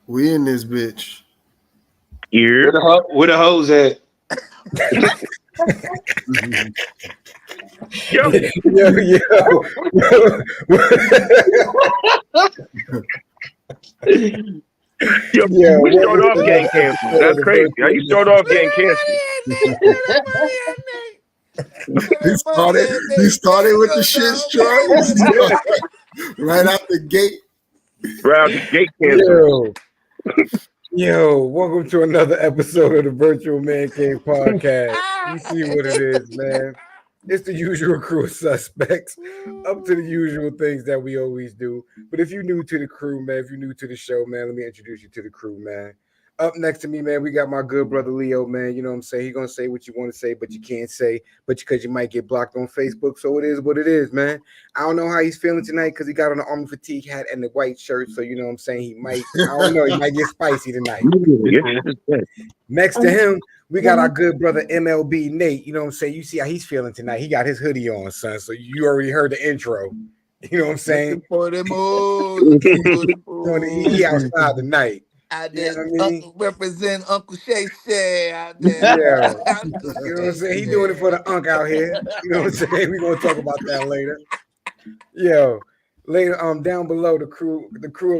We in this bitch. Here. Where the hoes at? Yo, Yo. yo, Yeah, you start welcome off to getting another canceled. episode of That's the crazy. How Virtual you start off getting canceled? He started with the shit strong. Right out the gate. Right out the gate canceled. Yo, welcome to another episode of the Virtual Mancave podcast. You see what it is, man. It's the usual crew of suspects, up to the usual things that we always do. But if you're new to the crew, man, if you're new to the show, man, let me introduce you to the crew, man. Up next to me, man, we got my good brother Leo, man. You know what I'm saying? He's gonna say what you want to say, but you can't say, but because you might get blocked on Facebook. So it is what it is, man. I don't know how he's feeling tonight because he got on the army fatigue hat and the white shirt. So you know what I'm saying? He might, I don't know, he might get spicy tonight. Next to him, we got our good brother MLB Nate. You know what I'm saying? You see how he's feeling tonight. He got his hoodie on, son. So you already heard the intro. You know what I'm saying? He outside tonight. I You know just what I mean? represent Uncle Shay Shay out Yeah. there. You know what I'm saying? He doing it for the unk out here. You know what I'm saying? We're gonna talk about that later. Yo, later down below the crew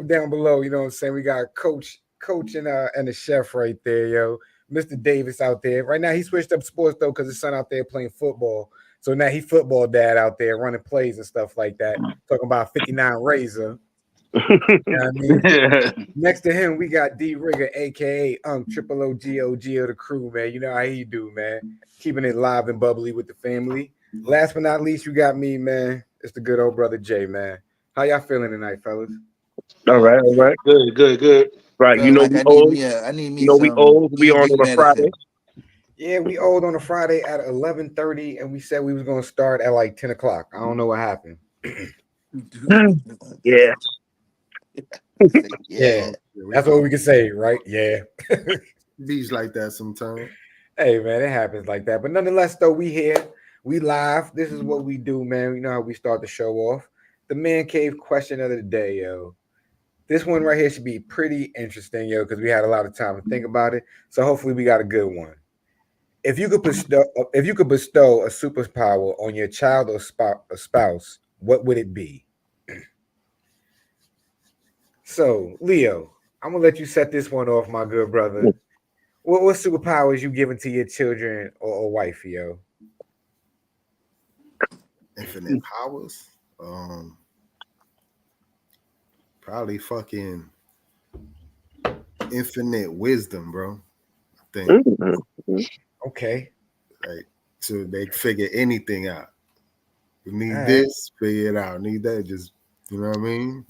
of down below, you know what I'm saying? We got coach and the chef right there, yo. Mr. Davis out there. Right now he switched up sports though because his son out there playing football. So now he football dad out there running plays and stuff like that. Talking about 59 Razor. You know what I mean? Next to him, we got D Rigger, aka Triple OGOG of the crew, man. You know how he do, man. Keeping it live and bubbly with the family. Last but not least, you got me, man. It's the good old brother Jay, man. How y'all feeling tonight, fellas? All right. Good. Right, you Feeling know like we I old. need me You know we some old. We on ED a Friday. medicine. Yeah, we old on a Friday at 11:30, and we said we was gonna start at like 10 o'clock. I don't know what happened. Yeah. Yeah. That's what we can say, right? Yeah. Beach like that sometimes. Hey man, it happens like that. But nonetheless, though, we here, we live. This is what we do, man. You know how we start the show off. The man cave question of the day, yo. This one right here should be pretty interesting, yo, because we had a lot of time to think about it. So hopefully we got a good one. If you could bestow a superpower on your child or spouse, what would it be? So, Leo, I'm gonna let you set this one off, my good brother. What superpowers you giving to your children or wife, yo? Infinite powers. Probably fucking infinite wisdom, bro. I think Okay. like so they figure anything out. You need All right. this, figure it out. Need that, just you know what I mean?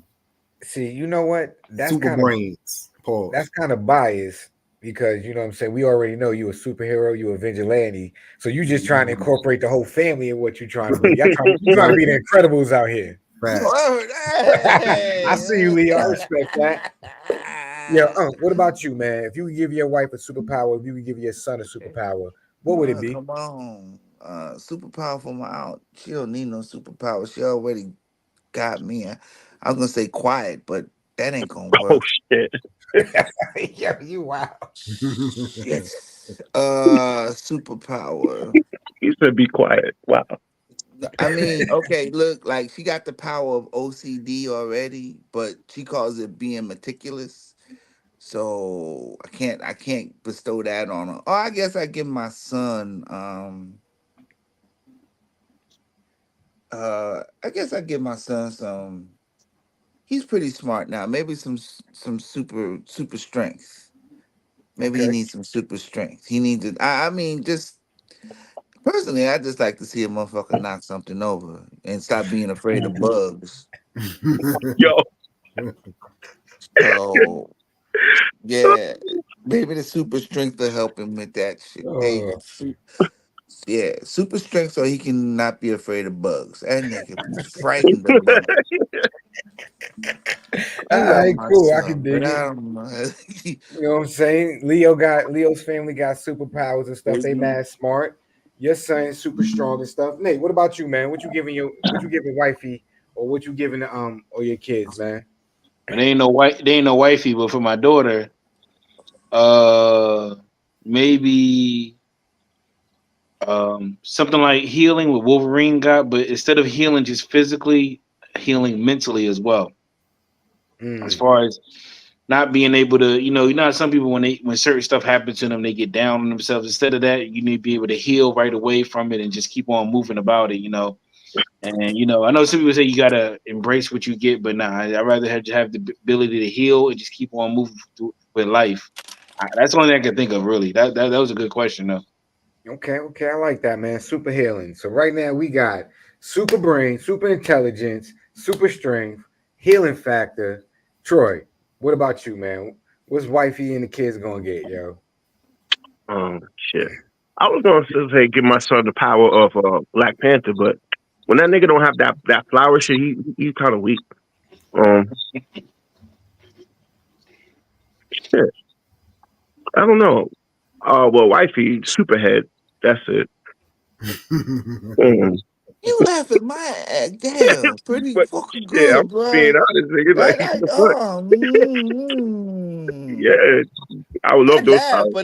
See, you know what? Super brains. Pause. That's kind of biased because you know what I'm saying. We already know you a superhero, you a vigilante, so you just trying to incorporate the whole family in what you're trying to be. You're trying to be the Incredibles out here. I see you, Leo. I respect that. Yeah. What about you, man? If you could give your wife a superpower, if you could give your son a superpower, what would it be? Come on. Superpower for my out. She don't need no superpower. She already got me. I was gonna say quiet, but that ain't gonna Oh work. shit. Yeah, you wow. Yes. Superpower. You said be quiet. Wow. I mean, okay, look, like she got the power of OCD already, but she calls it being meticulous. So I can't bestow that on her. Oh, I guess I give my son I guess I give my son some. He's pretty smart now. Maybe some super strength. Maybe he Okay. needs some super strength. He needs it. I mean, just personally, I just like to see a motherfucker knock something over and stop being afraid of bugs. Yo. So yeah, maybe the super strength will help him with that shit. Hey, Oh, yeah, super strength so he can not be afraid of bugs. And they can be frightened of bugs. I all love right, my cool. I can son, dig but it. I don't know. You know what I'm saying? Leo's family got superpowers and stuff. They mad smart. Your son's super strong and stuff. Nate, what about you, man? What you giving wifey or what you giving or your kids, man? And they ain't no wifey, but for my daughter, maybe something like healing what Wolverine got, but instead of healing just physically, healing mentally as well. As far as not being able to, you know, some people when certain stuff happens to them, they get down on themselves. Instead of that, you need to be able to heal right away from it and just keep on moving about it, you know. And I know some people say you gotta embrace what you get, but nah, I'd rather have the ability to heal and just keep on moving through with life. That's the only thing I can think of, really. That was a good question, though. Okay, I like that, man. Super healing. So right now we got super brain, super intelligence, super strength, healing factor. Troy, what about you, man? What's wifey and the kids gonna get, yo? Shit. I was gonna say give my son the power of Black Panther, but when that nigga don't have that flower shit, he kind of weak. Shit. I don't know. Well, wifey, superhead. That's it. You laughing my ass. Damn. Pretty But fucking shit, I'm good, bro. being honest, nigga. Like, That, the fuck? oh, Yeah, I would I love those laugh, powers. but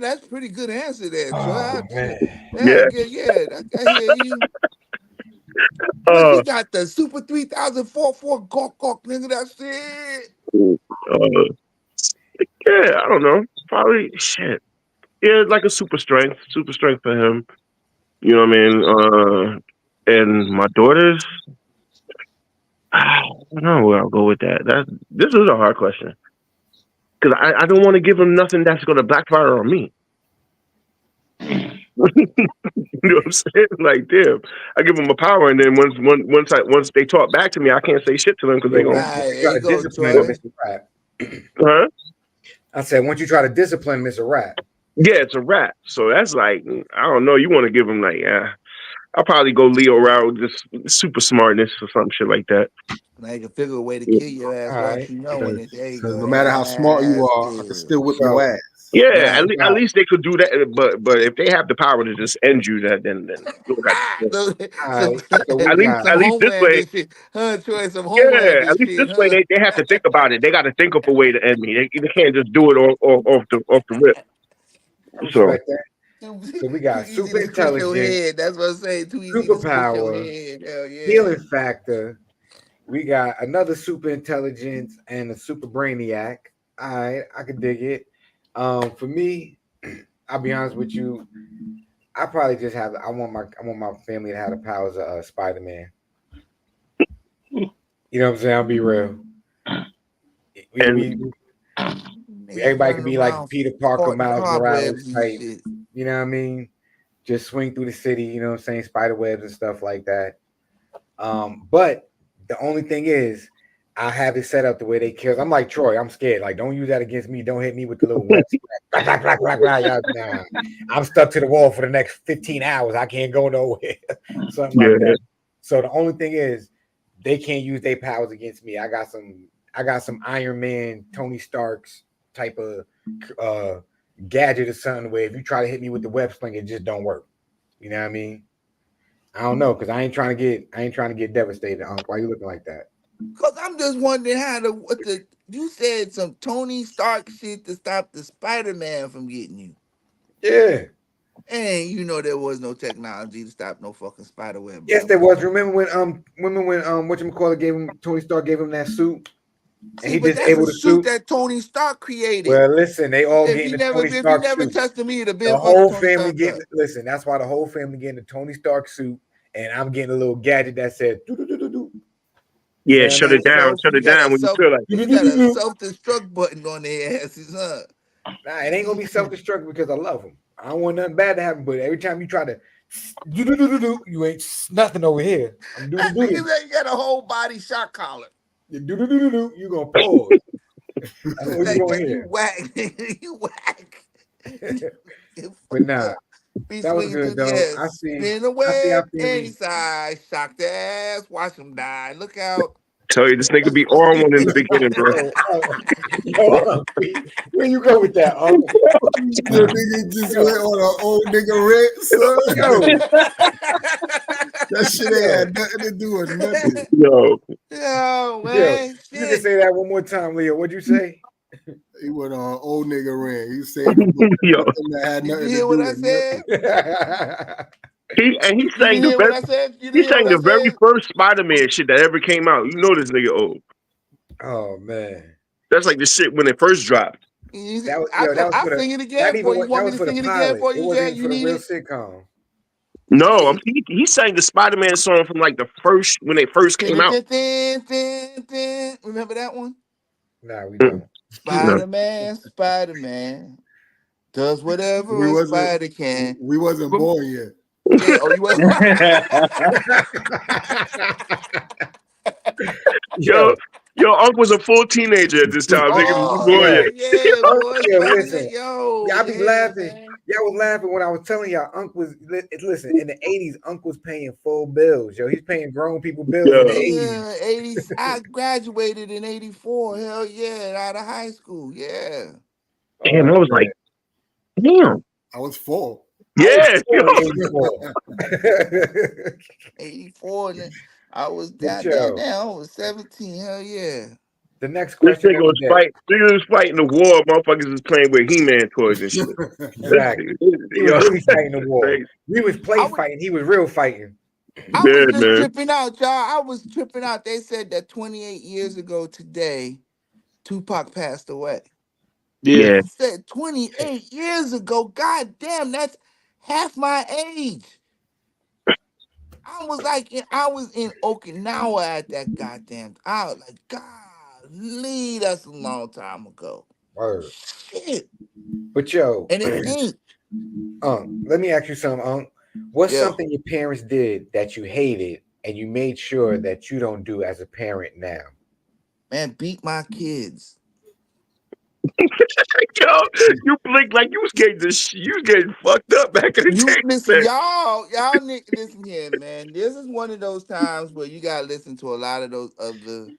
that's pretty good answer there, Troy. Oh man. Yeah. I hear you. But Uh, she got the Super 3004 gawk nigga. That's it. uh, yeah, I don't know. Probably shit. Yeah, like a super strength for him. You know what I mean? And my daughters, I don't know where I'll go with that. This is a hard question because I don't want to give them nothing that's going to backfire on me. You know what I'm saying? Like, damn, I give them a power, and then once they talk back to me, I can't say shit to them because Yeah, they gonna, Right, there try you to go, discipline Troy. Mr. Rat. huh? I said, once you try to discipline Mr. Rat. Yeah, it's a wrap. So that's like, I don't know. You want to give them like, yeah, I'll probably go Leo route, just super smartness or some shit like that. Now you can figure a way to Yeah, kill your ass All without right. you knowing it. There you Because go. no matter how smart you That's are, I can good. still whip So your ass. yeah, Right. at least they could do that. But if they have the power to just end you, then you don't got to do it. So, All some, right. So we got some At least this way, Homelander shit. Huh, Troy? Some yeah, Homelander at least shit, this way huh? they have to think about it. They got to think of a way to end me. They can't just do it off the rip. I So respect that. Too, So we too got easy super to squish your intelligence, head. That's what I'm saying. Too easy to squish your superpower, head. Hell yeah. healing factor. We got another super intelligence and a super brainiac. All right, I can dig it. For me, I'll be honest with you. I probably just have. I want my family to have the powers of Spider Man. You know what I'm saying? I'll be real. and Niggas Everybody could running be like around Peter Parker, farting Miles Morales cobwebs and type. shit. You know what I mean? Just swing through the city. You know what I'm saying? Spider webs and stuff like that. But the only thing is, I have it set up the way they kill. I'm like Troy. I'm scared. Like, don't use that against me. Don't hit me with the little web. Nah. I'm stuck to the wall for the next 15 hours. I can't go nowhere. Something yeah, like that. So the only thing is, they can't use their powers against me. I got some Iron Man, Tony Stark's type of gadget or something where if you try to hit me with the web sling, it just don't work. You know what I mean? I don't know because I ain't trying to get devastated. Why you looking like that? Cause I'm just wondering what the you said some Tony Stark shit to stop the Spider-Man from getting you. Yeah. And you know there was no technology to stop no fucking spider web, Yes, bro. there was. Remember when whatchamacallit gave him Tony Stark gave him that suit and See, he but that's a disabled the suit suit? that Tony Stark created. Well, listen, they all getting the Tony If he Stark never suit. touched me, it'd have The been fucking whole Tony family Stark getting up. listen. That's why the whole family getting the Tony Stark suit, and I'm getting a little gadget that said do. yeah. You got Shut it down when you feel like. you got a self-destruct button on their asses, huh? Nah, it ain't gonna be self-destruct because I love them. I don't want nothing bad to happen, but every time you try to do, you ain't nothing over here. I'm do. You got a whole body shock collar. You do, you gonna pause. That's what you gonna You hear. whack. You whack. But nah, Be that was swinging good through the though. air. I Spin the see our web family. inside. Shock the ass. Watch them die. Look out. Tell you this nigga be on one in the beginning, bro. Where you go with that? The nigga just went on an old nigga rant, son. Yo, That shit ain't had nothing to do with nothing. Yo, Yo, Yo, man, you can shit. say that one more time, Leo. What'd you say? He went on old nigga ran. He said something yo, that had Did you nothing to hear do what I with said? nothing. he You didn't sang the hear what best. I said? You didn't He hear what sang I the very said? first Spider-Man shit that ever came out. You know this nigga old. Oh man, That's like the shit when it first dropped. that was yo. That was I'll for the sing it not again even for you. that Want me was to for the sing it again pilot. for It you, wasn't Jay? even You for the need real it? sitcom. No, Shit. he sang the Spider-Man song from like the first when they first came out. Remember that one? Nah, we Mm, don't. no. Spider-Man, Spider-Man does We whatever a wasn't spider can. we wasn't born yet. Yeah, oh, you went. Yo, Yo, yo, Unc was a full teenager at this time. Nigga, Oh, boy, hell yeah. yo, yeah, boy. yo, Back in the, listen. yo, Y'all be yeah, laughing. man. Y'all was laughing when I was telling y'all Unc was listen, in the 80s, Unc was paying full bills, yo. He's paying grown people bills in the Yo, 80s. Nigga, 80, I graduated in 84. Hell yeah, out of high school. Yeah. damn, Oh I was man. like, damn, I was 4. I was yeah, yo, 4 in 84. 84, and then I was But down, yo, I was 17. Hell yeah. the next this question nigga of the was day. fighting the war. Motherfuckers was playing with He-Man toys and shit. This Exactly. nigga, He was yo, really fighting the that's war. crazy. We was I play was fighting. He was real fighting. I was Yeah, just man. tripping out, y'all. I was tripping out. They said that 28 years ago today, Tupac passed away. Yeah. Yeah, I said 28 years ago. God damn, that's half my age. I was in Okinawa at that goddamn. I was like, God, that's a long time ago. Word. Shit, But yo, and it ain't. Let me ask you something, What's Yo, something your parents did that you hated and you made sure that you don't do as a parent now? man, beat my kids. yo, you blink like you was getting fucked up back in the You day, listen, man. listen here, man. This is one of those times where you gotta listen to a lot of those other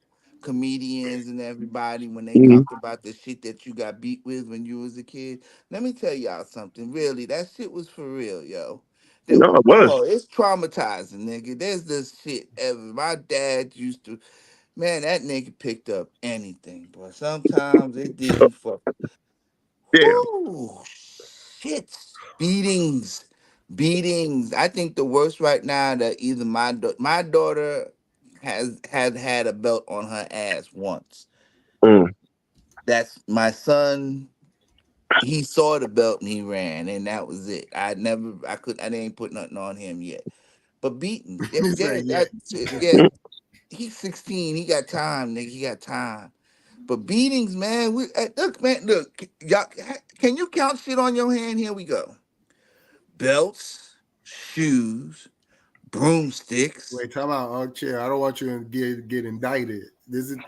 comedians and everybody when they Mhm. talk about the shit that you got beat with when you was a kid. Let me tell y'all something. Really, that shit was for real, yo. That No, it was. oh, it's traumatizing, nigga. There's this shit ever. My dad used to, man, that nigga picked up anything, but sometimes it didn't fuck. Damn. Whoo, shit. Beatings, beatings. I think the worst right now that either my daughter had a belt on her ass once. Mm. That's my son. He saw the belt and he ran, and that was it. I didn't put nothing on him yet. But beatings, yeah, He yeah, said, yeah. that's it. Yeah. He's 16. He got time, nigga. He got time. But beatings, man. Look, man. Look, y'all. Can you count shit on your hand? Here we go. Belts, shoes, broomsticks. Wait, time out, chair. I don't want you to get indicted. This I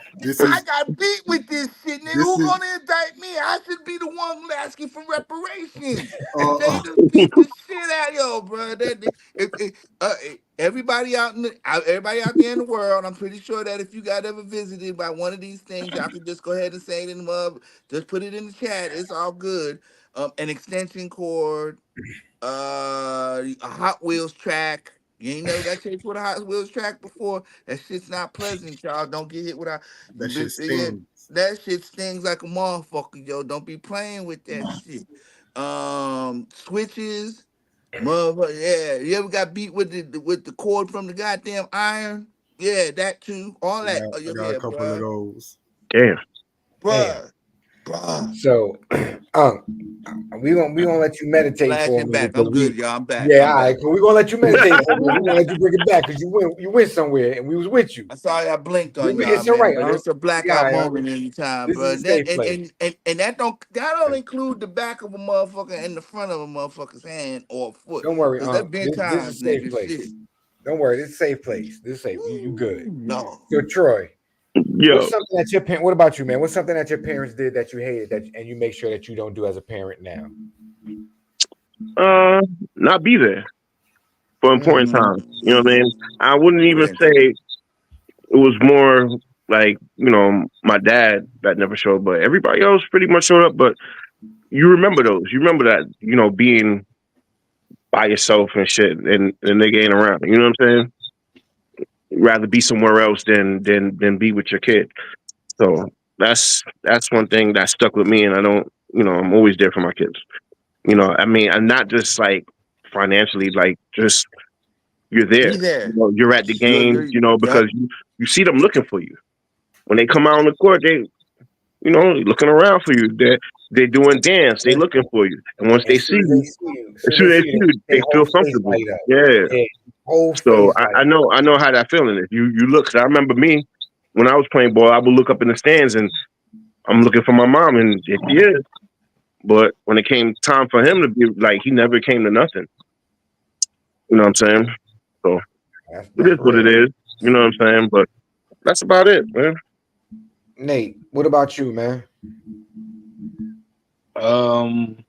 is got beat with this shit, nigga. this Who is gonna indict me? I should be the one asking for reparations. They uh, just beat the shit out of yo, bro. Everybody everybody out there in the world, I'm pretty sure that if you got ever visited by one of these things, y'all can just go ahead and say it in the mug. Just put it in the chat. It's all good. An extension cord, a Hot Wheels track. You ain't never got chased with a Hot Wheels track before. That shit's not pleasant, y'all. Don't get hit with a that shit yeah. stings. That shit stings like a motherfucker, yo. Don't be playing with that shit. Switches, motherfucker. Yeah, you ever got beat with the cord from the goddamn iron? Yeah, that too. All that. Oh, I got a yeah, couple of bruh. those. Damn. Damn. Bruh. Bruh. So, we gonna let you meditate for a Flashing minute back. because I'm good, we, y'all. I'm back. yeah, I'm all right, back. cool. We gonna let you meditate for a minute. We gonna let you bring it back because you went somewhere and we was with you. I'm sorry I blinked on y'all, It's all man, right, but it's a We all blackout right, moment in time, This bro. is a safe place. And that don't include the back of a motherfucker and the front of a motherfucker's hand or foot. Don't worry, Cause there been This is times, a safe nigga, place. shit. Don't worry, this is a safe place. This is safe. You good. No. So, Troy, what's Yo, something that your parent? What about you, man? What's something that your parents did that you hated and you make sure that you don't do as a parent now? uh, not be there for important times. You know what I mean? I wouldn't even Yeah. say it was more like, my dad that never showed, but everybody else pretty much showed up. But you remember those. You remember that, being by yourself and shit and the nigga ain't around. You know what I'm saying? rather be somewhere else than be with your kid. So that's one thing that stuck with me, and I don't, I'm always there for my kids. I mean, I'm not just like financially, like just you're Be there. there. You're at the games, Yep. because you see them looking for you when they come out on the court. They, looking around for you. They're doing dance. They looking for you, and once And they as see soon as they you, see you, as as soon as soon they as see they you, see you, their they whole feel face comfortable. light up. Yeah. Yeah, whole So face light I up. know how that feeling is. You look. 'Cause I remember me when I was playing ball. I would look up in the stands and I'm looking for my mom, and there she is. But when it came time for him to be like, he never came to nothing. You know what I'm saying? So it That's is what it real. is. You know what I'm saying? But that's about it, man. Nate, what about you, man? Um,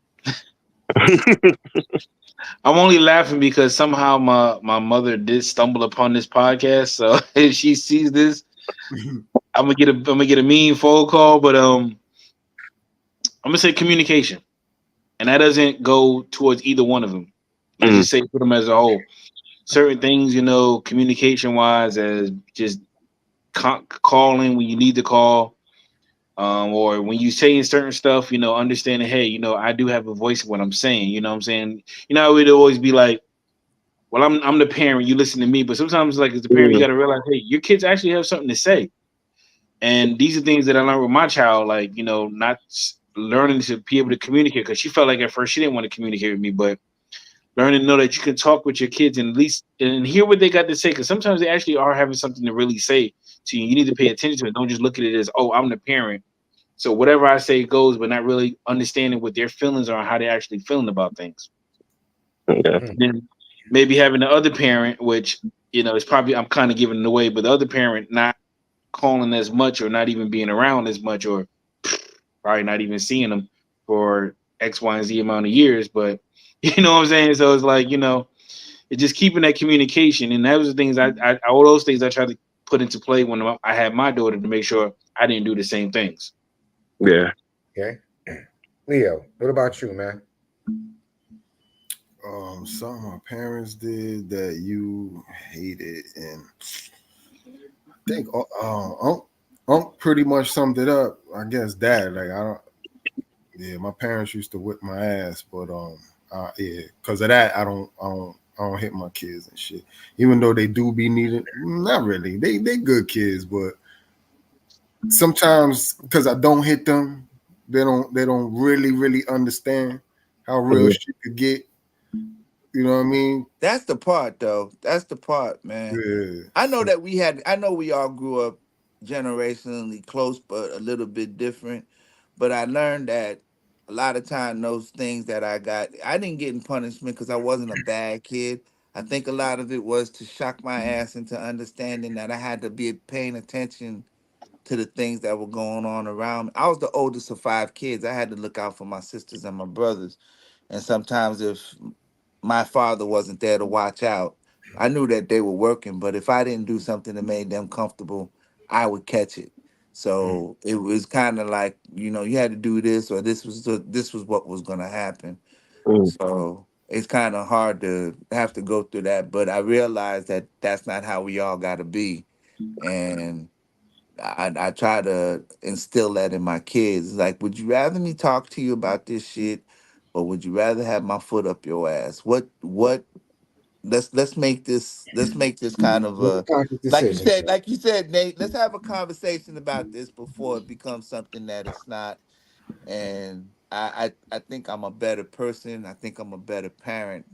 I'm only laughing because somehow my mother did stumble upon this podcast. So if she sees this, I'm gonna get a mean phone call. But I'm gonna say communication, and that doesn't go towards either one of them. Let's Mm, just say put them as a whole. Certain things, communication wise, as just calling when you need to call, or when you saying certain stuff, understanding, hey, I do have a voice of what I'm saying. You know what I'm saying? It would always be like, well, I'm the parent, you listen to me, but sometimes like as the parent, you mm, got to realize, hey, your kids actually have something to say, and these are things that I learned with my child, like not learning to be able to communicate because she felt like at first she didn't want to communicate with me, but learning to know that you can talk with your kids and at least and hear what they got to say because sometimes they actually are having something to really say to you. You need to pay attention to it. Don't just look at it as, oh, I'm the parent, so whatever I say goes, but not really understanding what their feelings are and how they're actually feeling about things. yeah. Mm. Then maybe having the other parent, which is probably I'm kind of giving it away, but the other parent not calling as much or not even being around as much or probably not even seeing them for X, Y, and Z amount of years. But you know what I'm saying? So it's like, it's just keeping that communication. And that was the things I all those things I tried to put into play when I had my daughter to make sure I didn't do the same things. Yeah. Okay. Leo, what about you, man? Something my parents did that you hated, and I think Unc pretty much summed it up. I guess Dad, like I don't. Yeah, my parents used to whip my ass, but yeah, because of that, I don't hit my kids and shit. Even though they do be needed, not really. They good kids, but sometimes because I don't hit them, they don't really understand how real Mhm. shit could get. You know what I mean? That's the part, though. That's the part, man. Yeah. I know So, that I know we all grew up generationally close, but a little bit different. But I learned that a lot of time those things that I didn't get in punishment because I wasn't a bad kid. I think a lot of it was to shock my ass into understanding that I had to be paying attention to the things that were going on around me. I was the oldest of five kids. I had to look out for my sisters and my brothers. And sometimes if my father wasn't there to watch out, I knew that they were working, but if I didn't do something that made them comfortable, I would catch it. Mm. So it was kind of like, you had to do this or this was what was going to happen. Mm, So it's kind of hard to have to go through that, but I realized that that's not how we all got to be. And I try to instill that in my kids. Like, would you rather me talk to you about this shit, or would you rather have my foot up your ass? What? Let's make this kind of Make a a conscious like you decision. said, Nate. Let's have a conversation about this before it becomes something that it's not. And I think I'm a better person. I think I'm a better parent.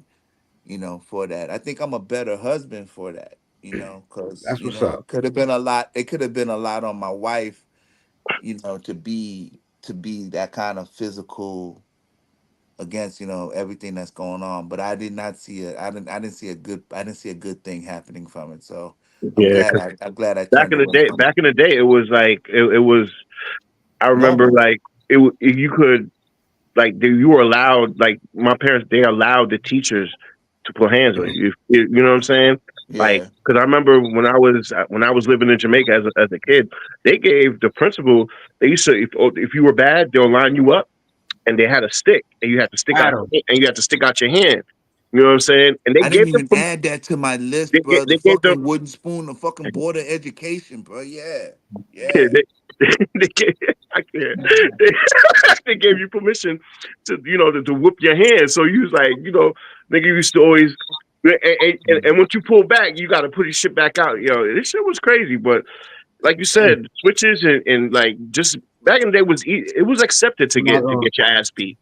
For that. I think I'm a better husband for that. Because That's what's up. it could have been a lot. It could have been a lot on my wife, to be that kind of physical against everything that's going on. But I did not see it. I didn't see a good thing happening from it. So I'm yeah. glad 'Cause I turned away from back in the day, it was like it was. I remember normal. like you could like you were allowed, like my parents, they allowed the teachers to put hands on you. You know what I'm saying? Like, Yeah. because I remember when I was living in Jamaica as a kid, they gave the principal, they used to, if you were bad, they'll line you up and they had a stick and you had to stick out Adam. and you had to stick out your hand. You know what I'm saying? And they I didn't gave them even add that to my list, bro. The they gave them fucking wooden spoon, the fucking board of education, bro. Yeah, yeah, yeah. they gave, I can't. They, they gave you permission to to whoop your hand. So you was like, nigga used to always and once you pull back, you got to put your shit back out. This shit was crazy. But like you said, switches and like just back in the day it was accepted to I'm not get gonna. your ass beat.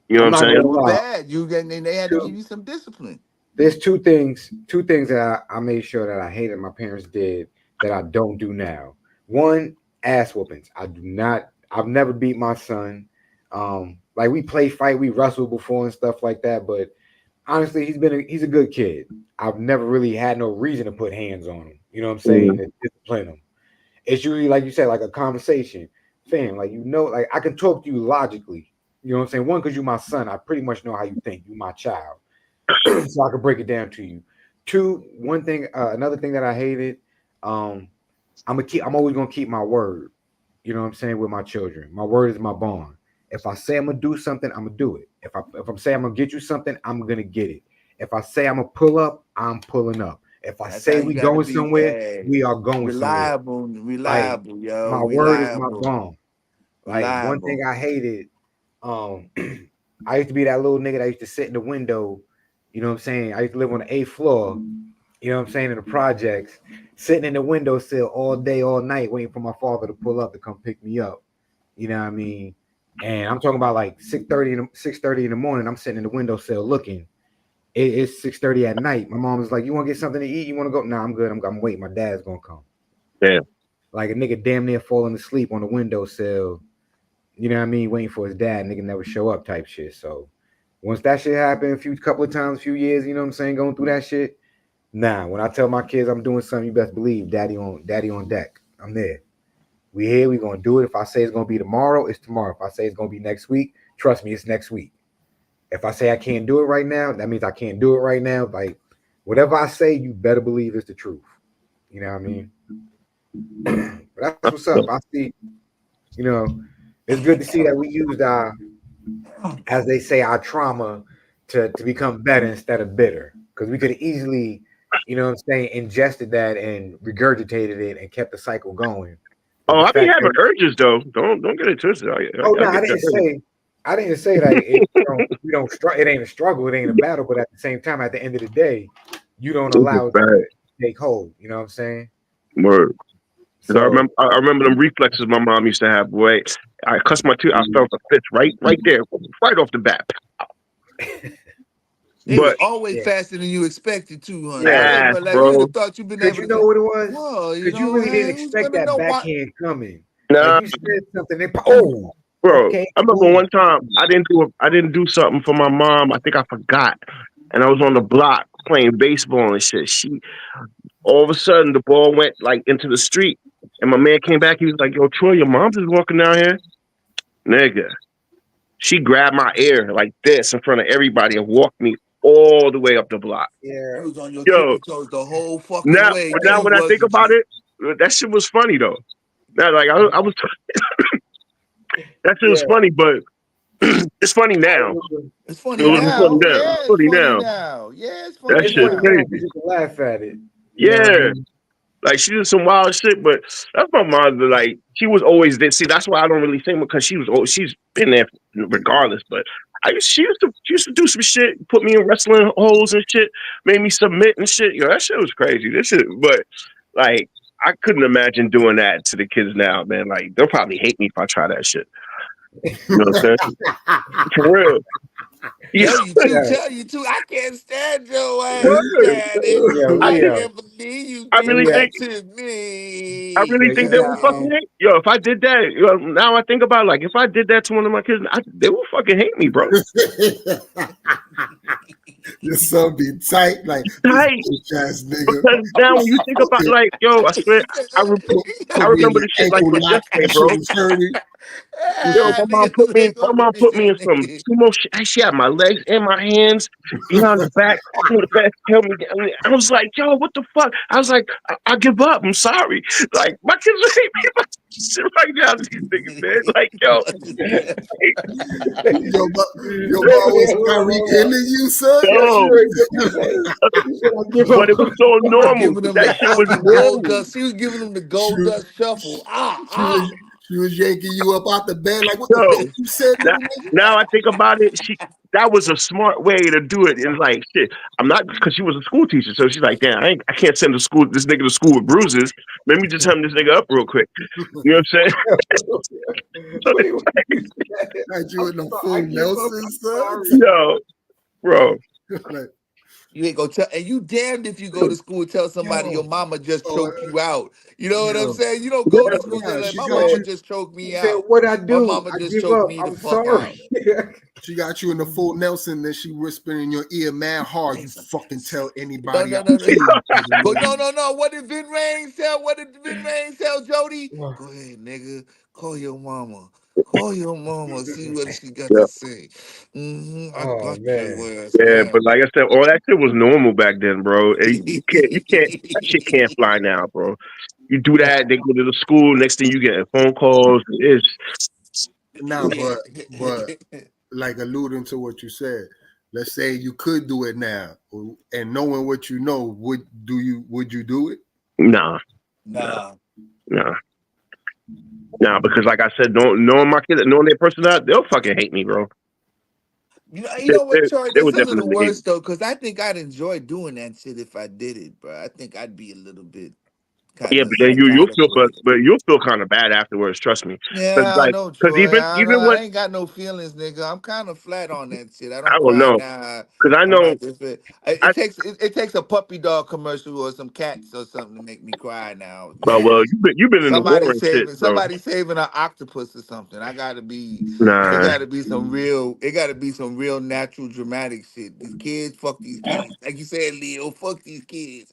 You know what I'm I'm not Yeah, it gonna saying? was lie. bad. They had to give you some discipline. There's two things. Two things that I made sure that I hated my parents did that I don't do now. One, ass whoopings. I do not. I've never beat my son. Like we play fight, we wrestle before and stuff like that. But honestly, he's a good kid. I've never really had no reason to put hands on him. You know what I'm saying? Mhm. To discipline him. It's usually like you said, like a conversation. Fam, like like I can talk to you logically. You know what I'm saying? One, because you're my son, I pretty much know how you think. You're my child. So I can break it down to you. Two, one thing, another thing that I hated, I'm always gonna keep my word. You know what I'm saying, with my children. My word is my bond. If I say I'm gonna do something, I'm gonna do it. If I'm saying I'm gonna get you something, I'm gonna get it. If I say I'm gonna pull up, I'm pulling up. If I That's how say you we gotta going be. somewhere, Yeah, we are going somewhere. reliable, Like reliable, yo, my word is my reliable, bond. Like one thing reliable. I hated, um, I used to be that little nigga that used to sit in the window. You know what I'm saying? I used to live on the 8th floor. You know what I'm saying, in the projects, sitting in the windowsill all day, all night, waiting for my father to pull up to come pick me up. You know what I mean? And I'm talking about like 6:30 in the morning. I'm sitting in the windowsill looking. It's 6:30 at night. My mom was like, "You want to get something to eat? You want to go?" Nah, I'm good. I'm waiting. My dad's gonna come. Damn. Like a nigga damn near falling asleep on the windowsill. You know what I mean? Waiting for his dad. Nigga never show up type shit. So once that shit happened, a couple of times, a few years, you know what I'm saying, going through that shit. Nah, when I tell my kids I'm doing something, you best believe daddy on deck. I'm there. We here, we gonna do it. If I say it's gonna be tomorrow, it's tomorrow. If I say it's gonna be next week, trust me, it's next week. If I say I can't do it right now, that means I can't do it right now. Like whatever I say, you better believe it's the truth. You know what I mean? But that's what's up. I see, you know, it's good to see that we used our, as they say, our trauma to become better instead of bitter. Because we could have easily, you know what I'm saying, ingested that and regurgitated it and kept the cycle going. But Oh, the I be fact having that, urges though. Don't get it twisted. oh I no, get that urge. I didn't say that we don't it ain't a struggle, it ain't a battle, but at the same time, at the end of the day, you don't It's just allow it bad. to take hold. You know what I'm saying? Word. 'Cause So I remember them reflexes my mom used to have. Boy, I cussed my tooth. I felt the fist right there, right off the bat. They was But always yeah, faster than you expected to, huh? yeah. Yeah, fast, but like you'd bro. have thought you'd been Cause able you to know say, what it was? well, Cause you really didn't who's expect gonna that know what? backhand coming. Like Nah, you said something, oh, bro. okay, I remember cool. one time I didn't do something for my mom. I think I forgot, and I was on the block playing baseball and shit. All of a sudden the ball went like into the street, and my man came back. He was like, "Yo, Troy, your mom's just walking down here, nigga." She grabbed my ear like this in front of everybody and walked me all the way up the block. You Yeah, was on your Yo, tippy toes the whole fucking way now too, when I think wasn't about you? it, that shit was funny though. Now, like I was, that shit was yeah. funny, but it's funny I now. remember. It's It funny was funny now. now. It's Yeah, it's funny funny now. now. Yeah, it's That funny It's shit's funny now. now because crazy. you can laugh at it. You know what I Yeah. mean? Like she did some wild shit, but that's my mother. Like she was always there. See, that's why I don't really think because she's been there regardless. But she used to do some shit, put me in wrestling holes and shit, made me submit and shit. Yo, that shit was crazy. This shit, but like I couldn't imagine doing that to the kids now, man. Like they'll probably hate me if I try that shit. You know what I'm saying? For real. You Tell you too, Yeah, tell you too. I can't stand your ass, word. daddy. yeah, I Leo, can't believe you I did really Leo. that think to I me. really Yeah, think you they will got fucking hate. Yo, if I did that, now I think about it, like if I did that to one of my kids, they will fucking hate me, bro. Your son be tight like this Tight. bitch ass nigga. Because now when you think about Fucking like, yo, I swear, I put remember me in the the shit like it ankle was lock yesterday, and shit bro. was hurting. Yo, Ah, nigga, they my gonna mom do put me in that, some nigga. sumo shit. She had my legs and my hands behind the back. You know, the back held me down. I was like, yo, what the fuck? I was like, I give up. I'm sorry. Like, my kids hate me. My shit right now, these niggas, man. Like, yo, What is that? Your Wait, mom wait, was hold on, Tyreek hold on. Henry, you son. Yeah, yo. sure. What you say? You said I give But up. it was so She was normal. giving 'Cause them that the shit was fucking gold normal. dust. She was giving them the She, gold dust shuffle. she was she was yanking you up out the bed like, what the fuck Yo, you said, now, little nigga? now I think about it, that was a smart way to do it. And like, shit, I'm not because she was a school teacher, so she's like, damn, I can't send this nigga to school with bruises. Let me just hem this nigga up real quick. You know what I'm saying? So Wait, it's what like, you said? Had you I'm in the sorry. I full give up. Nelson, I'm son. sorry. yo, bro, Like, You ain't gonna tell, and you damned if you go to school and tell somebody your yo, mama just oh, choked you out. You know what I'm yo, saying? You don't go to school yeah, just nah, like she my got mama you. just choked He me said, out. "What I My do? mama I just give choked up. me the I'm fuck sorry." out. She got you in the full Nelson, then she whispering in your ear, man, hard. You fucking tell No, anybody I no, no, no. see you. But no, no, no. What did Vin Rain tell? What did Vin Rain tell Jody? Well, Go ahead, nigga. Call your mama. Call your mama. See what she got yeah, to say. I oh bust man, your ass yeah. now. But like I said, all that shit was normal back then, bro. And you can't. That shit can't fly now, bro. You do that, they go to the school. Next thing you get phone calls. It's Nah, but like alluding to what you said, let's say you could do it now, and knowing what you know, would you do it? nah, nah, Nah. nah, nah. Because like I said, knowing my kids, knowing their personality, they'll fucking hate me, bro. You They, know they, what, Troy? they This would is a little definitely hate worse me. though, because I think I'd enjoy doing that shit if I did it, bro. I think I'd be a little bit kind Yeah, of but then you'll psychotic feel, with it. but you'll feel kind of bad afterwards. Trust me. Because Yeah, I like, know, because Troy. even I when ain't got no feelings, nigga. I'm kind of flat on that shit. I don't I don't cry know, now. because I I know might just it, I it takes a puppy dog commercial or some cats or something to make me cry now, well, man. you've been in the war and shit, so Somebody saving an octopus or something. I gotta be it nah. gotta be some real it gotta be some real natural dramatic shit. These kids, fuck these kids. Like you said, Leo, fuck these kids.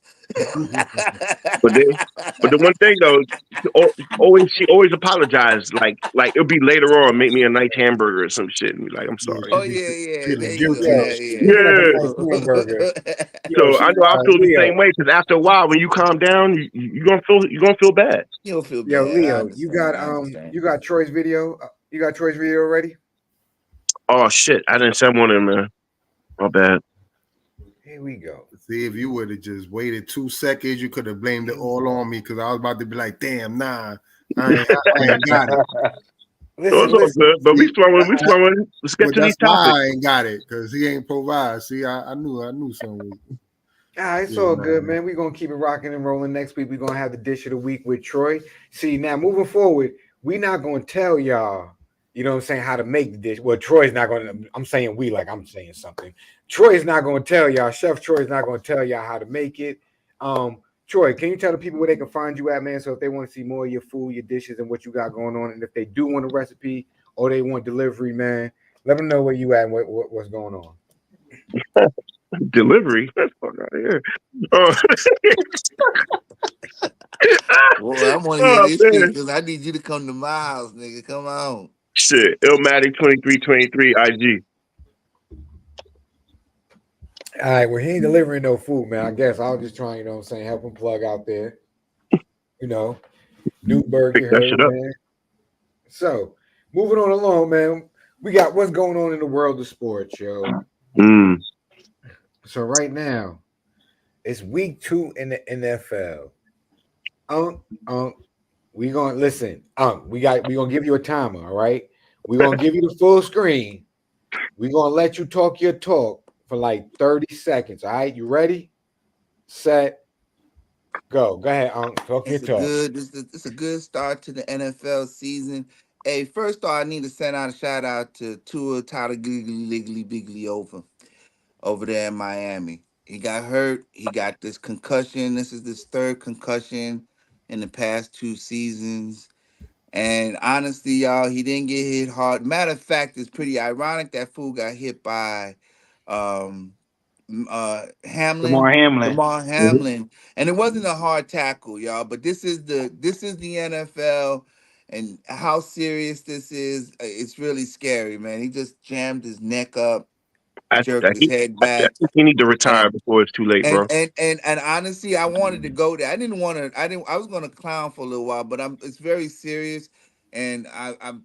But then, but the one thing though, she always apologized. Like it'll be later on, make me a nice hamburger or some shit, and be like, I'm Yeah, sorry. she Oh be yeah, yeah. feeling There you go. guilty and yo, Yeah, shit. speaking of a Yeah. nice hamburger, yo, So I know I feel the Leo, same way because after a while, when you calm down, you gonna feel bad. You'll feel yo, bad. I Leo, understand. I understand. you got Troy's video. You got Troy's video ready? Oh shit, I didn't send one in, man. My bad. Here we go. See, if you would have just waited 2 seconds, you could have blamed it all on me because I was about to be like, damn, nah, I ain't got it. It was Listen, all listen. good, but we See, flowing. We flowing. Let's get but to these that's why topics. I ain't got it because he ain't provide. See, I knew something was. It's Yeah, all nah, good, man. We're gonna keep it rocking and rolling. Next week, we're gonna have the dish of the week with Troy. See, now moving forward, we're not gonna tell y'all, you know what I'm saying, how to make the dish. Well, Troy's not gonna, I'm saying we like I'm saying something. Troy's not gonna tell y'all, Chef Troy's not gonna tell y'all how to make it. Troy, can you tell the people where they can find you at, man? So if they want to see more of your food, your dishes, and what you got going on, and if they do want a recipe or they want delivery, man, let them know where you at and what's going on. Delivery. Let's fuck out of here. Uh, Well, I want to hear oh this shit man, because I need you to come to my house, nigga. Come on. shit. Illmatic 2323 IG. All right, well, he ain't delivering no food, man. I guess I'll just try, you know what I'm saying, help him plug out there. You know, Newburgh, Pick you that heard, shit up. man. So, moving on along, man. We got what's going on in the world of sports, yo. Mm. So right now, it's week 2 in the NFL. Um, um, we gonna listen. We gonna give you a timer, all right? We gonna give you the full screen. We gonna let you talk your talk for like 30 seconds. All right, you ready? Set, go. Go ahead, talk your talk. It's a good start to the NFL season. Hey, first off, I need to send out a shout out to Tua Tyler Bigley over there in Miami. He got hurt. He got this concussion. This is his third concussion in the past 2 seasons. And honestly, y'all, he didn't get hit hard. Matter of fact, it's pretty ironic that fool got hit by um Damar Hamlin, Hamlin. Damar Hamlin, and it wasn't a hard tackle, y'all. But this is the NFL, and how serious this is, it's really scary, man. He just jammed his neck up, jerked his head I back, think he need to retire and before it's too late, bro. and honestly, I wanted to go there. I didn't want to. I didn't. I was going to clown for a little while, but I'm. It's very serious, and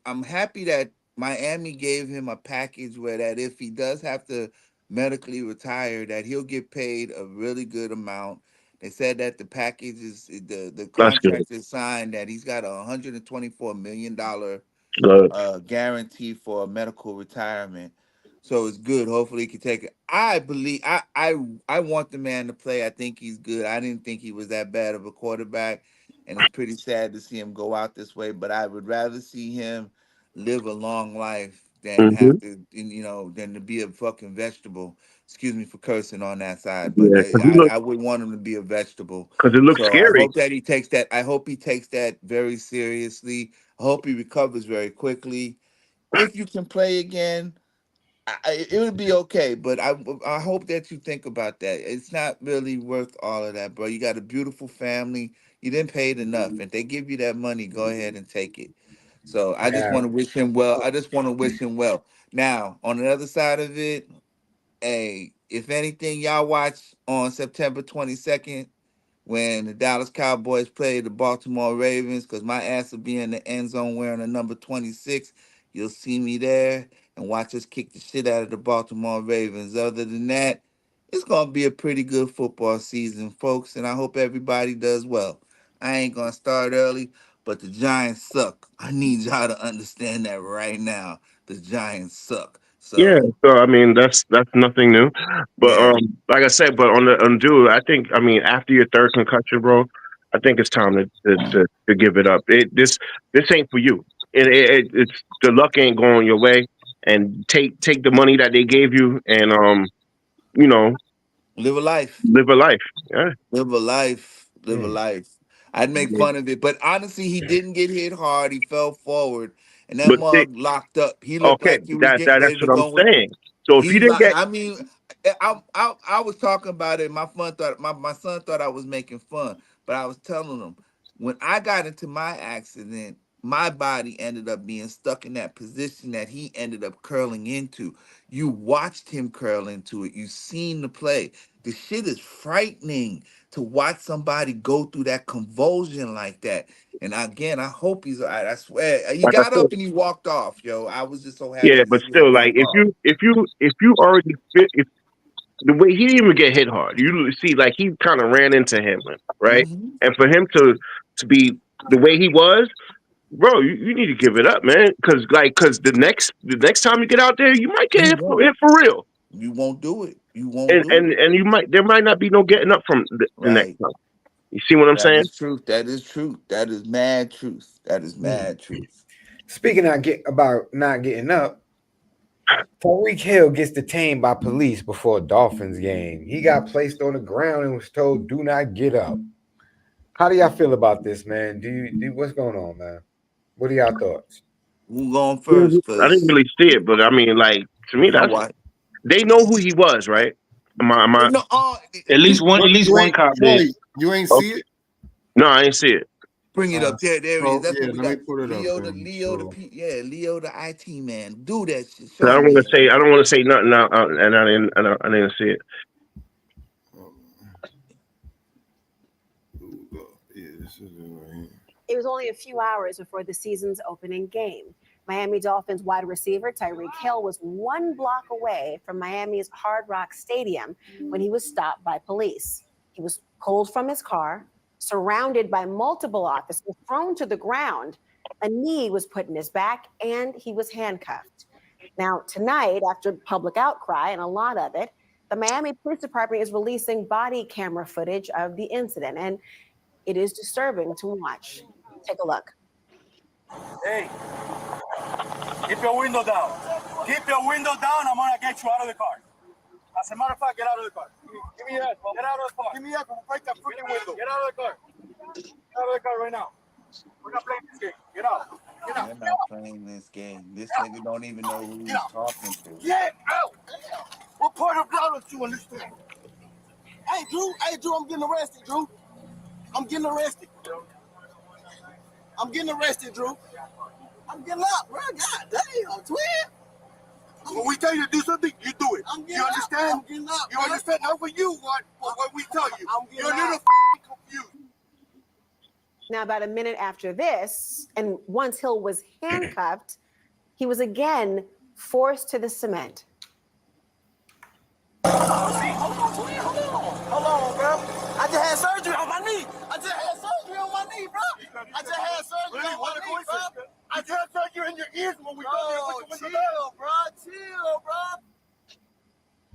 I'm happy that Miami gave him a package where that if he does have to medically retire, that he'll get paid a really good amount. They said that the package is the That's good. contract is signed, that he's got $124 million Good. guarantee for a medical retirement. So it's good. Hopefully he can take it. I believe I want the man to play. I think he's good. I didn't think he was that bad of a quarterback. And it's pretty sad to see him go out this way. But I would rather see him live a long life than Mm-hmm. have to, than to be a fucking vegetable. Excuse me for cursing on that side, but Yeah, I would want him to be a vegetable. because it looks So I scary. hope that he takes that. I hope he takes that very seriously. I hope he recovers very quickly. If you can play again, it would be okay. But I hope that you think about that. It's not really worth all of that, bro. You got a beautiful family. You didn't pay it enough. If they give you that money, go ahead and take it. So I just Now, want to wish him well. I just want to wish him well. Now, on the other side of it, hey, if anything, y'all watch on September 22nd when the Dallas Cowboys play the Baltimore Ravens, because my ass will be in the end zone wearing a number 26. You'll see me there and watch us kick the shit out of the Baltimore Ravens. Other than that, it's going to be a pretty good football season, folks, and I hope everybody does well. I ain't going to start early, but the Giants suck. I need y'all to understand that right now. The Giants suck. Yeah, So, so I mean that's nothing new, but yeah. like I said, but on dude, I think I mean after your third concussion, bro, I think it's time to give it up. This ain't for you. It's the luck ain't going your way, and take the money that they gave you, and you know Live a life. live a life. Yeah, Live a life. Live a mm, life. I'd make yeah. fun of it, but honestly, he didn't get hit hard. He fell forward, and that But mug locked up. He looked okay, like he was getting that's ready to what I'm go in. saying. So if you He didn't like, get I mean, I was talking about it. My son thought I was making fun, but I was telling him when I got into my accident, my body ended up being stuck in that position that he ended up curling into. You watched him curl into it. You seen the play. The shit is frightening to watch somebody go through that convulsion like that. And again, I hope he's all right. I swear, he like I got said, up and he walked off. Yo, I was just so happy yeah, to but see him still, like walk off. if you already fit, if the way he didn't even get hit hard. You see, like he kind of ran into him, right? Hmm. And for him to be the way he was, bro, you need to give it up, man. Because the next time you get out there, you might get You hit for, won't. hit for real, You won't do it. You won't and do and it. and you might there might not be no getting up from the next Right. time. You see what I'm That saying? is truth. That is truth. That is mad truth. That is mm. mad truth. Speaking about not getting up, Tyreek Hill gets detained by police before a Dolphins game. He got placed on the ground and was told, "Do not get up." How do y'all feel about this, man? What's going on, man? What are y'all thoughts? Who going Mhm. first? I didn't Cause really see it, but I mean, like to me, I that's watch. they know who he was, right? Am I No, At least one, at What least you one ain't cop did. Troy? You ain't see okay? it? No, I didn't see it. bring it up. There he is. So That's yeah, what we let me got. put it up then. So Leo the IT man. Do that shit. 'Cause Show him, Leo. I don't want to say nothing now, and I didn't see it. yeah, this is it right here. It was only a few hours before the season's opening game. Miami Dolphins wide receiver Tyreek Hill was one block away from Miami's Hard Rock Stadium when he was stopped by police. He was pulled from his car, surrounded by multiple officers, thrown to the ground. A knee was put in his back, and he was handcuffed. Now, tonight, after public outcry and a lot of it, the Miami Police Department is releasing body camera footage of the incident, and it is disturbing to watch. Take a look. Hey, keep your window down. Keep your window down. I'm gonna get you out of the car. As a matter of fact, get out of the car. Give me that. Get out of the car. Give me that. Break that freaking window. Get out of the car. Get out of the car right now. We're not playing this game. Get out. Get out. We're not playing this game. This nigga don't even know who Get he's out. talking to. Get out. What part of blood don't you understand? Hey, Drew, I'm getting arrested, Drew. I'm getting arrested. I'm getting arrested, Drew. I'm getting up, bro. God damn, twin. When we tell you to do something, you do it. You understand? I'm getting up, you understand? Not for you, what we tell you. You're a little confused. Now, about a minute after this, and once Hill was handcuffed, he was again forced to the cement. Hold on, bro. I just had surgery on my knee. I just had surgery on my knee, bro. I just had surgery on my knee, bro. I just had surgery in your ears when we go there. Chill, bro. Chill, bro.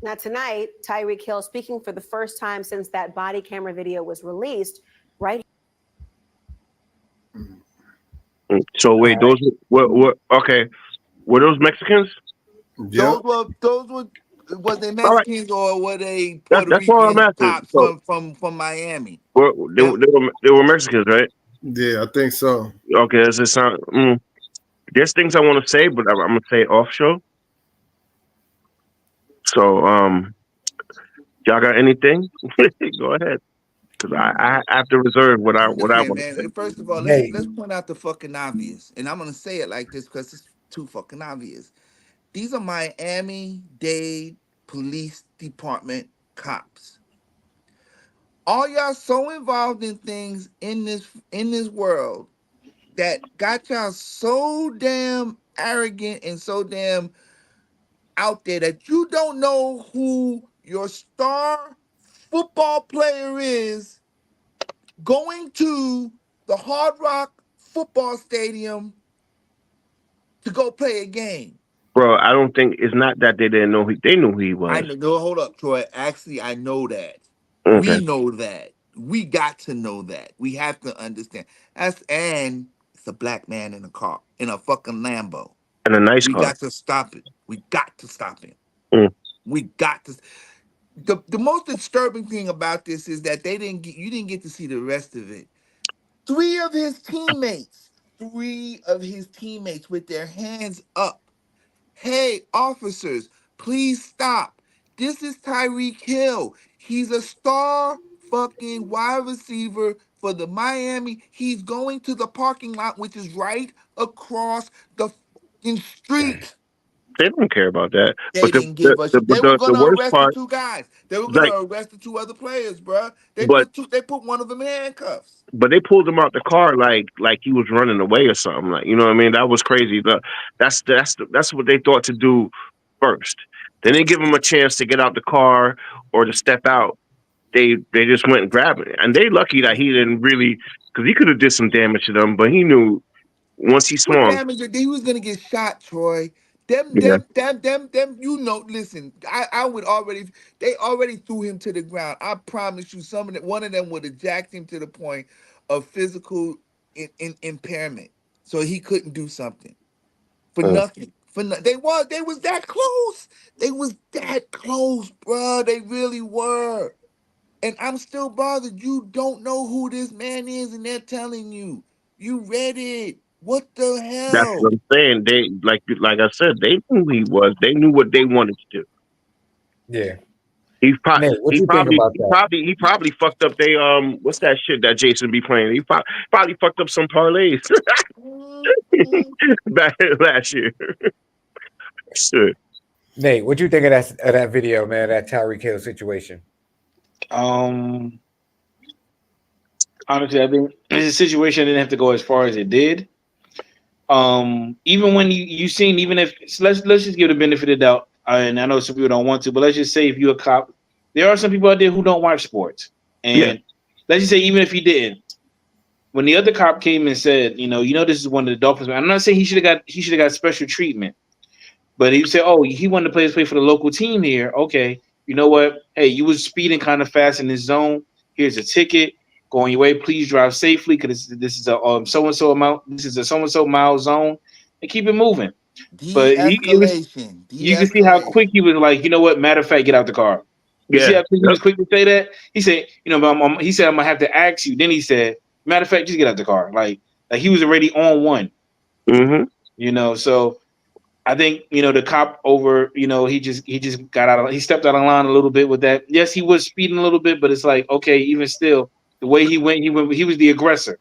Now, tonight, Tyreek Hill speaking for the first time since that body camera video was released, right? So wait, those what? Okay, were those Mexicans? Yeah. Those were was they All right, Mexicans or were they Puerto that's all I'm Rican asking. cops So from Miami? they, Yep. they were Mexicans, right? Yeah, I think so. Okay, does it sound? There's things I want to say, but I'm gonna say it off show. So y'all got anything? Go ahead, because I have to reserve what I Listen, want to say. man. First of all, Nate, let's point out the fucking obvious, and I'm gonna say it like this because it's too fucking obvious. These are Miami-Dade Police Department cops. All y'all so involved in things in this world that got y'all so damn arrogant and so damn out there that you don't know who your star football player is going to the Hard Rock football stadium to go play a game. Bro, I don't think it's not that they didn't know they knew who he I was. know. No, hold up, Troy. Actually, I know that. Okay, We know that. We got to know that. We have to understand. And it's a black man in a car in a fucking Lambo. and a nice We car. got to stop it. We got to stop it. Mm. We got to. The most disturbing thing about this is that you didn't get to see the rest of it. Three of his teammates with their hands up. Hey, officers, please stop. This is Tyreek Hill. He's a star fucking wide receiver for the Miami. He's going to the parking lot, which is right across the fucking street. They don't care about that. They But didn't give us. They were the gonna worst arrest the part, two guys. They were like, gonna arrest the two other players, bro. They but put they put one of them in handcuffs. they pulled him out the car like he was running away or something. Like, you know what I mean? That was crazy. That's what they thought to do first. They didn't give him a chance to get out the car or to step out. They just went and grabbed it, and they lucky that he didn't really, because he could have did some damage to them. But he knew once he What swung. damage? He was gonna get shot, Troy. Them, Yeah, them, them, them, them. You know, listen. I would already. They already threw him to the ground. I promise you, one of them would have jacked him to the point of physical impairment, so he couldn't do something for mm. nothing. They was that close. They was that close, bro. They really were. And I'm still bothered. You don't know who this man is, and they're telling you. You read it. What the That's hell? what I'm saying. They like I said, they knew who he was. They knew what they wanted to do. yeah. He Nate, what you think about that? he probably fucked up they what's that shit that Jason be playing? He probably fucked up some parlays Mhm. back last year. Shit. Nate, what you think of that video, man? That Tyreek Hill situation. Um, Honestly, I think it's a situation didn't have to go as far as it did. Even when you seen, even if let's just give the benefit of the doubt, and I know some people don't want to, but let's just say if you're a cop, there are some people out there who don't watch sports, Yeah. and let's just say even if he didn't, when the other cop came and said, this is one of the Dolphins. I'm not saying he should have got special treatment, but he said, oh, he wanted to play for the local team here. Okay, you know what? Hey, you was speeding kind of fast in this zone. Here's a ticket. Go on your way. Please drive safely because this is a so and so amount. This is a so and so mile zone, and keep it moving. But it was De-escalation. you can see how quick De-escalation. he was. Like, you know what? Matter of fact, get out the car. You see Yeah. how quick he Yep. was quick to say that? He said, he said, I'm gonna have to ask you. Then he said, matter of fact, just get out the car. Like he was already on one. Mm-hmm. So I think the cop he just got he stepped out of line a little bit with that. Yes, he was speeding a little bit, but it's like, okay, even still, the way he went, he was the aggressor.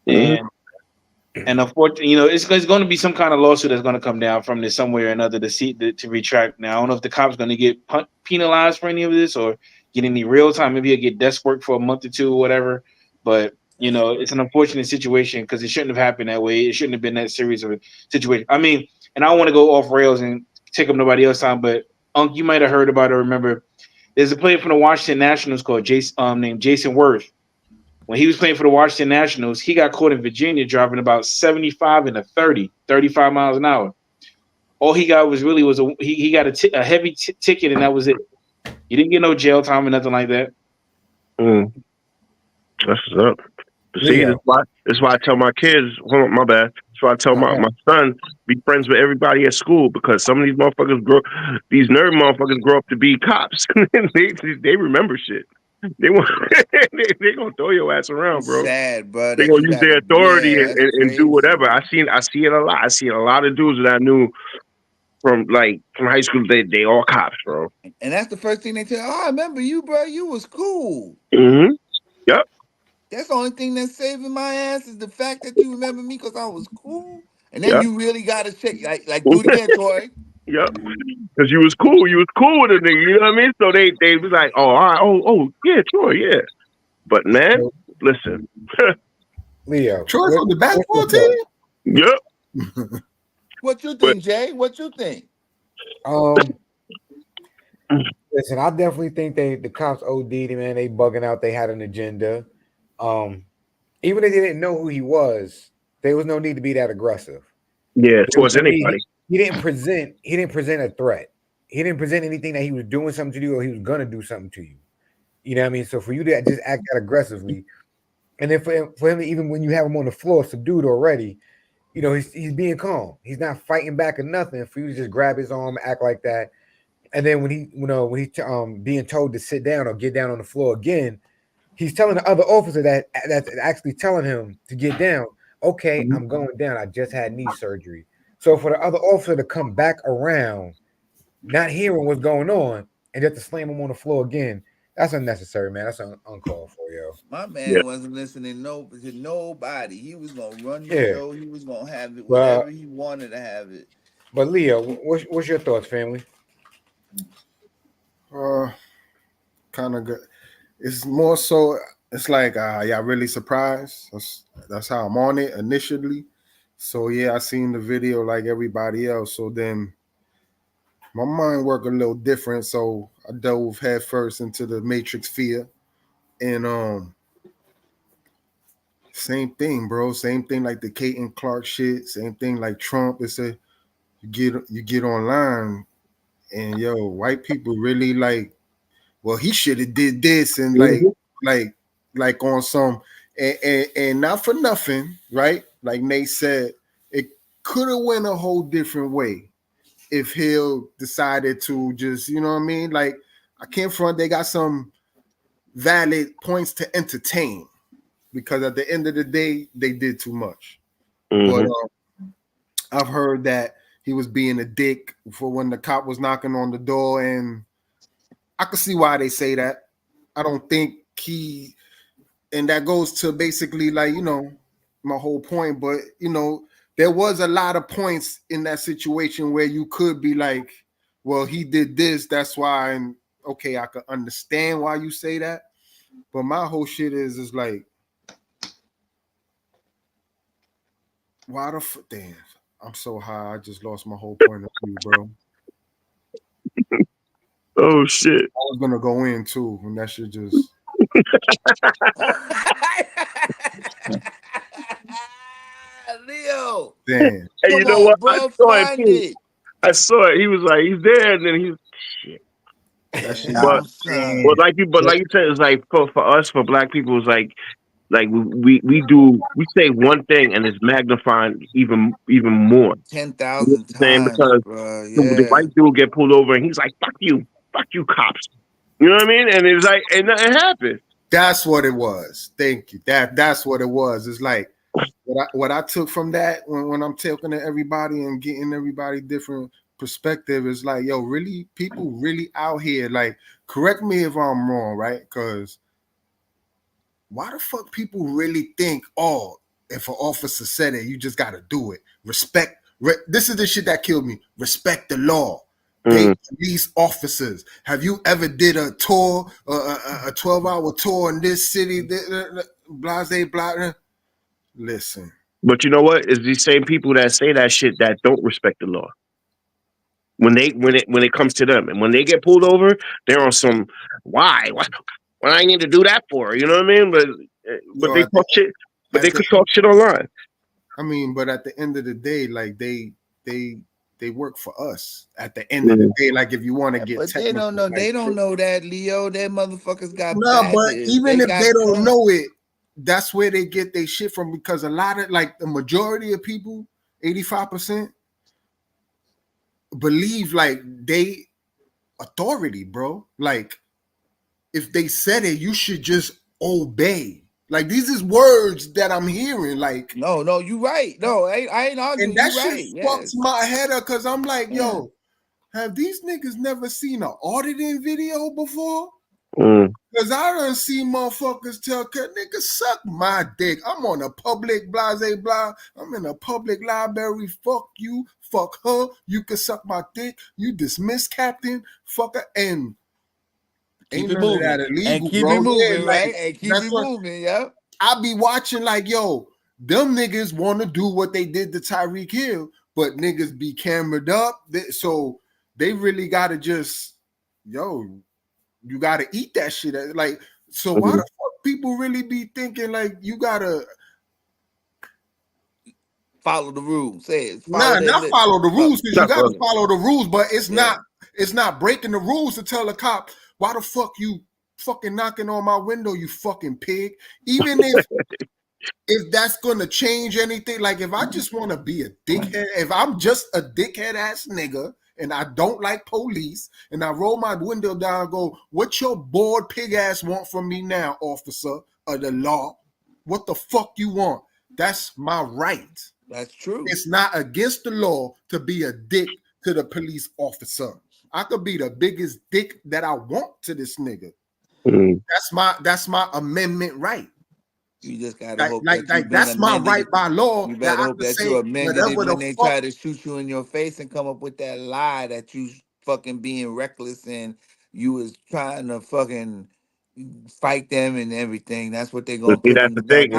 And unfortunately, it's going to be some kind of lawsuit that's going to come down from this somewhere or another to retract. Now, I don't know if the cop's going to get penalized for any of this or get any real time. Maybe he'll get desk work for a month or two or whatever. But it's an unfortunate situation because it shouldn't have happened that way. It shouldn't have been that serious of a situation. I mean, and I don't want to go off rails and take up nobody else's time, but Unc, you might have heard about or remember. There's a player from the Washington Nationals called named Jason Worth. When he was playing for the Washington Nationals, he got caught in Virginia driving about 75 and 35 miles an hour. All he got was he got a heavy ticket, and that was it. He didn't get no jail time or nothing like that. That's what's up. See, that's why I tell my kids. Hold on, my bad. That's why I tell my son be friends with everybody at school because some of these these nerd motherfuckers grow up to be cops. they remember shit. They want they gonna throw your ass around, bro. Sad, bro. They gonna use their authority and do whatever. I see it a lot. I see a lot of dudes that I knew from high school. They all cops, bro. And that's the first thing they tell. Oh, I remember you, bro. You was cool. Mm-hmm. Yep. That's the only thing that's saving my ass is the fact that you remember me because I was cool. And then you really gotta check, like do it again, Tori. Yep. Because you was cool. You was cool with a nigga. You know what I mean? So they was like, oh, all right, oh, yeah, Troy, yeah. But man, listen, Leo, Troy from the basketball team. Yep. What you think, Jay? What you think? Listen, I definitely think the cops OD'd, man. They bugging out. They had an agenda. Even if they didn't know who he was, there was no need to be that aggressive. Yeah, towards anybody. He didn't present a threat. He didn't present anything that he was doing something to you or he was gonna do something to you. You know what I mean? So for you to just act that aggressively, and then for him, even when you have him on the floor subdued already, he's being calm. He's not fighting back or nothing. For you to just grab his arm, act like that, and then when he's being told to sit down or get down on the floor again, he's telling the other officer that's actually telling him to get down. Okay, I'm going down. I just had knee surgery. So for the other officer to come back around, not hearing what's going on, and just to slam him on the floor again, that's unnecessary, man. That's uncalled for, yo. My man wasn't listening to nobody. He was gonna run the show. He was gonna have it whatever he wanted to have it. But Leo, what's your thoughts, family? Kind of good. It's more so. It's like, y'all really surprised? That's how I'm on it initially. So yeah, I seen the video like everybody else. So then my mind worked a little different. So I dove head first into the Matrix fear. And same thing, bro. Same thing like the Kate and Clark shit. Same thing like Trump. It's you get online and white people really like, well, he should have did this and like on some and not for nothing, right? Like Nate said, it could have went a whole different way if Hill decided to just, you know what I mean? Like, I can't front, they got some valid points to entertain because at the end of the day, they did too much. But I've heard that he was being a dick for when the cop was knocking on the door, and I can see why they say that. I don't think and that goes to basically like, my whole point, but there was a lot of points in that situation where you could be like, well, he did this, that's why, and okay, I could understand why you say that. But my whole shit is like, why the damn, I'm so high, I just lost my whole point of view, bro. Oh shit. I was gonna go in too, and that shit just Leo. damn. Hey, you know what? I saw it. He was like, he's there, and then he was shit. But like you said, it's like for us, for black people, it's like we say one thing and it's magnifying even more. 10,000 times, because the white dude get pulled over and he's like, fuck you cops. You know what I mean? And it's like, and it happened. That's what it was. Thank you. That's what it was. It's like what I took from that when I'm talking to everybody and getting everybody different perspective is like, yo, really, people really out here, like, correct me if I'm wrong, right? Because why the fuck people really think, oh, if an officer said it, you just gotta do it. Respect. This is the shit that killed me. Respect the law. They police officers. Have you ever did a tour, a 12-hour tour in this city? Blase, blah. Listen. But you know what? It's these same people that say that shit that don't respect the law. When it comes to them, and when they get pulled over, they're on some why? What I need to do that for? You know what I mean? But they talk shit. But they could talk shit online. I mean, but at the end of the day, like they work for us. At the end of the day, like if you want to get but technical, they don't know. like, they don't know that, Leo. That motherfuckers got no, but badges. even if they don't guns. know it, that's where they get their shit from. Because a lot of like the majority of people, 85%, believe like they authority, bro. Like if they said it, you should just obey. Like these is words that I'm hearing. Like no, you right. No, I ain't arguing. and that You shit right. fucks Yes. my head up because I'm like, Yeah. yo, have these niggas never seen an auditing video before? Because I done seen motherfuckers tell niggas suck my dick. I'm on a public blase blah. I'm in a public library. Fuck you. Fuck her. You can suck my dick. You dismiss captain. Fuck her. And Keep ain't it none of moving. that illegal, And keep bro. it moving, Yeah, right? like And keep that's it what moving, yeah. I be watching. Like, yo, them niggas want to do what they did to Tyreek Hill, but niggas be camered up. So they really got to just, yo, you got to eat that shit. Like, so why the fuck people really be thinking like you got to follow the rules? Says not follow the rules, because you got to follow the rules, but it's not breaking the rules to tell a cop why the fuck you fucking knocking on my window, you fucking pig. Even if that's gonna change anything, like if I just want to be a dickhead, if I'm just a dickhead ass nigga and I don't like police and I roll my window down and go, what your bored pig ass want from me now, officer of the law? What the fuck you want? That's my right. That's true. It's not against the law to be a dick to the police officer. I could be the biggest dick that I want to this nigga. That's my amendment right. You just gotta hope that that's my right by law. You better hope that you amended it when they try to shoot you in your face and come up with that lie that you fucking being reckless and you was trying to fucking fight them and everything. That's what they're gonna put that's in the the thing.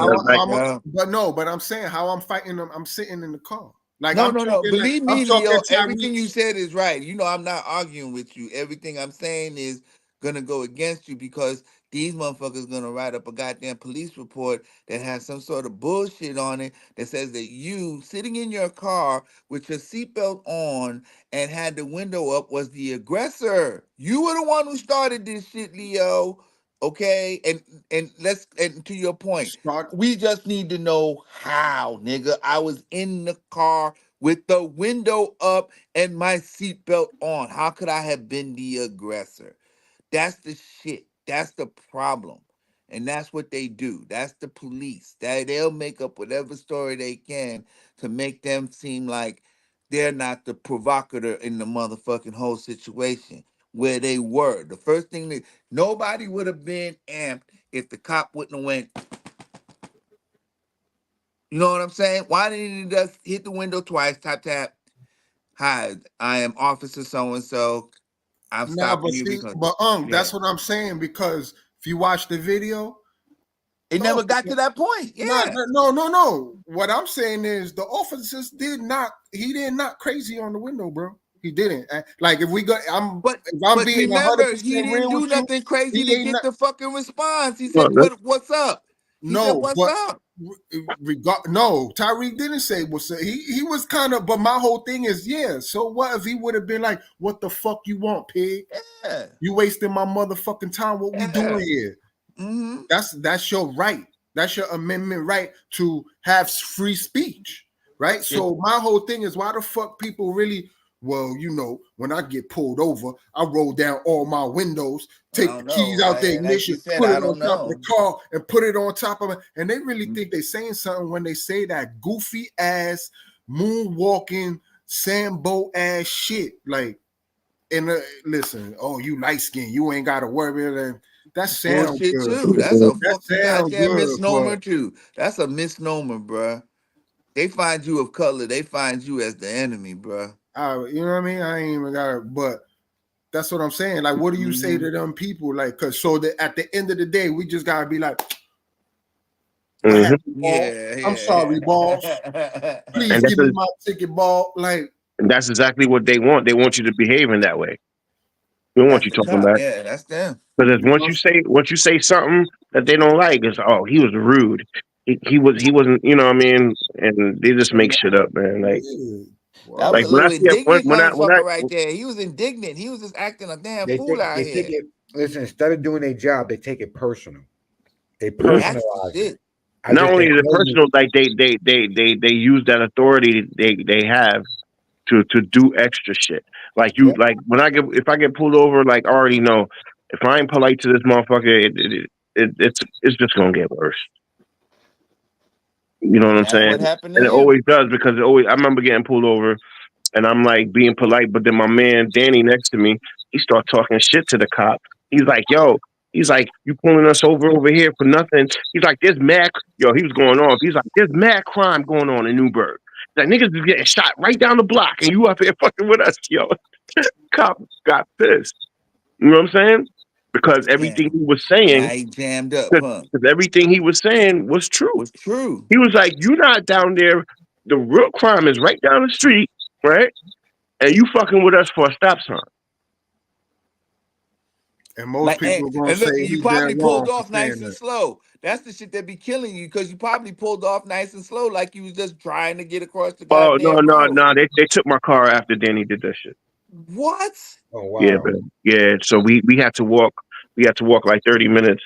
But I'm saying how I'm fighting them. I'm sitting in the car. Like no. Talking, Believe me, I'm talking Leo. Tyrese. Everything you said is right. You know, I'm not arguing with you. Everything I'm saying is gonna go against you because these motherfuckers gonna write up a goddamn police report that has some sort of bullshit on it that says that you sitting in your car with your seatbelt on and had the window up was the aggressor. You were the one who started this shit, Leo. Okay, and to your point, we just need to know how, nigga. I was in the car with the window up and my seatbelt on. How could I have been the aggressor? That's the shit. That's the problem. And that's what they do. That's the police. They'll make up whatever story they can to make them seem like they're not the provocateur in the motherfucking whole situation where they were. The first thing that nobody would have been amped if the cop wouldn't have went. You know what I'm saying? Why didn't he just hit the window twice, tap tap? Hi, I am Officer so and so. I'm stopping you because that's what I'm saying, because if you watch the video, it never got to that point. Yeah. No. What I'm saying is the officers did not crazy on the window, bro. He didn't. Like if we got, if I'm being 100% he didn't real do with nothing crazy to get the fucking response. He said, "What's up?" He said, "What's up?" No, Tyreek didn't say what's up. He was kind of, but my whole thing is, yeah. So what if he would have been like, "What the fuck you want, pig? Yeah. You wasting my motherfucking time. What we doing here?" Mm-hmm. That's your right. That's your amendment right to have free speech, right? So my whole thing is, why the fuck people really? Well, you know, when I get pulled over, I roll down all my windows, take the keys out the ignition, put it on top of the car, and put it on top of it. And they really think they're saying something when they say that goofy ass, moonwalking, Sambo ass shit. Like, and listen, oh, you light skin, you ain't got to worry about it. that sound Bullshit good. too. That's a That fucking sound goddamn good, but misnomer too. That's a misnomer, bruh. They find you of color. They find you as the enemy, bruh. you know what I mean. I ain't even got it, but that's what I'm saying. Like, what do you say Mhm. to them people? Like, cause so that at the end of the day, we just gotta be like, what hmm happened, boss? Yeah, I'm sorry, boss. yeah. Please And give me my ticket, ball. Like, that's exactly what they want. They want you to behave in that way. They don't want That's you the talking cop. back. Yeah, that's them. Because you know, once you say something that they don't like, it's oh he was rude. He wasn't you know what I mean, and they just make shit up, man. yeah. That was Like a Wow. when I little see it indignant when I motherfucker right there. He was indignant. He was just acting a damn fool out they take here. it. Listen, instead of doing their job, they take it personal. They yeah. That's the personalize it. shit. I Not just only didn't is it know you. personal, like they use that authority they have to do extra shit. Like you Yep. like when I get if I get pulled over, like I already know if I ain't polite to this motherfucker, it's just gonna get worse. You know what And I'm that's saying? what happened to And it him. always does because it always. I remember getting pulled over and I'm like being polite, but then my man Danny next to me, he start talking shit to the cop. He's like, "Yo," he's like, "You pulling us over here for nothing?" He's like, "There's mad." Yo, he was going off. He's like, "There's mad crime going on in Newburgh. Like niggas is getting shot right down the block, and you up here fucking with us, yo." Cop got pissed. You know what I'm saying? Because everything Damn. he was Now saying, he jammed up, because huh? everything he was saying was true. Was true. He was like, "You not down there. The real crime is right down the street, right? And you fucking with us for a stop sign." And most Like, people are gonna and say look, and you he's dead probably pulled wrong for off nice saying and that. slow. That's the shit that be killing you because you probably pulled off nice and slow, like you was just trying to get across the Oh no, goddamn no, road. no! They took my car after Danny did that shit. What? Oh Yeah, wow. man. Yeah, so we had to walk. We had to walk like 30 minutes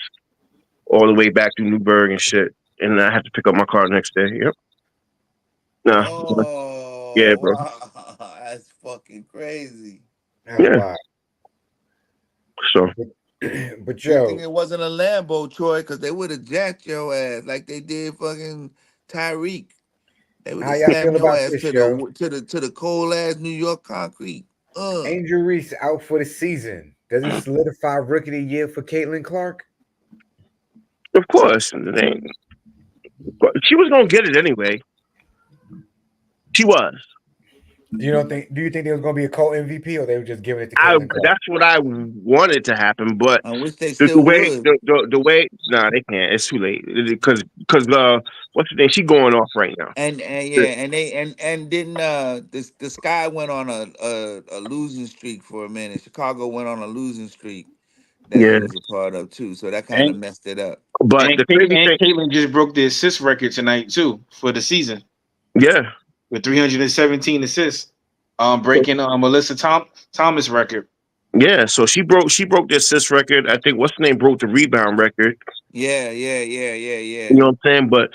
all the way back to Newburgh and shit, and I had to pick up my car the next day. Yep. Nah. Yeah, Oh, bro. wow. That's fucking crazy. That's Yeah. wild. So But Good thing yo, it wasn't a Lambo, Troy, because they would have jacked your ass like they did fucking Tyreek. They would how have y'all slammed feel your about ass this, yo? to the cold ass New York concrete. Angel Reese out for the season. Does it solidify rookie of the year for Caitlin Clark? of course, she was gonna get it anyway. She was. You don't think? Do you think there was going to be a co-MVP, or they were just giving it to I Caitlin Clark? that's what I wanted to happen, but I wish they the still way would. the way nah they can't. It's too late because what's the name? She going off right now. And yeah, and they and didn't the Sky went on a losing streak for a minute. Chicago went on a losing streak that he Yeah, was a part of too. So that kind of And messed it up. but the crazy thing, Caitlin just broke the assist record tonight too for the season yeah. with 317 assists. So Breaking Melissa Thomas record. yeah, so she broke the assist record. I think what's the name broke the rebound record. Yeah, yeah, yeah, yeah, You yeah. know what I'm saying? But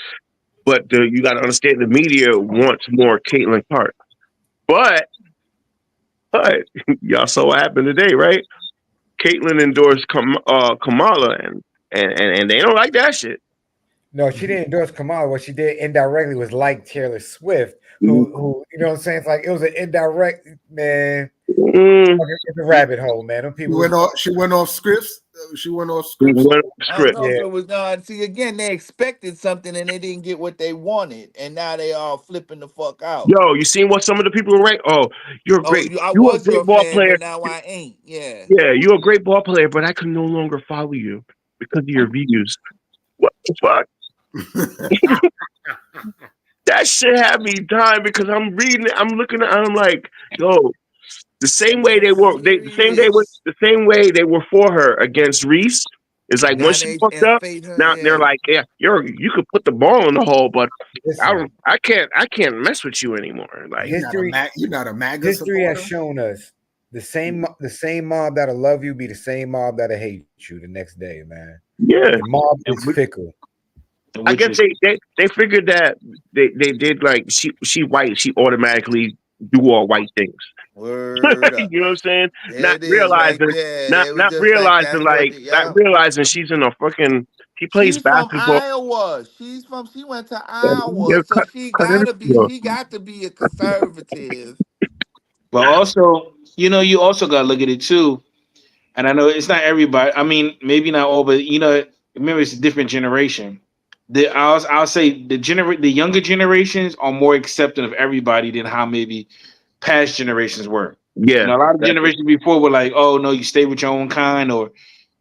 you got to understand the media wants more Caitlin Clark. But but y'all saw what happened today, right? Caitlin endorsed Kamala, and they don't like that shit. No, she didn't endorse Kamala. What she did indirectly was like Taylor Swift, Mm, who you know what I'm saying? It's like it was an indirect man. mm, It's a rabbit hole, man. Them She people went was off. She went off scripts. She went off we scripts. went off I don't script. know if yeah. it was no. See, again, they expected something and they didn't get what they wanted, and now they all flipping the fuck out. Yo, you seen what some of the people were right? Oh, you're a Oh, great, I you're a was great your ball fan, player. but now I ain't. Yeah. Yeah, you're a great ball player, but I can no longer follow you because of your views. What the fuck? That shit had me dying because I'm reading it. I'm looking at. I'm like, yo, the same way Being they were. The same day. serious. The same way they were for her against Reese. It's like Now once she they fucked up. fade her. Now they're Yeah. like, yeah, you could put the ball in the hole, but Listen, I can't mess with you anymore. Like, You're not a history You're not a MAGA history has supporter. shown us the same mob that'll love you be the same mob that'll hate you the next day, man. The yeah, mob And is which, fickle. I which guess is they figured that they did like she white, she automatically do all white things. Word up. You know what I'm saying? There Not it is, right realizing, there. not They was not just like, realizing that's what. like not Yeah. realizing she's in a fucking. She plays She's from basketball. Iowa. She went to Yeah, Iowa, so she got to be a conservative. but also, you also gotta look at it too. and I know it's not everybody. I mean, maybe not all, but remember it's a different generation. I'll say the younger generations are more accepting of everybody than how maybe past generations were. Yeah, A lot of that's it. generations before were like, "Oh no, you stay with your own kind," or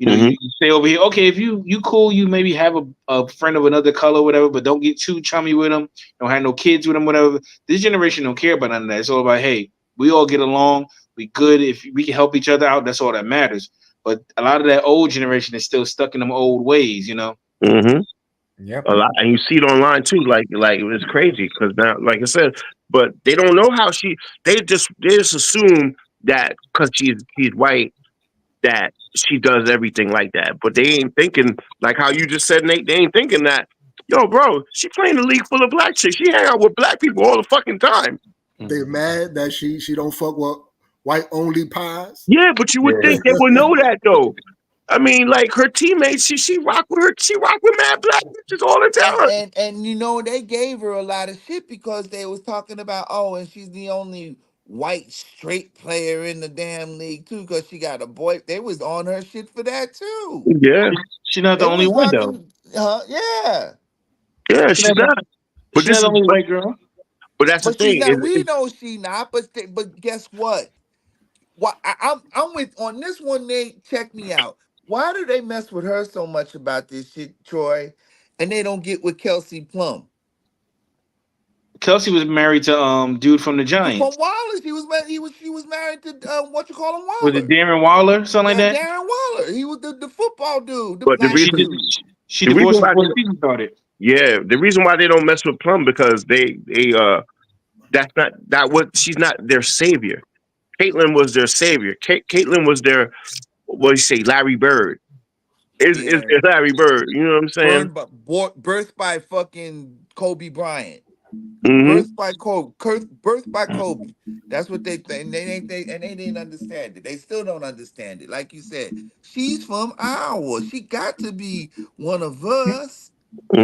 Hmm. you stay over here. Okay, if you cool, you maybe have a friend of another color, whatever, but don't get too chummy with them. Don't have no kids with them, whatever. This generation don't care about none of that. It's all about, hey, we all get along. We good. If we can help each other out, that's all that matters. But a lot of that old generation is still stuck in them old ways. Hmm. Yep. A lot, and you see it online too. Like it's crazy because now, like I said, but they don't know how she. They just assume that because she's white that she does everything like that. But they ain't thinking like how you just said, Nate. They ain't thinking that. Yo, bro, she playing a league full of black chicks. She hang out with black people all the fucking time. They mad that she don't fuck with white only pies. Yeah, but you would Yeah. think they would know that though. I mean, like her teammates, she rock with her. She rock with mad black bitches all the And time. and and you know they gave her a lot of shit because they was talking about, oh, and she's the only white straight player in the damn league too because she got a boy. They was on her shit for that too. Yeah, She's not the They only was one though. fucking, yeah. yeah, She's she's not the, not. But she not this the is only white girl. but that's the But she's thing not. We is know she not. But guess what? What I'm with on this one. Nate, check me out. Why do they mess with her so much about this shit, Troy? And they don't get with Kelsey Plum. Kelsey was married to dude from the From Giants. Wallace, she was married to what you call him, Was it Waller. Darren Waller, something like Yeah, that? Darren Waller. He was the football dude, the but Yeah, black she did. dude. She the reason divorced why before the season started. the reason why they don't mess with Plum because they that's not that what she's not their savior. Caitlyn was their savior. Caitlyn was their what do you say Larry Bird is Yeah, their Larry Bird. You know what I'm saying? birthed by fucking Kobe Bryant. Hmm. Birthed by Kobe. That's what they think. They didn't understand it. They still don't understand it. Like you said, she's from Iowa. She got to be one of us.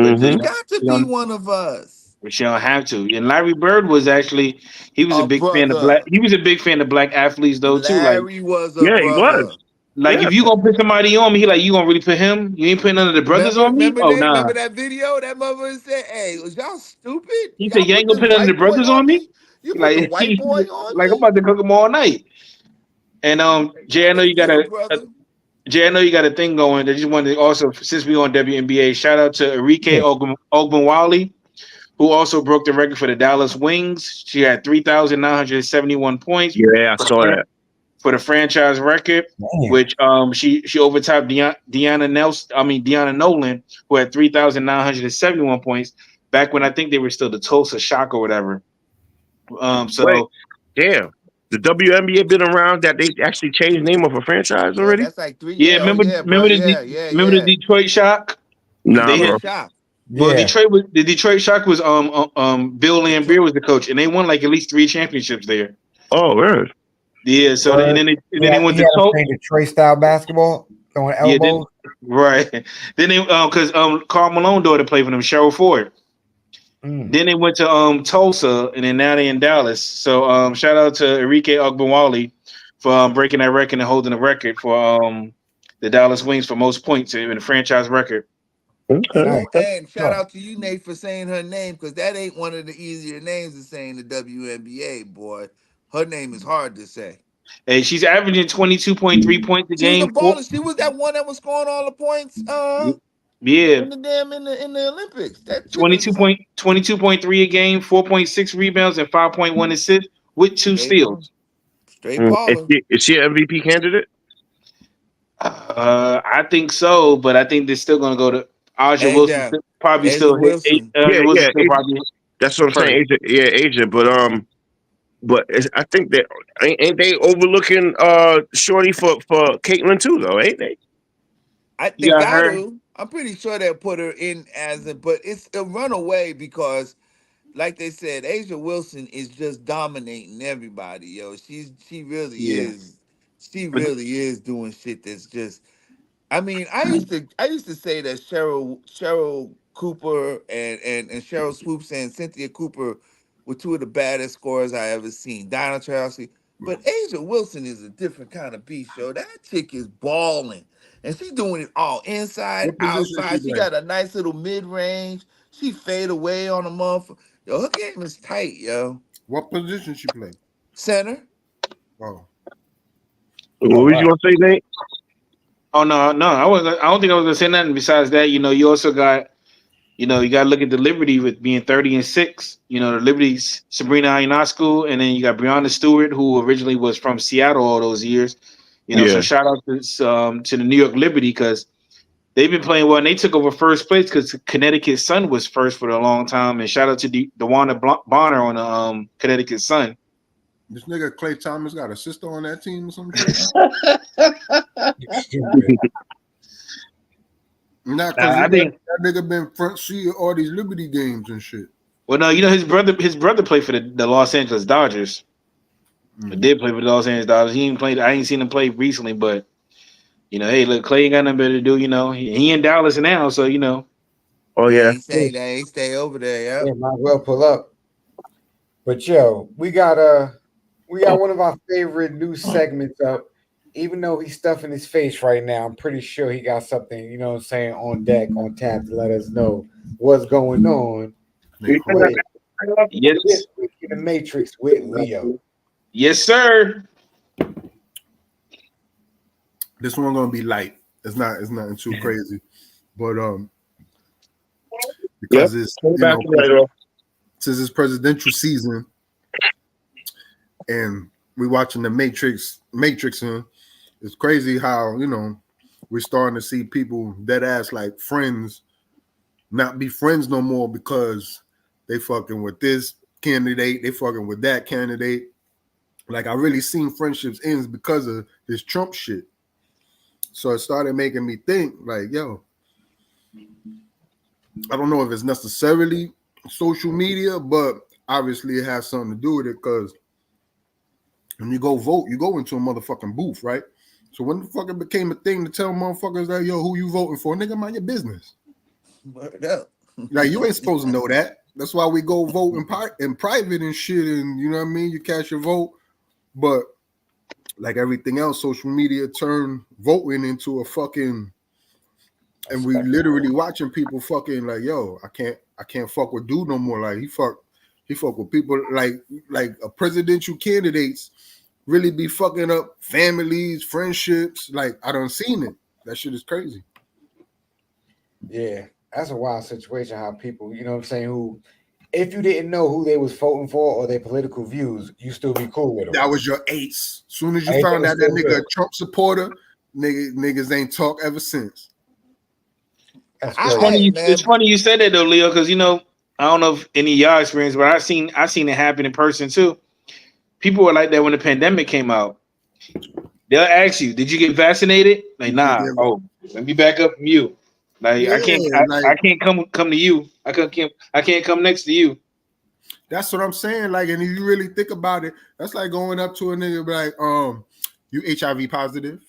But She Hmm. got to she be don't, one of us. but she don't have to. And Larry Bird was actually he was a A big fan of black. brother. He was a big fan of black athletes though too. Larry was a Yeah, he was. brother. Like Yeah. if you gonna put somebody on me, he like you gonna really put him. You ain't putting none of the brothers Remember, on me. remember Oh Nate? nah. Remember that video? That mother said, "Hey, was y'all stupid? He said Y'all you put ain't gonna this put none of the white boy brothers on on me. me? You put the Like white boy on like I'm me? about to cook them all night. And Jay, Y'all I know ain't you got real, a brother." Jay, I know you got a thing going. I just wanted to also, since we on WNBA, shout out to Enrique Yeah. Ogunwale, who also broke the record for the Dallas Wings. She had 3,971 points Yeah, I for saw that. the franchise record, Damn. which she overtopped Deanna Nolan, who had 3,971 points back when I think they were still the Tulsa Shock or whatever. Wait, So damn. The WNBA been around that they actually changed the name of a franchise Yeah, already? that's like three. yeah, Yeah, oh remember yeah, bro. remember Yeah, yeah, remember the yeah. Detroit Shock? They Nah, had Detroit bro. Shock. Well, Yeah. The Detroit Shock was Bill Detroit. Lambier was the coach, and they won like at least three championships there. Oh, word. Yeah, so Word. and then they went He to had to Tulsa. play the Trey style basketball, throwing Yeah, then elbows. right. Then they because Karl Malone daughter played for them, Cheryl Ford. Mm. Then they went to Tulsa, and then now they in Dallas. So shout out to Enrique Ogbonwale for breaking that record and holding the record for the Dallas Wings for most points in the franchise record. Okay, Nice. okay. And shout Sure. out to you, Nate, for saying her name because that ain't one of the easier names to say in the WNBA, boy. Her name is hard to say. And she's averaging 22.3 points a She was a game. Four, baller. She was that one that was scoring all the points. yeah, In the damn in the Olympics. That chick was 22.3 a game, 4.6 rebounds, and 5.1 assists with two straight ball, steals. straight baller. Is she an MVP candidate? I think so, but I think they're still going to go to Aja Wilson. Asia, Probably Asia still hit. Wilson. Yeah, Aja Wilson yeah. still probably That's what I'm first. saying. Agent, yeah, agent. But I think that ain't they overlooking Shorty for Caitlyn too though, ain't they? You They got got her. to. I'm pretty sure they'll put her in as a, but it's a runaway because, like they said, Asia Wilson is just dominating everybody. Yo, Yeah, she but really is doing shit that's just. I mean, I used to say that Cheryl Cooper and Cheryl Swoops and Cynthia Cooper were two of the baddest scorers I ever seen. Donna Chelsea. But Asia Wilson is a different kind of beast, yo. That chick is balling. And she doing it all inside, What position she outside. She play? got a nice little mid-range. She fade away on a motherfucker. Yo, her game is tight, yo. What position she play? Center. Oh, What Oh was you wow. gonna say, Nate? Oh no, I wasn't. I don't think I was gonna say nothing besides that. You also got, you got to look at the Liberty with being 30-6. The Liberty's Sabrina Ionescu, and then you got Breonna Stewart, who originally was from Seattle all those years. So Yeah. shout out to the New York Liberty because they've been playing well, and they took over first place because Connecticut Sun was first for a long time. And shout out to DeWanda Bonner on the Connecticut Sun. this nigga Clay Thomas got a sister on that team or some shit. Stupid. Not because I think. that nigga been front seat of all these Liberty games and shit. Well, no, his brother played for the Los Angeles Dodgers. Mm. He did play for the Los Angeles Dodgers. He ain't played. I ain't seen him play recently, but hey, look, Clay ain't got nothing better to do. He in Dallas now, so Oh Yeah, yeah. he stay over there, yeah. Yeah, might well pull up. But yo, we got one of our favorite new segments up. Even though he's stuffing his face right now, I'm pretty sure he got something, on deck, on tap to let us know what's going on. Nigga, With yes, this week in the Matrix with Leo. yes, sir. this one gonna be light. It's nothing too crazy, but because it's Back right off. since it's presidential season, and we watching the Matrix, it's crazy how we're starting to see people dead ass like friends not be friends no more because they fucking with this candidate, they fucking with that candidate. Like I really seen friendships ends because of this Trump shit. So it started making me think, like, yo, I don't know if it's necessarily social media, but obviously it has something to do with it because when you go vote, you go into a motherfucking booth, right? So when the fuck it became a thing to tell motherfuckers that, yo, who you voting for? Nigga, mind your business. Word up. Like, you ain't supposed to know that. That's why we go vote in private and shit, and you know what I mean? You cast your vote. But like everything else, social media turned voting into a fucking, and we literally watching people fucking like, yo, I can't fuck with dude no more. Like he fuck with people like a presidential candidates really be fucking up families, friendships. Like I done seen it. That shit is crazy. Yeah, that's a wild situation. How people, who, if you didn't know who they was voting for or their political views, you still be cool with them. That was your ace. Soon as you Everything found was out that still nigga good. a Trump supporter, niggas ain't talk ever since. That's It's crazy. funny. Man, It's funny you said that though, Leo, because I don't know if any of y'all experienced, but I seen it happen in person too. People were like that when the pandemic came out. They'll ask you, "Did you get vaccinated?" Like, nah. Yeah, Oh, let me back up from you. Like, I can't. like I can't come to you. I can't come next to you. that's what I'm saying. Like, and if you really think about it, that's like going up to a nigga and be like, you HIV positive?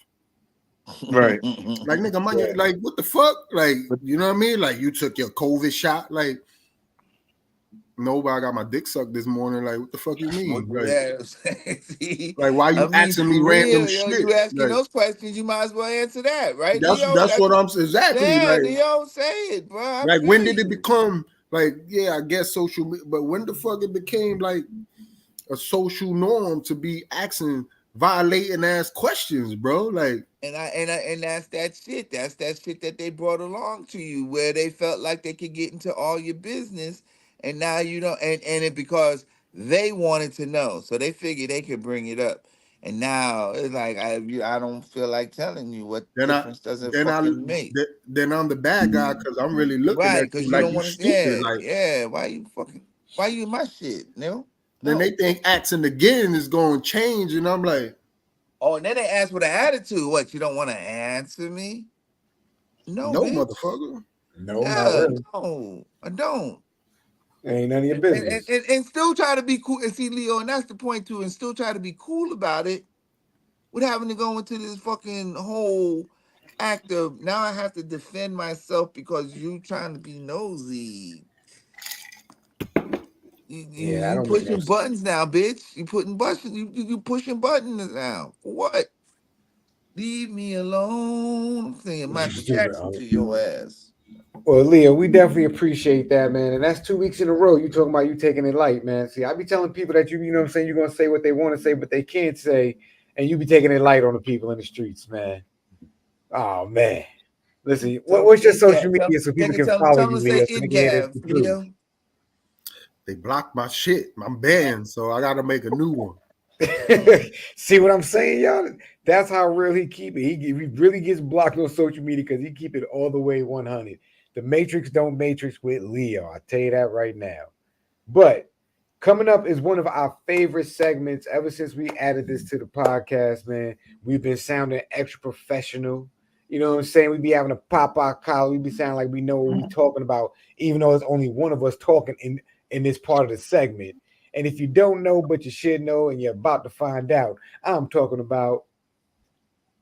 Right. Like, nigga, man, Yeah. like, what the fuck? Like, you know what I mean? Like, you took your COVID shot? Like, no, I got my dick sucked this morning. Like, what the fuck you mean? yeah, see, Like, why I you mean, asking me for random real, yo, shit? you asking Like, those questions, you might as well answer that, right, that's Leo? what I'm saying. Exactly. Yeah, Like, Leo, say it, bro. I when feel did it you. become like, yeah, I guess social media, but when the fuck it became like a social norm to be asking violating ass questions, bro? Like, And that's that shit. That's that shit that they brought along to you, where they felt like they could get into all your business, and now you don't. And it because they wanted to know, so they figured they could bring it up. And now it's like I don't feel like telling you what then I difference does it then I fucking make, then I'm the bad guy because I'm really looking right? at Because you you like don't you want to. stupid. Yeah, Like, yeah. Why you in my shit, no? then they No. think asking again is going to change, and I'm like, Oh, and then they ask with an attitude. What, you don't want to answer me? No, no, bitch. motherfucker. No, not Yeah, really. no, I don't. Ain't none of your and, business. and still try to be cool. And see, Leo, and that's the point too. And still try to be cool about it, with having to go into this fucking whole act of now I have to defend myself because you trying to be nosy. Yeah, I You don't make no pushing sense. buttons now, bitch. You putting buttons. You pushing buttons now. For what? Leave me alone. I'm singing Michael Stupid. Jackson to your ass. Well, Leo, we definitely appreciate that, man. And that's 2 weeks in a row. You talking about you taking it light, man. See, I be telling people that you know what I'm saying, you're gonna say what they want to say, but they can't say, and you be taking it light on the people in the streets, man. Oh man. Listen, Tell what's your it, social Gav. media so people Nigga, can tell follow tell him you, to say Leo, so they it, can hear Gav, the truth? Leo. They blocked my shit. I'm banned, so I gotta make a new one. See what I'm saying, y'all? That's how real he keep it. He really gets blocked on social media because he keep it all the way 100. The Matrix don't matrix with Leo. I tell you that right now. But coming up is one of our favorite segments ever since we added this to the podcast, man. We've been sounding extra professional. You know what I'm saying? We be having a pop out collar. We be sounding like we know what we talking about, even though it's only one of us talking in this part of the segment. And if you don't know, but you should know, and you're about to find out, I'm talking about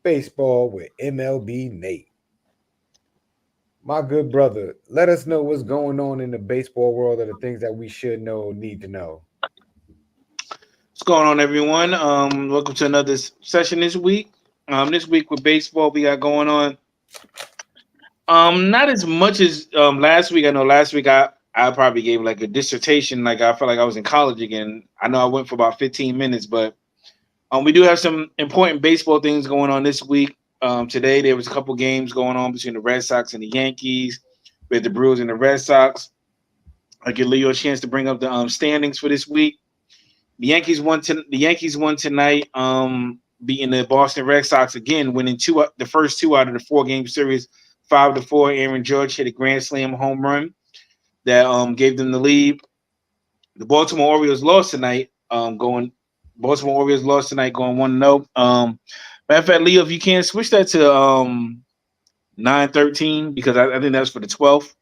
baseball with MLB Nate. My good brother, let us know what's going on in the baseball world or the things that we should know or need to know. What's going on, everyone? Welcome to another session this week. This week with baseball, we got going on. Not as much as last week. I know last week I probably gave like a dissertation, like I felt like I was in college again. I know I went for about 15 minutes, but we do have some important baseball things going on this week. Today there was a couple games going on between the Red Sox and the Yankees, with the Brewers and the Red Sox. I give Leo a chance to bring up the standings for this week. The Yankees won tonight, beating the Boston Red Sox again, winning the first two out of the 4 game series, 5-4. Aaron Judge hit a grand slam home run that gave them the lead. The Baltimore Orioles lost tonight, going 1-0. Matter of fact, Leo, if you can switch that to 9-13, because I think that's for the 12th.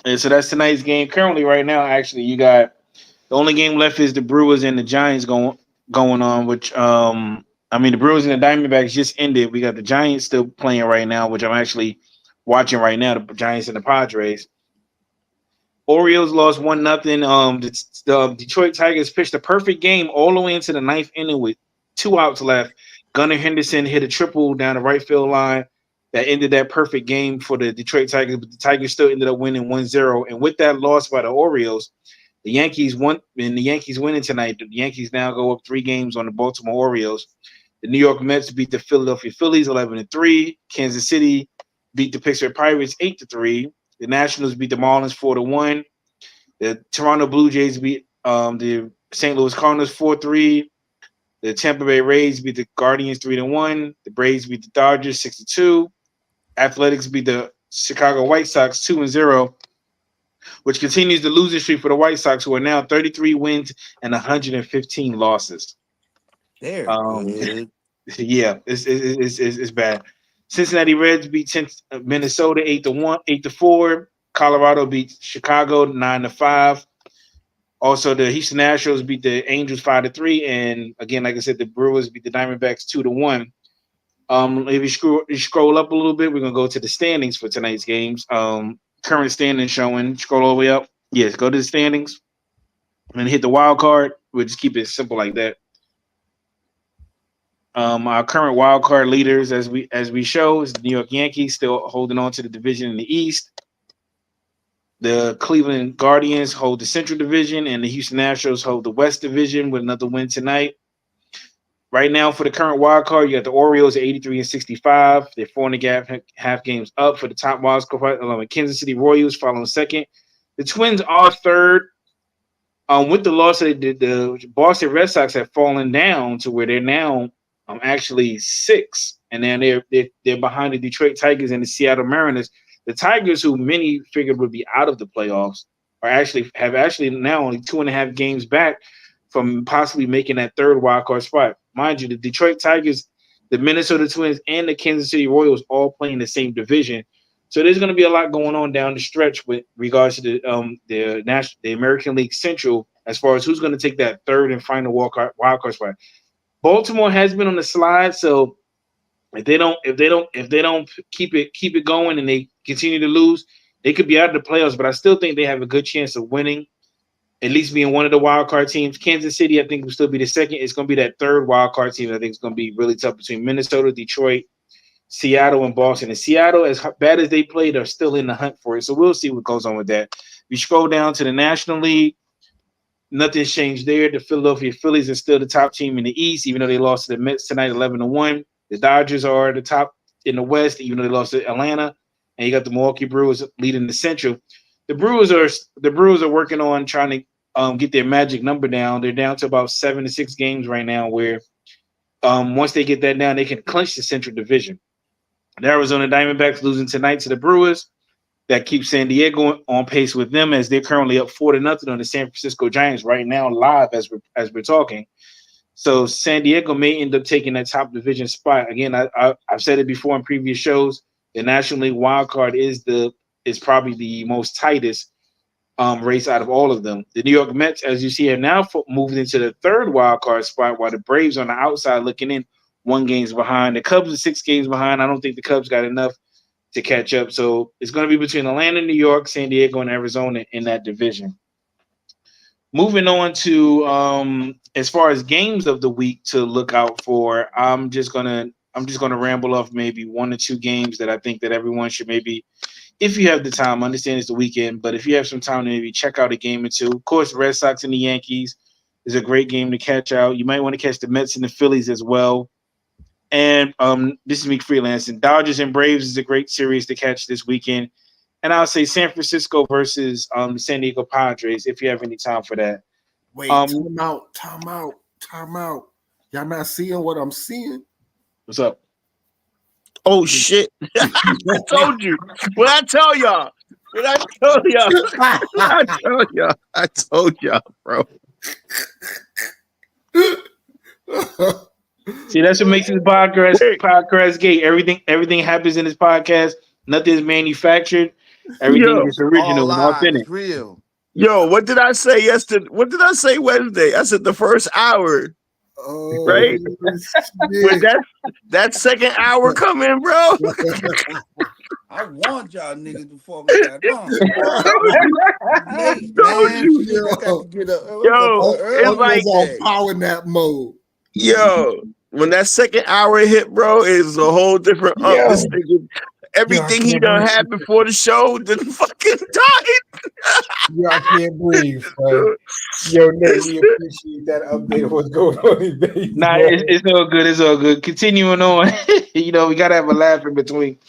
And so that's tonight's game. Currently, right now, actually, you got the only game left is the Brewers and the Giants going on, which I mean the Brewers and the Diamondbacks just ended. We got the Giants still playing right now, which I'm actually watching right now, the Giants and the Padres. Orioles lost 1-0. The Detroit Tigers pitched a perfect game all the way into the ninth inning with 2 outs left. Gunnar Henderson hit a triple down the right field line that ended that perfect game for the Detroit Tigers, but the Tigers still ended up winning 1-0. And with that loss by the Orioles, the Yankees won, and the Yankees winning tonight. The Yankees now go up 3 games on the Baltimore Orioles. The New York Mets beat the Philadelphia Phillies 11-3. Kansas City beat the Pittsburgh Pirates 8-3. The Nationals beat the Marlins 4-1. The Toronto Blue Jays beat the St. Louis Cardinals 4-3. The Tampa Bay Rays beat the Guardians 3-1. The Braves beat the Dodgers 6-2. Athletics beat the Chicago White Sox 2-0, which continues the losing streak for the White Sox, who are now 33 wins and 115 losses. They're Um, good. yeah, it's bad. Cincinnati Reds beat Minnesota 8-1, 8-4. Colorado beat Chicago 9-5. Also, the Houston Astros beat the Angels 5-3, and again, like I said, the Brewers beat the Diamondbacks 2-1. If you scroll up a little bit, we're gonna go to the standings for tonight's games. Current standings showing. Scroll all the way up. Yes, go to the standings and hit the wild card. We'll just keep it simple like that. Our current wild card leaders, as we show, is the New York Yankees still holding on to the division in the East. The Cleveland Guardians hold the Central Division, and the Houston Astros hold the West Division with another win tonight. Right now, for the current wild card, you got the Orioles at 83-65. They're 4.5 games up for the top wild card, along with Kansas City Royals following second. The Twins are third. With the loss, the Boston Red Sox have fallen down to where they're now actually 6, and then they're behind the Detroit Tigers and the Seattle Mariners. The Tigers, who many figured would be out of the playoffs, have now only 2.5 games back from possibly making that third wild card spot. Mind you, the Detroit Tigers, the Minnesota Twins, and the Kansas City Royals all play in the same division. So there's going to be a lot going on down the stretch with regards to the American League Central as far as who's going to take that third and final wild card spot. Baltimore has been on the slide, so if they don't keep it going and they continue to lose, They could be out of the playoffs, but I still think they have a good chance of winning, at least being one of the wild card teams. Kansas City, I think, will still be the second. It's going to be that third wild card team. I think it's going to be really tough between Minnesota, Detroit, Seattle, and Boston. And Seattle, as bad as they played, are still in the hunt for it. So we'll see what goes on with that. We scroll down to the National League. Nothing's changed there. The Philadelphia Phillies are still the top team in the East, even though they lost to the Mets tonight, 11-1. The Dodgers are the top in the West, even though they lost to Atlanta. And you got the Milwaukee Brewers leading the Central. The Brewers are working on trying to get their magic number down. They're down to about 7 to 6 games right now, where once they get that down, they can clinch the Central Division. The Arizona Diamondbacks losing tonight to the Brewers. That keeps San Diego on pace with them, as they're currently up 4-0 on the San Francisco Giants right now, live as we're talking. So San Diego may end up taking that top division spot. Again, I've said it before in previous shows. The National League wild card is probably the most tightest race out of all of them. The New York Mets, as you see, have now moved into the third wild card spot, while the Braves on the outside looking in, 1 game behind. The Cubs are 6 games behind. I don't think the Cubs got enough to catch up. So it's going to be between Atlanta, New York, San Diego, and Arizona in that division. Moving on to as far as games of the week to look out for, I'm just gonna ramble off maybe 1 or 2 games that I think that everyone should maybe, if you have the time, understand it's the weekend, but if you have some time to maybe check out a game or two. Of course, Red Sox and the Yankees is a great game to catch out. You might want to catch the Mets and the Phillies as well. And this is me freelancing. Dodgers and Braves is a great series to catch this weekend. And I'll say San Francisco versus the San Diego Padres, if you have any time for that. Wait, time out. Y'all not seeing what I'm seeing? What's up? Oh shit! I told you. What I tell y'all? I told y'all, bro. See, that's what makes this podcast gay. Everything happens in this podcast. Nothing is manufactured. Everything is original all and live, authentic. it's real. Yo, what did I say yesterday? What did I say Wednesday? I said the first hour. Oh, right? When that second hour come in, bro. I warned y'all niggas before we got on. Late, Told man. you. Niggas got to get up. Yo, it's like on power nap mode. Yo, when that second hour hit, bro, it's a whole different this nigga. Everything he done had before the show didn't fucking die. Yo, I can't breathe, bro. Yo, Nate, we appreciate that update of what's going on in baseball. Nah, it's all good. It's all good. Continuing on, we gotta have a laugh in between.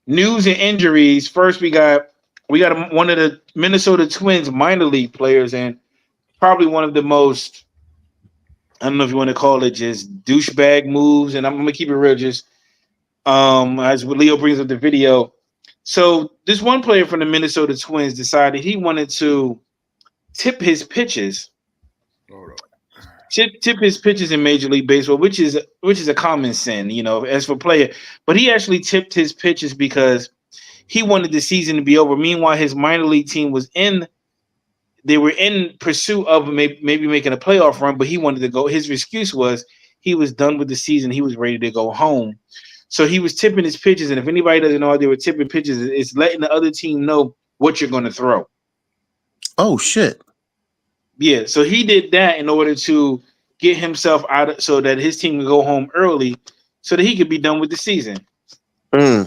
News and injuries. First, we got one of the Minnesota Twins minor league players, and probably one of the most, I don't know if you want to call it just douchebag moves, and I'm gonna keep it real, just as Leo brings up the video. So this one player from the Minnesota Twins decided he wanted to tip his pitches. Tip his pitches in Major League Baseball, which is a common sin, as for player. But he actually tipped his pitches because he wanted the season to be over. Meanwhile, his minor league team they were in pursuit of maybe making a playoff run, but he wanted to go. His excuse was he was done with the season. He was ready to go home. So he was tipping his pitches. And if anybody doesn't know how they were tipping pitches, it's letting the other team know what you're going to throw. Oh, shit. Yeah, so he did that in order to get himself out so that his team could go home early so that he could be done with the season. He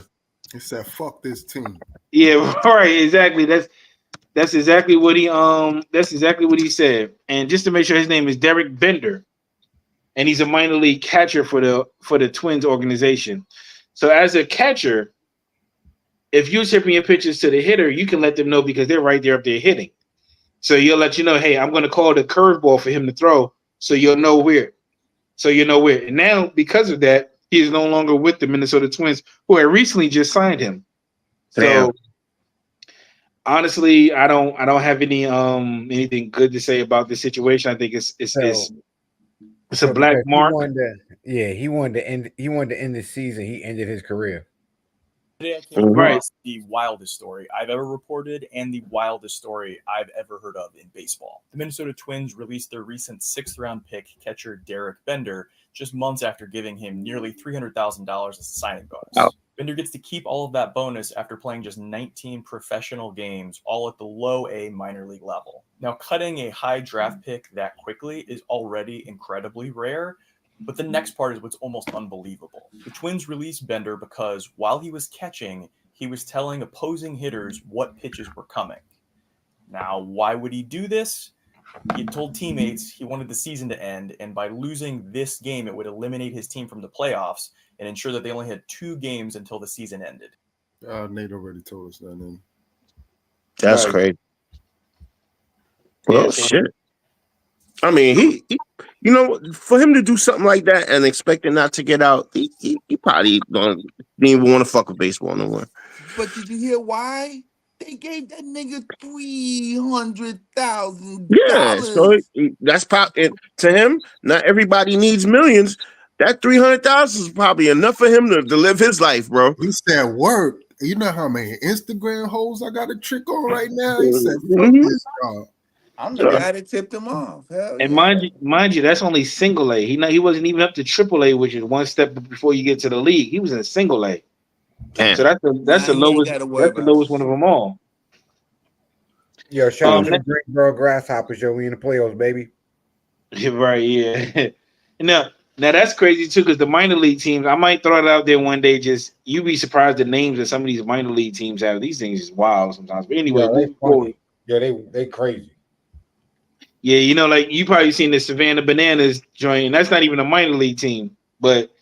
said, fuck this team. Yeah, right, exactly. That's exactly what he said. And just to make sure, his name is Derek Bender. And he's a minor league catcher for the Twins organization. So as a catcher, if you're tipping your pitches to the hitter, you can let them know because they're right there up there hitting. So you'll let you know, hey, I'm going to call the curveball for him to throw, so you'll know where. And now, because of that, he is no longer with the Minnesota Twins, who had recently just signed him. Damn. So honestly, I don't have any anything good to say about this situation. I think it's a black mark. He wanted to end the season. He ended his career. Today I came across the wildest story I've ever reported and the wildest story I've ever heard of in baseball. The Minnesota Twins released their recent 6th-round pick catcher Derek Bender just months after giving him nearly $300,000 as a signing bonus. Wow. Bender gets to keep all of that bonus after playing just 19 professional games, all at the low A minor league level. Now, cutting a high draft pick that quickly is already incredibly rare, but the next part is what's almost unbelievable. The Twins released Bender because while he was catching, he was telling opposing hitters what pitches were coming. Now, why would he do this? He had told teammates he wanted the season to end, and by losing this game, it would eliminate his team from the playoffs and ensure that they only had 2 games until the season ended. Nate already told us that. Then. That's crazy. Well, shit. I mean, he, you know, for him to do something like that and expect it not to get out, he probably didn't even want to fuck with baseball no more. But did you hear why? They gave that nigga $300,000. Yeah, so that's to him. Not everybody needs millions. That $300,000 is probably enough for him to live his life, bro. He said, "Work." You know how many Instagram hoes I got to trick on right now? He said, "Fuck this job." I'm the guy that tipped him off. Hell And yeah. mind you, that's only single A. He wasn't even up to triple A, which is one step before you get to the league. He was in single A. Damn. So that's the lowest. That's the lowest one of them all. Yo, shout out to the Greensboro Grasshoppers, yo. We in the playoffs, baby. Right, yeah. Now that's crazy too, because the minor league teams, I might throw it out there one day. Just you'd be surprised the names that some of these minor league teams have. These things is wild sometimes. But anyway, moving forward. Yeah, they crazy. Yeah, you know, like you probably seen the Savannah Bananas join. That's not even a minor league team, but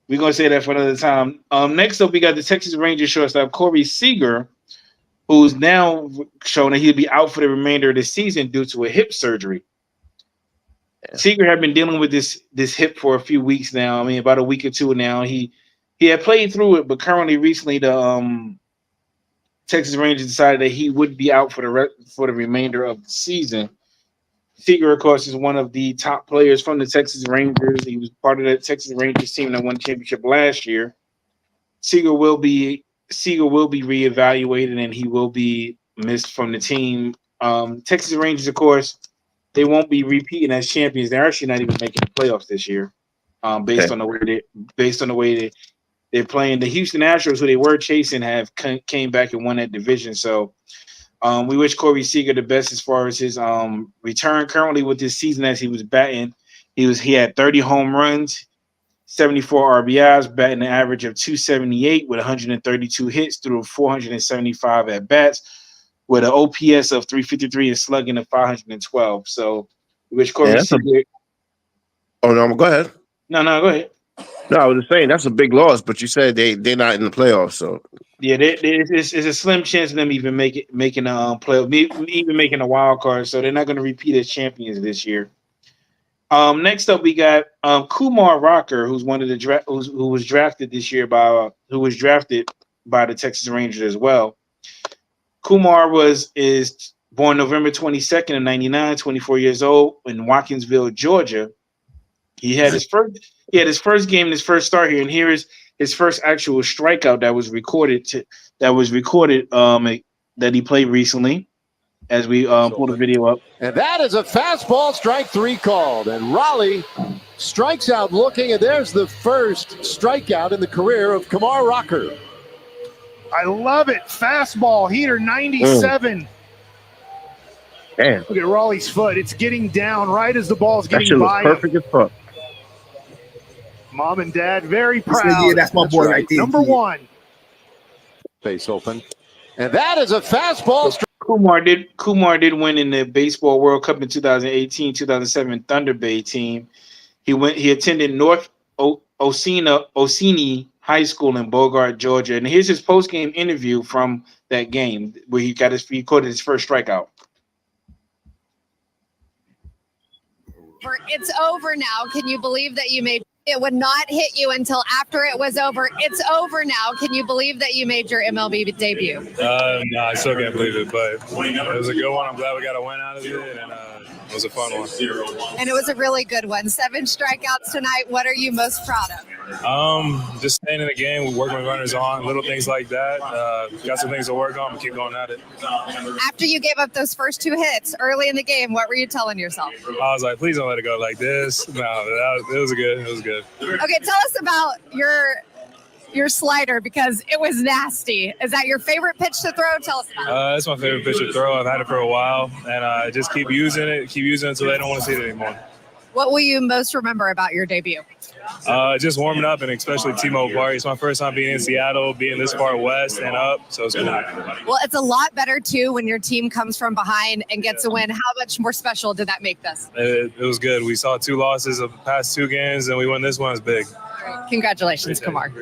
we're gonna say that for another time. Next up, we got the Texas Rangers shortstop Corey Seager, who's now shown that he'll be out for the remainder of the season due to a hip surgery. Yeah. Seager had been dealing with this hip for a few weeks now. I mean, about a week or two now. He had played through it, but recently the Texas Rangers decided that he would be out for the remainder of the season. Seager, of course, is one of the top players from the Texas Rangers. He was part of the Texas Rangers team that won the championship last year. Seager will be reevaluated and he will be missed from the team. Texas Rangers, of course, they won't be repeating as champions. They're actually not even making the playoffs this year, based on the way they're playing. The Houston Astros, who they were chasing, have came back and won that division. So we wish Corey Seager the best as far as his return. Currently, with this season as he was batting, he had 30 home runs, 74 RBIs, batting an average of 278 with 132 hits through 475 at bats, with an OPS of 353 and slugging of 512. So we wish Corey Seager. Oh no, go ahead. No, go ahead. No, I was just saying that's a big loss, but you said they're not in the playoffs, so yeah, it's a slim chance of them even making a playoff, even making a wild card. So they're not going to repeat as champions this year. Next up, we got Kumar Rocker, who's one of the who was drafted this year by the Texas Rangers as well. Kumar is born November 22nd of 1999, 24 years old in Watkinsville, Georgia. He had his first game, his first start here, and here is his first actual strikeout that was recorded. That he played recently. As we pull the video up, and that is a fastball, strike 3 called, and Raleigh strikes out looking, and there's the first strikeout in the career of Kumar Rocker. I love it. Fastball, heater 97. Damn. Look at Raleigh's foot. It's getting down right as the ball's getting that by. Perfect as fuck. Mom and Dad very proud. Yeah, that's my boy right there. Number 1. Base open. And that is a fastball. So Kumar did win in the Baseball World Cup in 2018-2007 Thunder Bay team. He attended North Oceana High School in Bogart, Georgia. And here's his post-game interview from that game where he recorded his first strikeout. It's over now. Can you believe that you made it would not hit you until after it was over? It's over now. Can you believe that you made your MLB debut? No, I still can't believe it, but it was a good one. I'm glad we got a win out of it, and it was a fun one. And it was a really good one. 7 strikeouts tonight. What are you most proud of? Just staying in the game, working with runners on, little things like that. Got some things to work on, but keep going at it. After you gave up those first 2 hits early in the game, what were you telling yourself? I was like, please don't let it go like this. No, it was good. It was good. Okay, tell us about your slider because it was nasty. Is that your favorite pitch to throw? Tell us about it. That's my favorite pitch to throw. I've had it for a while, and I just keep using it until they don't want to see it anymore. What will you most remember about your debut? Just warming up, and especially T-Mobile Park. It's my first time being in Seattle, being this far west and up, so it's cool. Well, it's a lot better, too, when your team comes from behind and gets a win. How much more special did that make this? It was good. We saw 2 losses of the past 2 games, and we won this one. It's big. Congratulations, Kumar.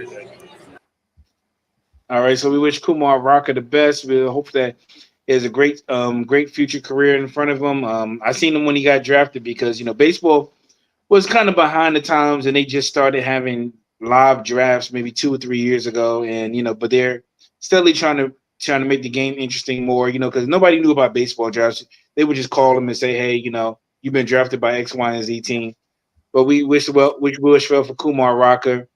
All right, so we wish Kumar Rocker the best. We hope that he has a great future career in front of him. I seen him when he got drafted because, baseball was kind of behind the times, and they just started having live drafts maybe 2 or 3 years ago, and but they're steadily trying to make the game interesting more, because nobody knew about baseball drafts. They would just call them and say, hey, you've been drafted by X, Y, and Z team. But we wish well for Kumar Rocker.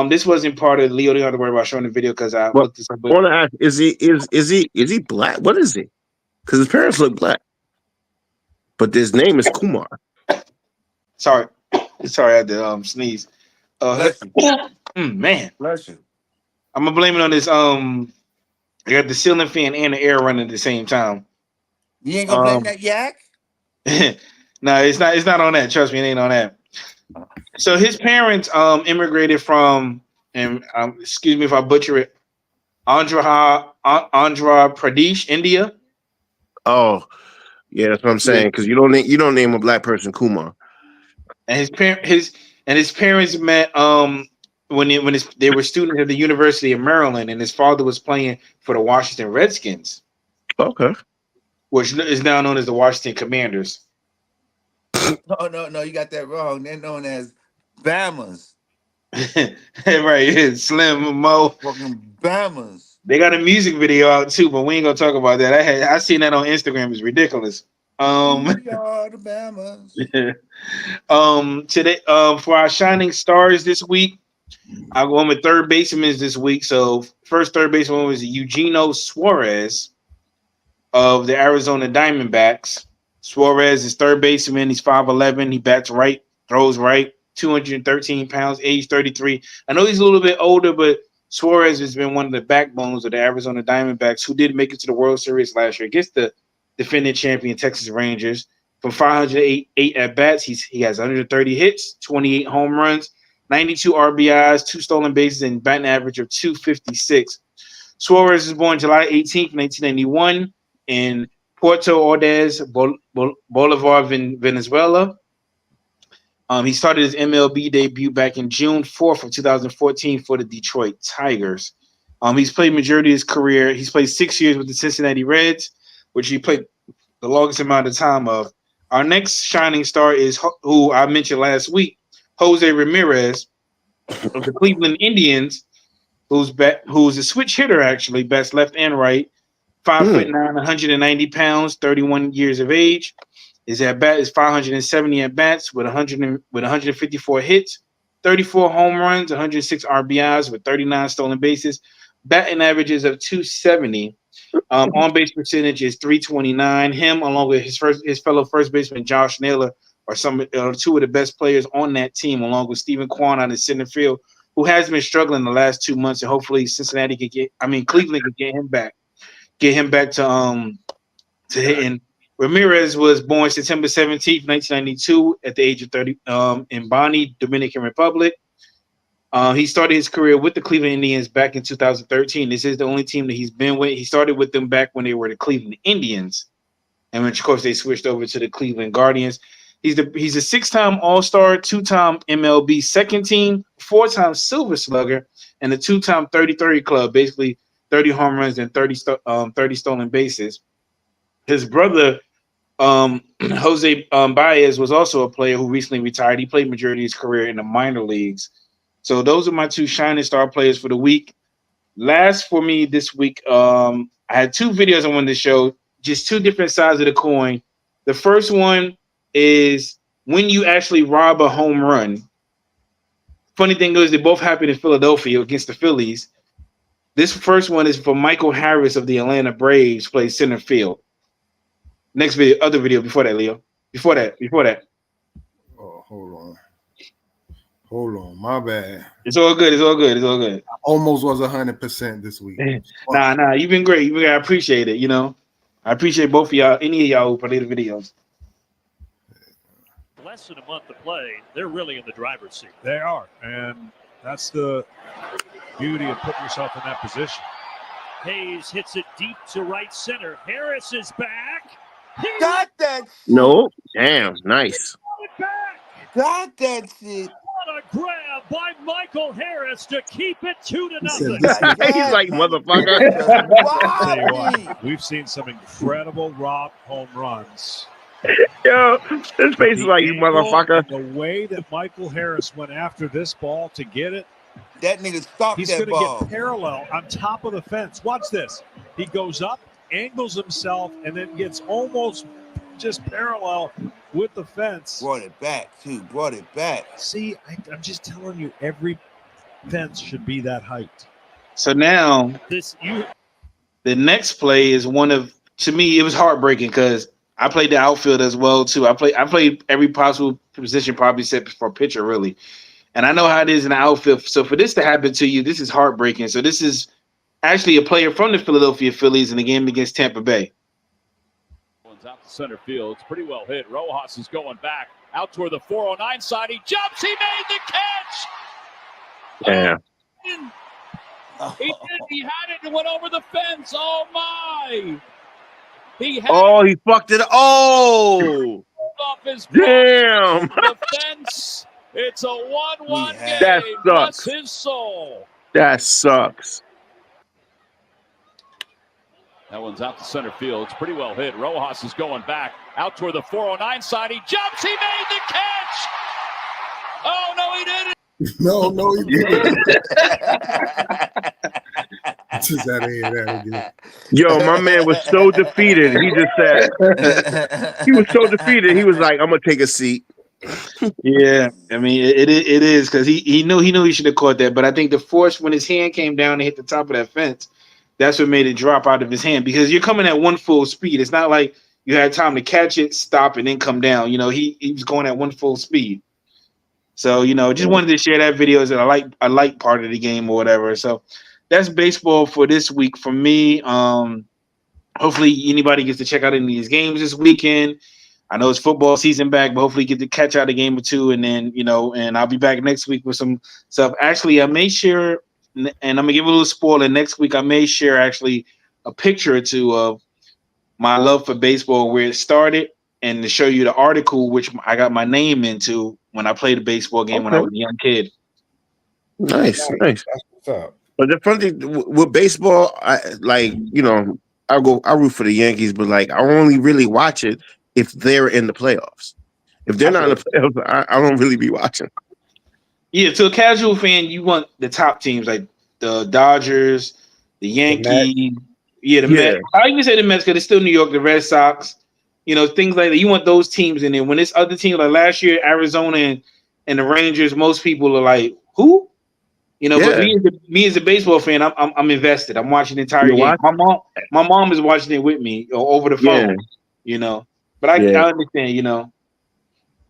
This wasn't part of Leo. Don't have to worry about showing the video because I looked this up. I want to ask: is he black? What is he? Because his parents look black, but his name is Kumar. Sorry, I had to sneeze. Man, bless you. I'm gonna blame it on this. I got the ceiling fan and the air running at the same time. You ain't gonna blame that yak? No, it's not. It's not on that. Trust me, it ain't on that. So his parents immigrated from, and excuse me if I butcher it, Andhra Pradesh, India. Oh, yeah, that's what I'm saying. Because you don't name a black person Kumar. And his parents met when they were students at the University of Maryland, and his father was playing for the Washington Redskins. Okay, which is now known as the Washington Commanders. No, you got that wrong. They're known as Bamas. Right, Slim Mo. Fucking Bamas. They got a music video out too, but we ain't gonna talk about that. I seen that on Instagram. It's ridiculous. We are the Bamas. Today, for our shining stars this week, I go on with third baseman this week. So first third baseman was Eugenio Suarez of the Arizona Diamondbacks. Suarez is third baseman. He's 5'11". He bats right, throws right, 213 pounds, age 33. I know he's a little bit older, but Suarez has been one of the backbones of the Arizona Diamondbacks, who did make it to the World Series last year against the defending champion Texas Rangers. From 508 at-bats, he has 130 hits, 28 home runs, 92 RBIs, 2 stolen bases, and batting average of 256. Suarez was born July 18th, 1991 in Puerto Ordaz, Bolivar, Venezuela. He started his MLB debut back in June 4th of 2014 for the Detroit Tigers. He's played majority of his career. He's played 6 years with the Cincinnati Reds, which he played the longest amount of time of. Our next shining star is who I mentioned last week, Jose Ramirez of the Cleveland Indians, who's a switch hitter actually, bats left and right. 5'9", 190 pounds, 31 years of age. His at bat is 570 at bats with 154 hits, 34 home runs, 106 RBIs with 39 stolen bases. Batting averages of 270. On base percentage is 329. Him, along with his fellow first baseman Josh Naylor, are two of the best players on that team, along with Stephen Kwan on the center field, who has been struggling the last 2 months, and hopefully Cleveland could get him back to hitting. Ramirez was born September 17th, 1992, at the age of 30 in Bani, Dominican Republic. He started his career with the Cleveland Indians back in 2013. This is the only team that he's been with. He started with them back when they were the Cleveland Indians, and which, of course, they switched over to the Cleveland Guardians. He's a 6-time All-Star, 2-time MLB second team, 4-time Silver Slugger, and a 2-time 30-30 club, basically 30 home runs and 30 stolen bases. His brother, Jose Baez, was also a player who recently retired. He played majority of his career in the minor leagues. So those are my 2 shining star players for the week. Last for me this week, I had 2 videos I wanted to show, just 2 different sides of the coin. The first one is when you actually rob a home run funny thing is, they both happened in Philadelphia against the Phillies. This first one is for Michael Harris of the Atlanta Braves, plays center field. Next video, other video before that, Leo. Before that. Oh, hold on. My bad. It's all good. I almost was 100% this week. Nah. You've been great. I appreciate it. You know, I appreciate both of y'all. Any of y'all who play the videos. Less than a month to play, they're really in the driver's seat. They are, and that's the beauty of putting yourself in that position. Hayes hits it deep to right center. Harris is back. He Got that shit. No, damn, nice. Got that shit. What a grab by Michael Harris to keep it 2-0. He's like, motherfucker. I'll tell you what, we've seen some incredible Rob home runs. Yo, his face is like, you motherfucker. The way that Michael Harris went after this ball to get it, that nigga stopped he's that going ball. to get parallel on top of the fence. Watch this. He goes up, angles himself, and then gets almost just parallel with the fence. Brought it back. See, I'm just telling you, every fence should be that height. So now, the next play is one of, to me, it was heartbreaking because I played the outfield as well too. I played every possible position, probably except for pitcher, really. And I know how it is in the outfield. So for this to happen to you, this is heartbreaking. So this is actually a player from the Philadelphia Phillies in the game against Tampa Bay. One's out to center field. It's pretty well hit. Rojas is going back out toward the 409 side. He jumps. He made the catch. Yeah. He did. He had it and went over the fence. Oh my! He fucked it. Oh, off his damn! The fence. It's a 1-1 game. That sucks. Bless his soul. That sucks. That one's out to center field. It's pretty well hit. Rojas is going back out toward the 409 side. He jumps. He made the catch. Oh no, he didn't. No, he didn't. Just out of here, that again. Yo, my man was so defeated. He just said he was so defeated. He was like, "I'm gonna take a seat." Yeah, I mean it is because he knew he should have caught that, but I think the force when his hand came down and hit the top of that fence, that's what made it drop out of his hand because you're coming at one full speed. It's not like you had time to catch it, stop, and then come down. You know, he was going at one full speed. So, you know, just wanted to share that video as I like part of the game or whatever. So that's baseball for this week for me. Hopefully anybody gets to check out any of these games this weekend. I know it's football season back, but hopefully get to catch out a game or two. And then, you know, and I'll be back next week with some stuff. Actually, I may share, and I'm going to give a little spoiler. Next week, I may share actually a picture or two of my love for baseball, where it started, and to show you the article, which I got my name into when I played a baseball game when I was a young kid. Nice. That's what's up. But the funny thing with baseball, I root for the Yankees, but like I only really watch it if they're in the playoffs. If they're not in the playoffs, I don't really be watching. Yeah, to a casual fan, you want the top teams like the Dodgers, the Yankees, the Mets. I even say the Mets because it's still New York, the Red Sox, you know, things like that. You want those teams in there. When it's other teams like last year, Arizona and the Rangers, most people are like, who? You know, but me as a baseball fan, I'm invested. I'm watching the entire game. My mom is watching it with me over the phone. You know, but I understand. You know,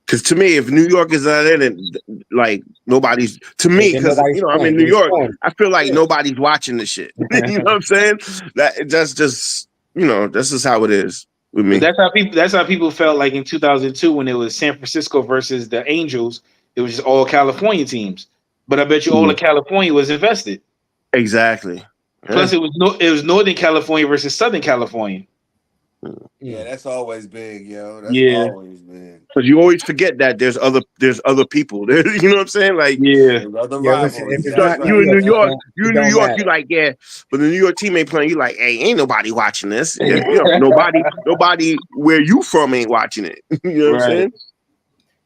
because to me, if New York is not in it, like nobody's to me, because you know I'm in New York, I feel like nobody's watching the shit. You know what I'm saying? That's just that's just how it is with me. But that's how people felt like in 2002 when it was San Francisco versus the Angels. It was just all California teams. But I bet you all of California was invested. Exactly. Plus, it was Northern California versus Southern California. Yeah, that's always big, yo. That's always big. Because you always forget that there's other people. You know what I'm saying? Like, listen, you in New York, you like, but the New York team ain't playing. You like, hey, ain't nobody watching this. Nobody where you from ain't watching it. You know what I'm saying?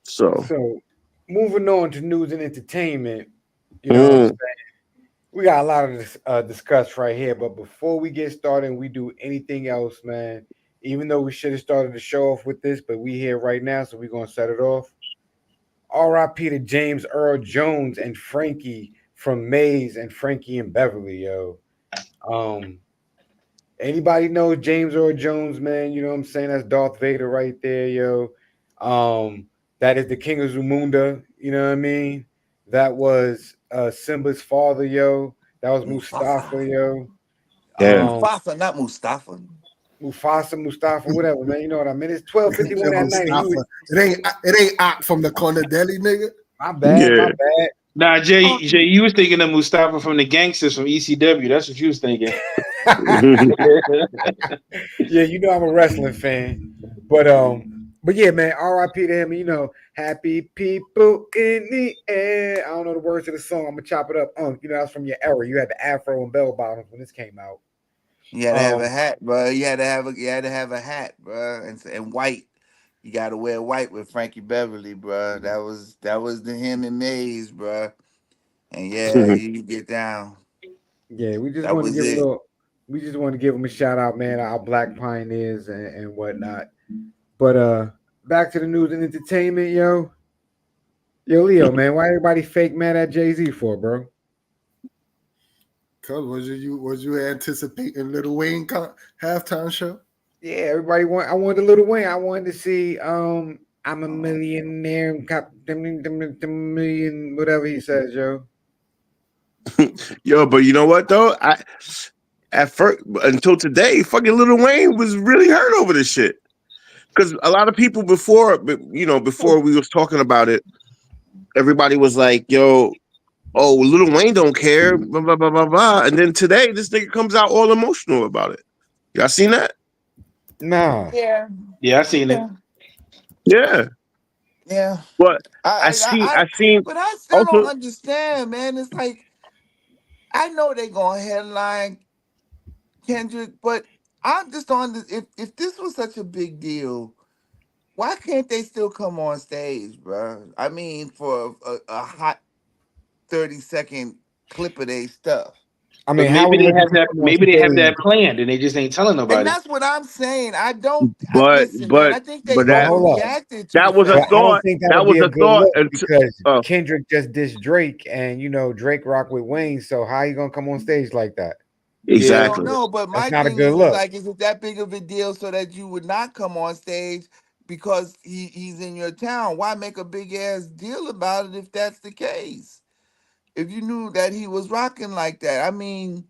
So moving on to news and entertainment, you know what I'm saying? We got a lot of discuss right here, but before we get started and we do anything else, man, even though we should have started the show off with this, but we here right now, so we're going to set it off. R.I.P. to James Earl Jones and Frankie from Maze and Frankie and Beverly, yo. Anybody knows James Earl Jones, man? You know what I'm saying? That's Darth Vader right there, yo. That is the King of Zamunda. You know what I mean? That was Simba's father, yo. That was Mufasa. Mustafa, yo. Yeah. Mufasa, not Mustafa. Mustafa, whatever, man. You know what I mean? It's 12:51 at night. Mustafa. It ain't Ock from the corner deli, nigga. My bad, my bad. Nah, Jay, you was thinking of Mustafa from the Gangsters from ECW. That's what you was thinking. Yeah, you know I'm a wrestling fan, but yeah, man. R.I.P. to him. You know, happy people in the air. I don't know the words to the song. I'm gonna chop it up. You know that's from your era. You had the afro and bell bottoms when this came out. You had to have a hat, bro. You had to have a hat, bro, and white. You got to wear white with Frankie Beverly, bro. That was the him and Maze, bro. And yeah, you get down. Yeah, we just That want to was give a it. little. We just want to give them a shout out, man. Our black pioneers and whatnot. But back to the news and entertainment, yo. Yo, Leo, man, why everybody fake mad at Jay-Z for, bro? Cuz was you anticipating Lil Wayne halftime show? Yeah, everybody I wanted a Little Wayne. I wanted to see I'm a millionaire, cop the million, whatever he says, yo. Yo, but you know what though? At first until today, fucking Lil Wayne was really hurt over this shit. Because a lot of people before we was talking about it, everybody was like, "Yo, oh, Lil Wayne don't care," blah blah blah blah blah. And then today, this nigga comes out all emotional about it. Y'all seen that? Nah. Yeah. Yeah, I seen it. Yeah. Yeah. But I I seen but I still don't also. understand, man. It's like I know they gonna headline Kendrick, but I'm just on this. If this was such a big deal, why can't they still come on stage, bro? I mean, for a hot 30-second clip of their stuff. I But mean, how maybe we they gonna have get you that. come on Maybe they have stage? that planned, and they just ain't telling And nobody. that's what I'm saying. But Listen, man. but I think they but But that hold up. overreacted too that was a But I fast. don't thought. think that'll That be was a a good thought. look because Uh, Kendrick just dissed Drake, and you know Drake rock with Wayne. So how you gonna come on stage like that? I Yeah, don't exactly. know, but That's my not a thing good is look. like, is it that big of a deal so that you would not come on stage because he's in your town? Why make a big ass deal about it if that's the case? If you knew that he was rocking like that, I mean,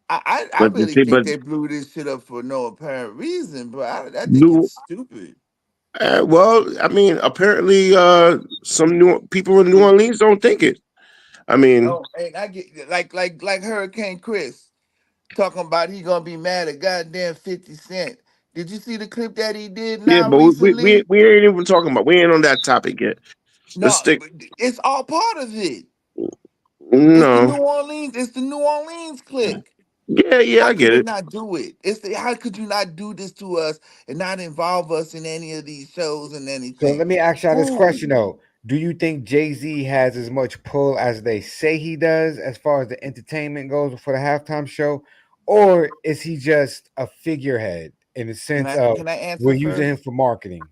I But you really see, think but they blew this shit up for no apparent reason, but I think new. it's stupid. Well, I mean, apparently, some new people in New Orleans don't think it. I mean, No, and I get like Hurricane Chris talking about he gonna be mad at goddamn 50 Cent. Did you see the clip that he did yeah, now but recently? we ain't even talking about. We ain't on that topic yet. Let's No, stick. but it's all part of it. It's the No. New Orleans. It's the New Orleans click. Yeah, yeah, How I could get they it. not do it? How could you not do this to us and not involve us in any of these shows and So anything? let me ask y'all this Fool. question though: do you think Jay Z has as much pull as they say he does, as far as the entertainment goes for the halftime show, or is he just a figurehead in the Can sense I of can I we're answer using him first? for marketing?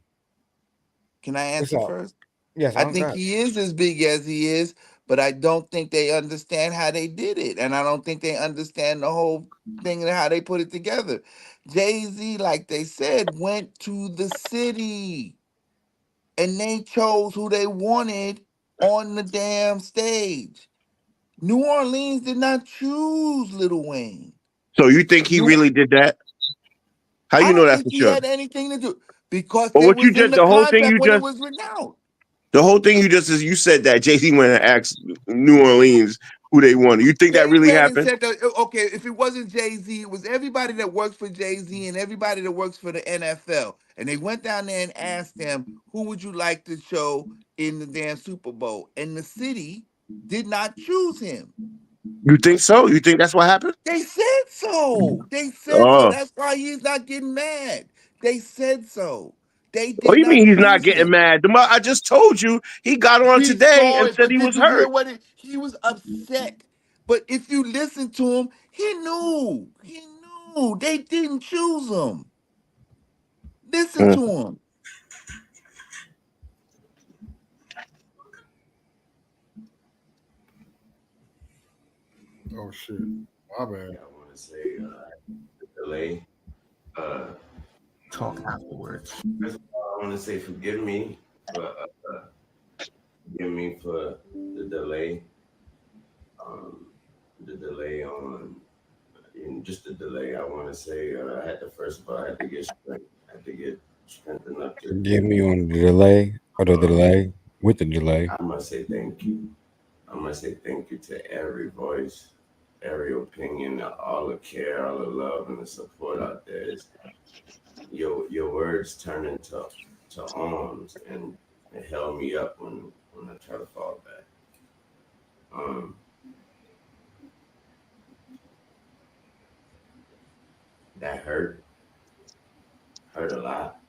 Can I What's answer up? first? Yes, I I'm think God. he is as big as he is, but I don't think they understand how they did it. And I don't think they understand the whole thing and how they put it together. Jay-Z, like they said, went to the city and they chose who they wanted on the damn stage. New Orleans did not choose Lil Wayne. So you think he New really did that? How I you know don't that think for he sure? had anything to do because But they what you was in just the contract when it was written out. the whole thing you just is you said that Jay-Z went and asked New Orleans who they wanted. You think that They really went and happened? said that okay, if it wasn't Jay-Z, it was everybody that works for Jay-Z and everybody that works for the NFL. And they went down there and asked them, who would you like to show in the damn Super Bowl? And the city did not choose him. You think so? You think that's what happened? They said so. They said so. Oh. That's why he's not getting mad. They said so. They What do did you not mean he's not choose getting him. mad? I just told you he got on We today saw and it, said but he did was you hear hurt. what he was upset? But if you listen to him, he knew. He knew they didn't choose him. Listen Mm. to him. Oh shit, my bad. I want to say delay. Talk afterwards. First of all, I want to say forgive me for the delay. The delay on, just the delay. I want to say I had to first of all I had to get strength. I had to get strength enough to. Forgive me on the delay or the delay with the delay. I must say thank you. I must say thank you to every voice, every opinion, all the care, all the love, and the support out there. Your words turn into arms, and it held me up when I try to fall back. That hurt a lot.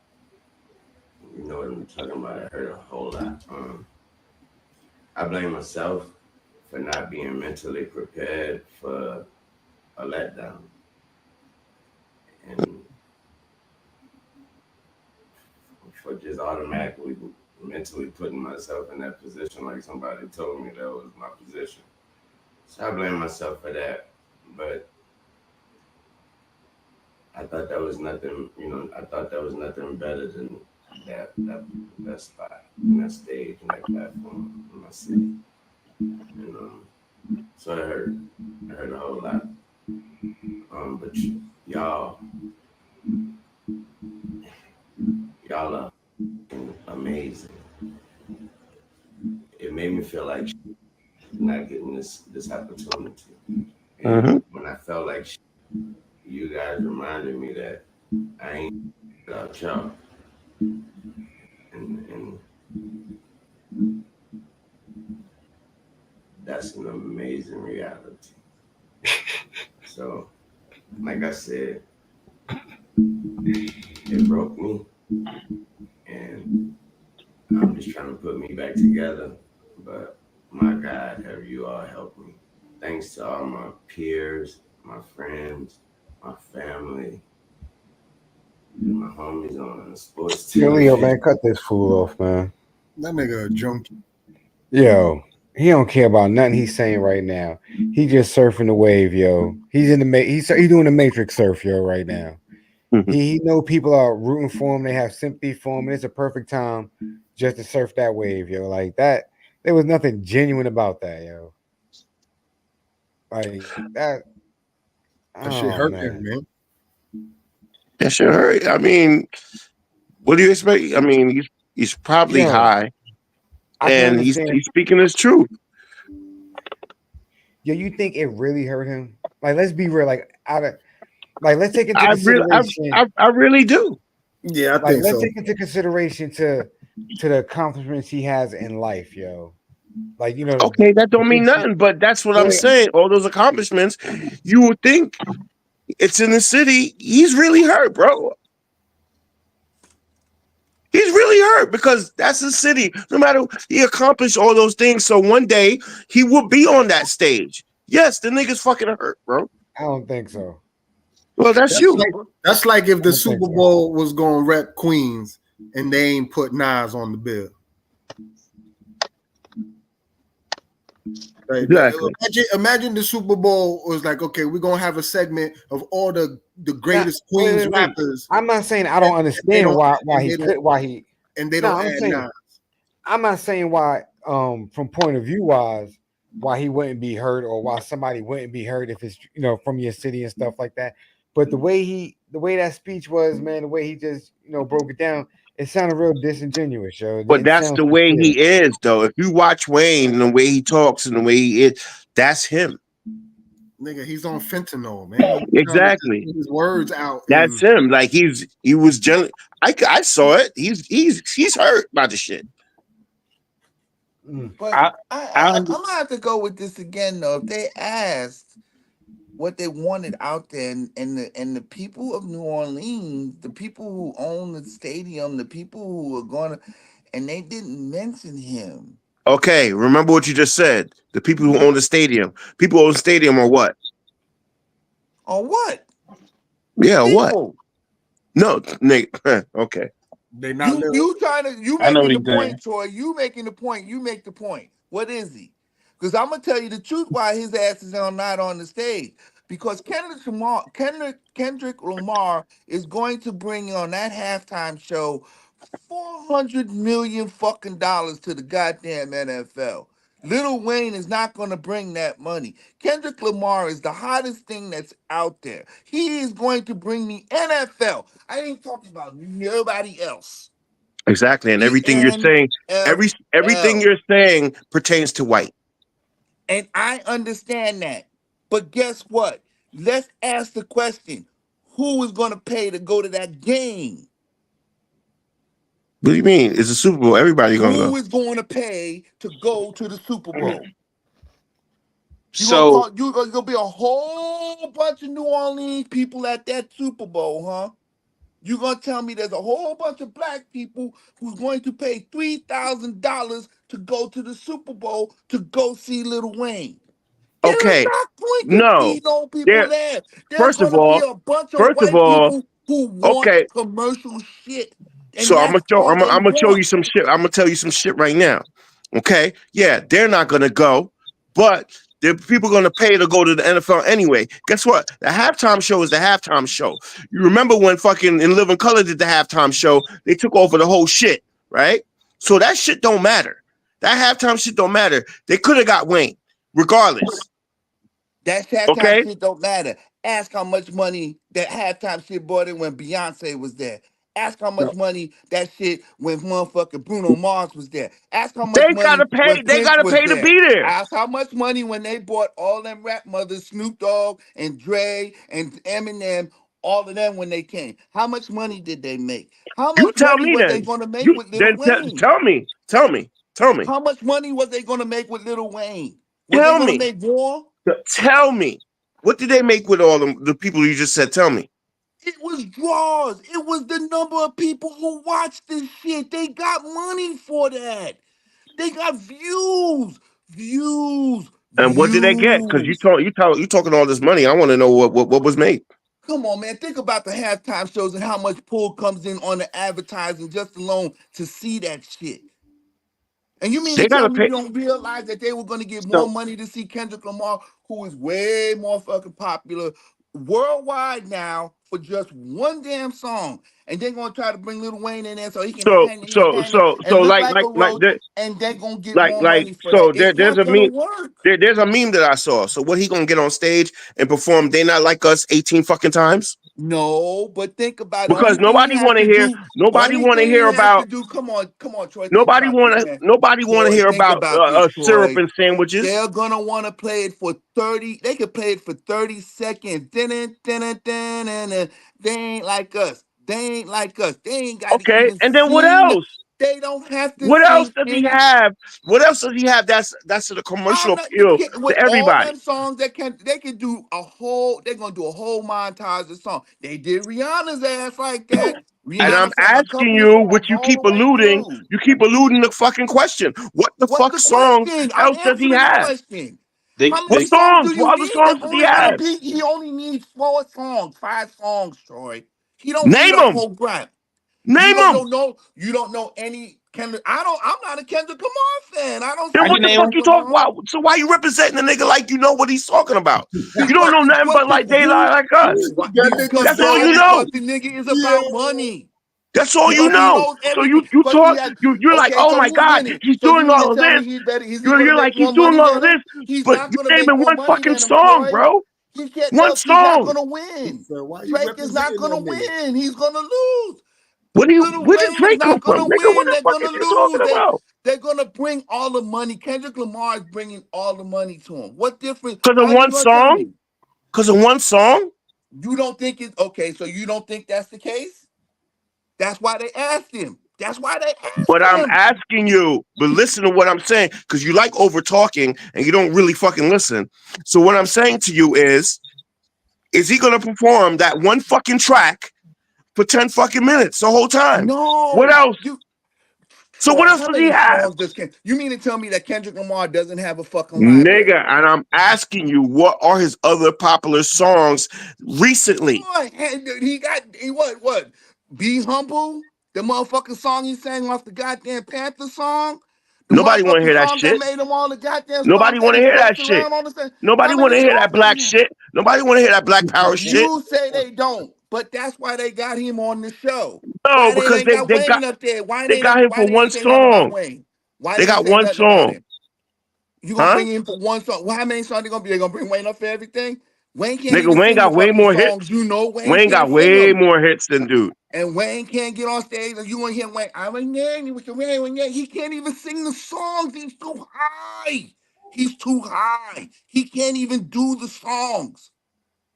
You know what I'm talking about? It hurt a whole lot. I blame myself for not being mentally prepared for a letdown, and for just automatically mentally putting myself in that position like somebody told me that was my position. So I blame myself for that. But I thought that was nothing, I thought that was nothing better than that spot, and that stage, and that platform in my city. And so it hurt a whole lot. But y'all are amazing. It made me feel like not getting this opportunity. And when I felt like you guys reminded me that I ain't without y'all. And that's an amazing reality. So, like I said, it broke me, and I'm just trying to put me back together. But my God, have you all helped me? Thanks to all my peers, my friends, my family, and my homies on the sports team. Yo, Leo, man, cut this fool off, man. That nigga a junkie. Yo, he don't care about nothing he's saying right now. He just surfing the wave, yo. He's in the he's doing the Matrix surf, yo, right now. He know people are rooting for him. They have sympathy for him, and it's a perfect time just to surf that wave, yo. Like that, there was nothing genuine about that, yo. Like that. That shit hurt him, man. That shit hurt. I mean, what do you expect? I mean, he's probably high, and he's speaking his truth. Yo, you think it really hurt him? Like, let's be real. Like, let's take into consideration. I really do. Yeah, I think let's so. take into consideration to the accomplishments he has in life, yo. Like, okay, that don't mean nothing, but that's what I'm saying. All those accomplishments, you would think it's in the city. He's really hurt, bro. He's really hurt because that's the city. No matter, he accomplished all those things, so one day he will be on that stage. Yes, the nigga's fucking hurt, bro. I don't think so. Well, that's you. That's like if the Super Bowl was going to rep Queens and they ain't put Nas on the bill. Right? Exactly. Imagine the Super Bowl was like, okay, we're gonna have a segment of all the greatest Queens rappers. I'm not saying I don't understand why he and they don't add Nas. I'm not saying why from point of view wise why he wouldn't be hurt or why somebody wouldn't be hurt if it's from your city and stuff like that. But the way that speech was, man, the way he just broke it down, it sounded real disingenuous, yo. But that's the way he is, though. If you watch Wayne and the way he talks and the way he is, that's him. Nigga, he's on fentanyl, man. Exactly. His words out. That's him. Like he was generally. I saw it. He's hurt by the shit. But I'm gonna have to go with this again, though. If they asked what they wanted out there, and the people of New Orleans, the people who own the stadium, the people who are gonna, and they didn't mention him. Okay, remember what you just said. The people who own the stadium. People who own the stadium are what? Or what? Yeah, people. what? No, Nick. Okay. They not you making the point, Troy. You making the point. You make the point. What is he? Because I'm gonna tell you the truth why his ass is not on the stage. Because Kendrick Lamar is going to bring on that halftime show $400 million fucking dollars to the goddamn NFL. Lil Wayne is not going to bring that money. Kendrick Lamar is the hottest thing that's out there. He is going to bring the NFL. I ain't talking about nobody else. Exactly, and The everything you're saying, everything NFL. you're saying pertains to white. And I understand that. But guess what? Let's ask the question. Who is going to pay to go to that game? What do you mean? It's a Super Bowl. Everybody gonna Who go. is going to pay to go to the Super Bowl? So You're gonna be a whole bunch of New Orleans people at that Super Bowl, huh? You're gonna tell me there's a whole bunch of black people who's going to pay $3,000 to go to the Super Bowl to go see Lil Wayne? There are Okay, not going to no. be no people There. there. There's First going of to be all, a bunch of first of white all, people who want okay. commercial shit, and So I'm that's gonna show. all they I'm gonna show want. you some shit. I'm gonna tell you some shit right now. Okay. Yeah, they're not gonna go, but the people gonna pay to go to the NFL anyway. Guess what? The halftime show is the halftime show. You remember when fucking In Living Color did the halftime show? They took over the whole shit, right? So that shit don't matter. That halftime shit don't matter. They could have got Wayne, regardless. That halftime Okay. shit don't matter. Ask how much money that halftime shit brought in when Beyonce was there. Ask how much money that shit when motherfucking Bruno Mars was there. Ask how much They money gotta when pay. They Prince gotta was pay to there. be there. Ask how much money when they bought all them rap mothers, Snoop Dogg and Dre and Eminem, all of them when they came. How much money did they make? How You much tell money me was they then. gonna make You with Lil then Wayne? tell me. Tell me. Tell me. How much money was they gonna make with Lil Wayne? Was they Tell gonna me. make more? Tell me. What did they make with all the people you just said? Tell me. It was draws. It was the number of people who watched this shit. They got money for that. They got views, views, And what did they get? Because views. you talking all this money. I want to know what was made. Come on, man. Think about the halftime shows and how much pull comes in on the advertising just alone to see that shit. And you mean to They tell gotta me you pay. don't realize that they were going to give more so money to see Kendrick Lamar, who is way more fucking popular worldwide now for just one damn song, and they're going to try to bring Lil Wayne in there so he can So hang so hang so so and look like a roach, there, and they're going to get more like money for that. so It's there's not a going to meme. work. There's a meme that I saw. So what he gonna get on stage and perform? They not like us 18 fucking times No, but think about it. because Only thing he has to do, nobody only want to thing he hear has to about do, come on, Troy, think about this, man. nobody want to Troy, hear think about about this, syrup Troy. and sandwiches. They're gonna want to play it for 30. They could play it for 30 seconds. They ain't like us. They ain't like us. They ain't got to Okay, even and then what sing. else? They don't have to What else sing does he any. have? What else does he have? That's the commercial I'm not you appeal can't to with all everybody. them songs they can do a whole. They're gonna do a whole montage of songs. They did Rihanna's ass like that. And I'm Rihanna sang a asking couple of you, songs which you all the keep way alluding, through. the fucking question. What the What's fuck the songs question? I'm else does he answering the have? question. they How What many they songs songs? do you What other need? songs There's does he only gonna have? be. He only needs 4 songs, 5 songs, Troy. He don't need Name a them. whole rap. You Name don't them. know. No, you don't know any Kendrick. I'm not a Kendrick Lamar fan. I don't Then I see can what the name fuck them. Kendrick you talk Lamar about? So why you representing the nigga like you know what he's talking about? You don't because know it's nothing what but the like daylight who. like us. What? That nigga That's all you said, know. Because the nigga is yeah. about money. That's all you Because he know. knows So everything. you Because he talk, has. you're like, Okay, oh so my who's God, winning? he's So you doing mean to all of tell me this. he's better? Is he gonna You're like, make he's more doing money all of than him? this, He's but not you gonna make naming more one money fucking than him, song, Troy. bro. He can't. One Look, he's not song. gonna He win. said, why you Drake is not representing gonna that nigga? win. He's gonna lose. Little Where did Wayne is Drake come not from? gonna Nigga, what win. the They're fuck gonna is you talking lose. about? They're gonna bring all the money. Kendrick Lamar is bringing all the money to him. What difference? Because of How you one gonna tell song? me? Because of one song? You don't think it's okay? So you don't think that's the case? That's why they asked him. That's why they asked But I'm him. asking you, but listen to what I'm saying, because you like over talking and you don't really fucking listen. So what I'm saying to you is he gonna perform that one fucking track for 10 fucking minutes the whole time? What No, else? you So Troy. what else How does he many have? songs does Ken? You mean to tell me that Kendrick Lamar doesn't have a fucking Nigga, library? and I'm asking you, what are his other popular songs recently? Boy, he got Be Humble, the motherfucking song he sang off the goddamn Panther song. The Nobody want to motherfucking hear that song that shit. made him all the goddamn Nobody songs that want to he hear that danced shit. around on the stage. Nobody How want to many hear songs that did black he have? shit. Nobody want to hear that black power shit. You say they don't, but that's why they got him on the show. No, Why they because ain't got they got Wayne up there? they got him Why for they one ain't say nothing about song. Wayne? Why They they ain't got say one nothing about song, him? You gonna huh? bring him for one song? Well, how many songs they gonna be? They gonna bring Wayne up for everything? Wayne can't Nigga, even Wayne sing the got way fucking more hits. songs. You know Wayne Wayne got can't sing way them. more hits than dude. And Wayne can't get on stage. And you want to hear Wayne? I'm a nanny with your Wayne. He can't even sing the songs. He's too high. He's too high. He can't even do the songs.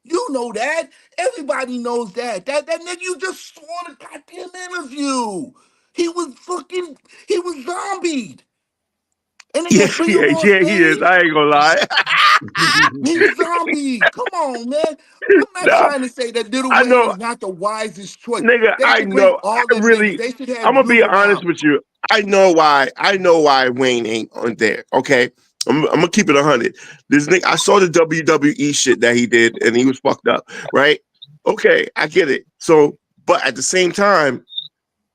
You know that. Everybody knows that. That nigga you just saw the goddamn interview. He was zombied. And they Yeah, gonna bring him yeah, on yeah, he is. stage. I ain't gonna lie. He's zombie. Come on, man. I'm not Nah, trying to say that Little I Wayne know, is not the wisest choice. nigga. They I should bring know. all I them niggas. really. They should I'm have gonna be Drew honest around. with you. I know why. I know why Wayne ain't on there. Okay, I'm gonna keep it 100. This nigga, I saw the WWE shit that he did, and he was fucked up. Right? Okay, I get it. So, but at the same time,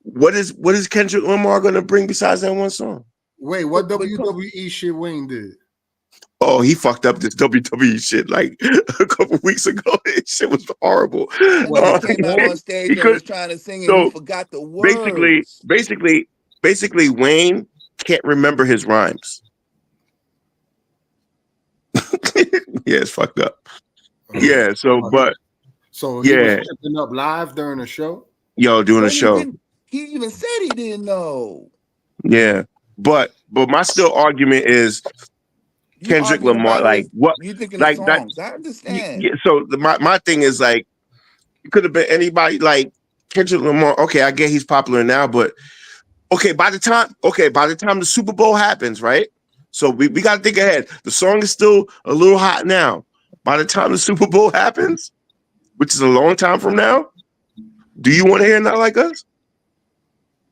what is Kendrick Lamar gonna bring besides that one song? Wait, what WWE shit Wayne did? Oh, he fucked up this WWE shit like a couple weeks ago. This shit was horrible. That nigga came out on stage He and could was trying to sing and he so forgot the basically, words. basically, basically, Wayne can't remember his rhymes. Yeah, it's fucked up. Yeah, so but So he was tripping up live during the show. doing a But show. he even said he didn't know. Yeah, but my still argument is You Kendrick arguing Lamar. about Like his what? you thinking of Like that? songs. I understand. Yeah. So my thing is like it could have been anybody. Like Kendrick Lamar. Okay, I get he's popular now, but okay, by the time the Super Bowl happens, right? So we got to think ahead. The song is still a little hot now. By the time the Super Bowl happens, which is a long time from now, do you want to hear Not Like Us?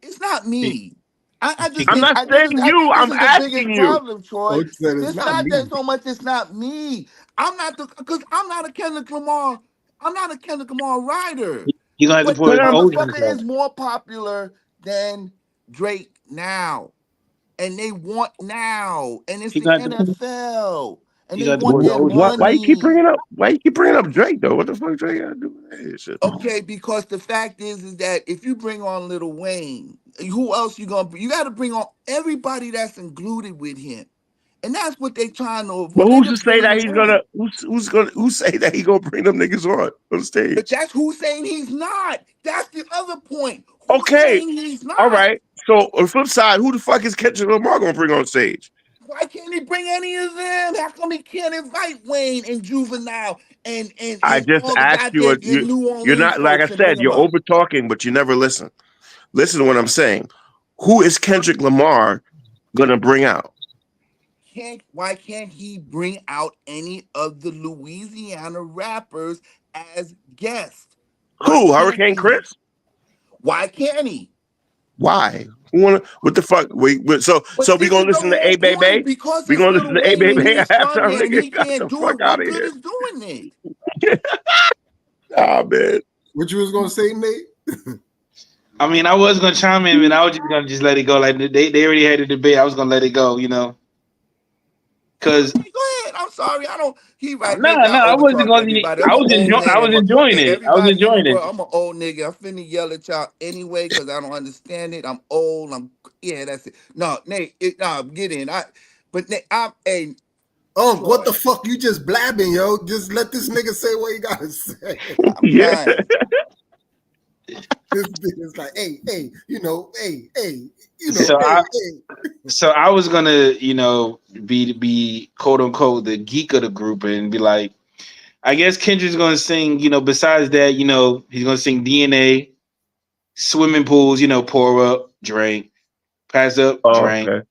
It's not me. I just I'm think not saying I you. think this I'm is the biggest asking you. problem, Troy. Coach said it's It's not not me. that so much. It's not me. I'm not a Kendrick Lamar. I'm not a Kendrick Lamar rider. You're gonna have to But the put old motherfucker himself. is more popular than Drake now, and they want now, and it's He the gonna have to put. NFL, and You they got to put want the their old Why himself. you keep money. bringing up? Why you keep bringing up Drake though? What the fuck Drake got to do with that shit? Okay, because the fact is that if you bring on Lil Wayne, who else you gonna? You got to bring on everybody that's included with him, and that's what they trying to But avoid. They who's to just say bringing that him he's on, gonna? Who say that he gonna bring them niggas on but stage? that's who's saying he's not. That's the other point. Who's Okay, saying he's all not? right. So on the flip side, who the fuck is Kendrick Lamar gonna bring on stage? Why can't he bring any of them? How come he can't invite Wayne and Juvenile and I just all the asked you. goddamn New You're Orleans not like I folks and bring said. them You're up? over talking, but you never listen. Listen to what I'm saying. Who is Kendrick Lamar gonna bring out? Why can't he bring out any of the Louisiana rappers as guests? Why Who? can't Hurricane he? Chris? Why can't he? Why? What the fuck? So But we this gonna is the listen to whole A point Baby? because We it's gonna listen Lil to A Wayne and Baby he's from halftime? here and Nigga, he got can't the do fuck it. out What of good here. is doing it? Ah, man. What you was gonna say, Nate? I mean, I was gonna chime in, and I was just gonna let it go. Like they already had a debate. I was gonna let it go, because Go ahead. I'm sorry. I don't. He right. no, Maybe I I over wasn't talk going everybody. to. I I'm an was old enjoying. I man. was enjoying Hey, it. I was everybody in the enjoying it. world. I'm an old nigga. I'm finna yell at y'all anyway because I don't understand it. I'm old. Yeah. That's it. No, Nate. Get in. But Nate, hey. What the fuck? You just blabbing, yo. Just let this nigga say what he gotta say. I'm trying. This nigga's like, hey, So hey. So I was gonna, be quote unquote the geek of the group and be like, I guess Kendrick's gonna sing, besides that, he's gonna sing DNA, swimming pools, pour up, drink, pass up, Oh, drink. okay.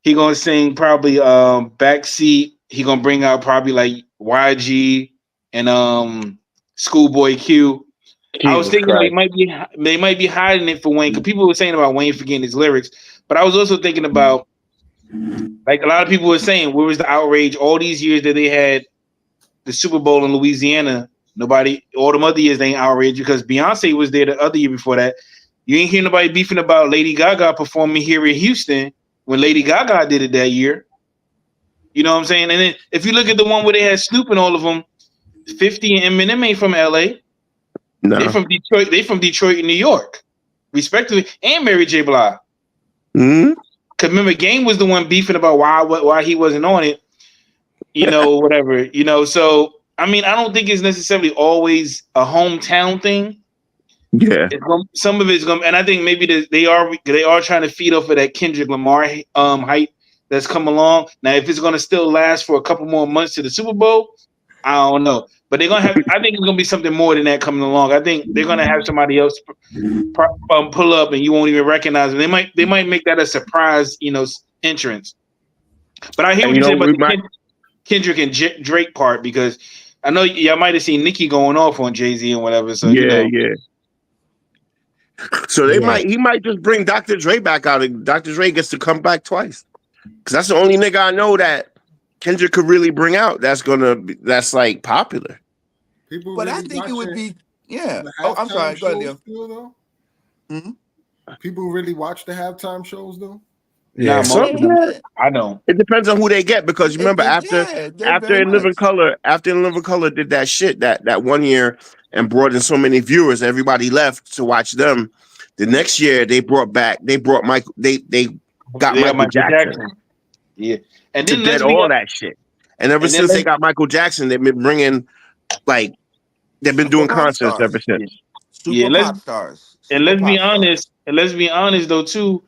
He gonna sing probably backseat. He gonna bring out probably like YG and Schoolboy Q. I was Jesus thinking, Christ. they might be hiding it for Wayne because people were saying about Wayne forgetting his lyrics, but I was also thinking about, like, a lot of people were saying, where was the outrage all these years that they had the Super Bowl in Louisiana? Nobody, all them other years, they ain't outraged because Beyonce was there the other year before that. You ain't hear nobody beefing about Lady Gaga performing here in Houston when Lady Gaga did it that year. You know what I'm saying? And then if you look at the one where they had Snoop and all of them, 50 and Eminem ain't from LA. No. They from Detroit. They from Detroit and New York, respectively, and Mary J. Blige. Mm-hmm. Cause remember, Game was the one beefing about why he wasn't on it. You know, whatever. You know, so I mean, I don't think it's necessarily always a hometown thing. Yeah. Some of it's going, and I think maybe they are trying to feed off of that Kendrick Lamar hype that's come along. Now, if it's going to still last for a couple more months to the Super Bowl, I don't know. But they're gonna have. I think it's gonna be something more than that coming along. I think they're gonna have somebody else pull up, and you won't even recognize them. They might make that a surprise, entrance. But I hear what you said about the Kendrick and Drake part, because I know y'all might have seen Nicki going off on Jay-Z and whatever. So yeah. So he might just bring Dr. Dre back out. And Dr. Dre gets to come back twice, because that's the only nigga I know that Kendrick could really bring out. That's like popular. But I think it would be I'm sorry. Go ahead, Leo. People really watch the halftime shows though. Yeah, most of them. I don't. It depends on who they get, because remember after In Living Color did that shit that 1 year and brought in so many viewers, everybody left to watch them. The next year they brought Michael. They got Michael Jackson. Yeah, and then did all that shit. And ever since they got Michael Jackson, they've been bringing they've been doing concerts ever since. Pop stars. And let's be honest though too.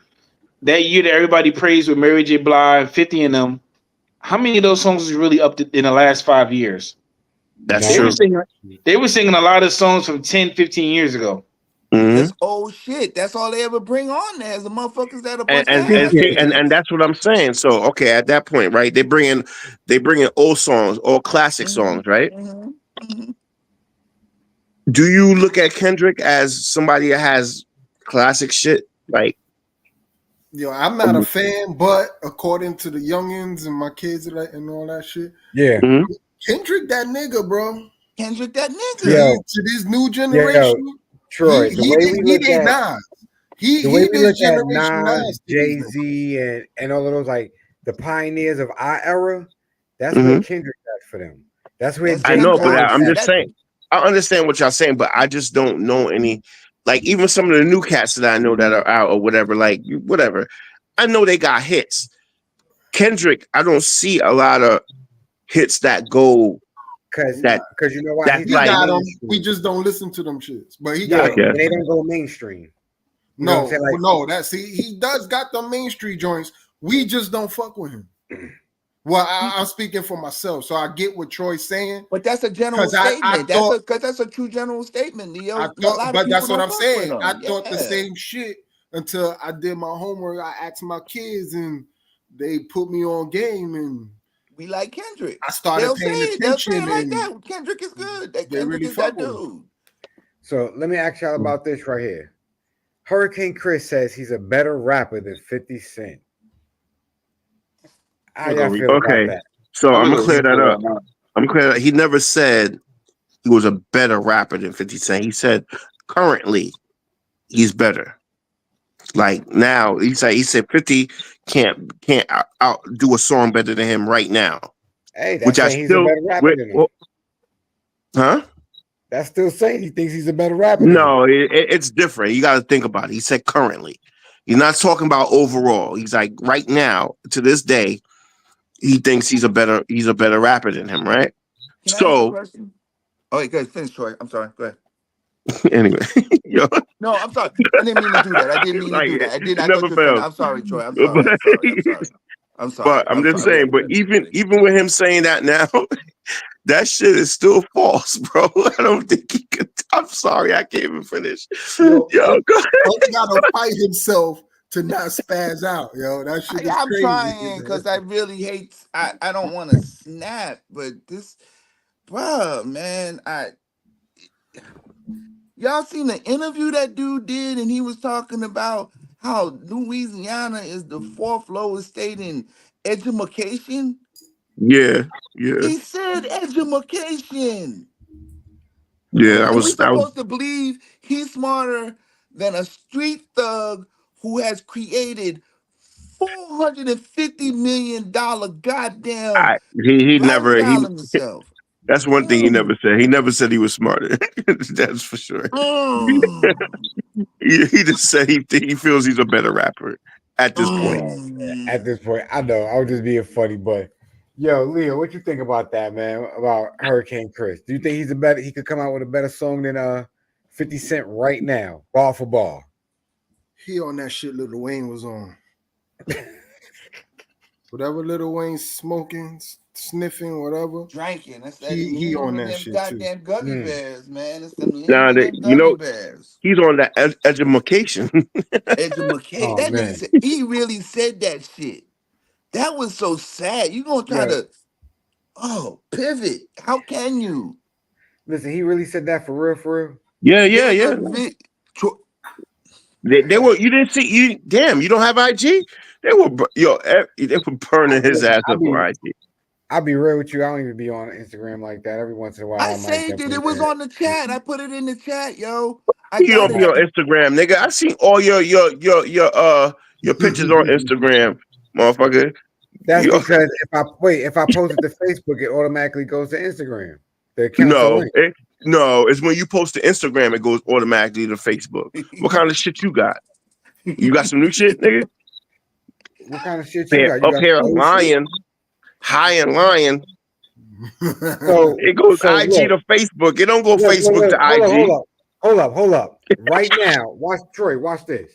That year that everybody praised with Mary J. Blige, 50 and them, how many of those songs was really up in the last 5 years? That's true. They were singing a lot of songs from 10, 15 years ago. That's old shit. That's all they ever bring on there is the motherfuckers that are and that's what I'm saying. So okay, at that point, right? They bring in old songs, old classic songs, right? Do you look at Kendrick as somebody that has classic shit? Like, I'm not a fan, but according to the youngins and my kids and all that shit, Kendrick that nigga, bro. Kendrick that nigga. To this new generation, Troy, he did Nas. He this generation Nas. Jay-Z and all of those, like the pioneers of our era. That's where Kendrick got for them. That's where I know, but I'm just saying. I understand what y'all saying, but I just don't know any. Like, even some of the new cats that I know that are out or whatever, like whatever, I know they got hits. Kendrick, I don't see a lot of hits that go. Because you know why? He got them. We just don't listen to them shits. But he got them. They don't go mainstream. No, he does got the mainstream joints. We just don't fuck with him. Well, I'm speaking for myself, so I get what Troy's saying. But that's a general statement. That's a true general statement, Leo. But that's what I'm saying. I thought the same shit until I did my homework. I asked my kids, and they put me on game, and we like Kendrick. I started paying attention. They'll say like that. Kendrick is good. Kendrick really is that dude. So let me ask y'all about this right here. Hurricane Chris says he's a better rapper than 50 Cent. How y'all feel about that? So I'm gonna clear that up. He never said he was a better rapper than 50 Cent. He said currently he's better. Like now, he said 50 can't out do a song better than him right now. Hey, that's saying he's a better rapper than him. Huh? That's still saying he thinks he's a better rapper. No, it's different. You got to think about it. He said currently. He's not talking about overall. He's like right now, to this day, he thinks he's a better rapper than him, right? Oh, wait, go ahead. Finish, Troy. I'm sorry. Go ahead. Anyway, no, I'm sorry. I didn't mean to do that. I thought you were I'm sorry, Troy. I'm sorry. But I'm just saying. But even with him saying that now, that shit is still false, bro. I don't think he could. I'm sorry, I can't even finish. Yo, go ahead. He gotta fight himself to not spaz out, yo. That shit is I'm crazy. trying because I really hate. I don't want to snap, but this, bro, man, y'all seen the interview that dude did, and he was talking about how Louisiana is the 4th lowest state in education. Yeah. He said education. Yeah, we're supposed to believe he's smarter than a street thug who has created $450 million goddamn He never lifestyle in himself. that's one thing he never said. He never said he was smarter. That's for sure. He just said he feels he's a better rapper at this point. At this point, I know I was just being funny, but yo, Leo, what you think about that, man? About Hurricane Chris? Do you think he could come out with a better song than 50 Cent right now, ball for ball? He on that shit Lil Wayne was on. Whatever Lil Wayne smoking, sniffing, whatever. Drinking. That's that. He on that them shit goddamn too. gummy bears, man. It's them Nah, them gummy bears. he's on that education. Educate. Oh That nigga man, said he really said that shit. That was so sad. You gonna try to pivot. How can you? listen, he really said that for real, for real. Yeah. They were. You didn't see. You don't have IG. They were they were burning his ass up on IG. I'll be real with you. I don't even be on Instagram like that. Every once in a while, I I might saved jump it. in It was there. on the chat. I put it in the chat, yo. I You got don't be on Instagram, nigga. I seen all your pictures on Instagram, motherfucker. That's because if I post it to Facebook, it automatically goes to Instagram. The accounts are linked. It's when you post to Instagram, it goes automatically to Facebook. What kind of shit you got? You got some new shit, nigga? What kind of shit you got? You Up got here old lying, high and lying. So it goes so IG look, to Facebook. It don't go Facebook to IG. Hold up. Right now, watch Troy. Watch this.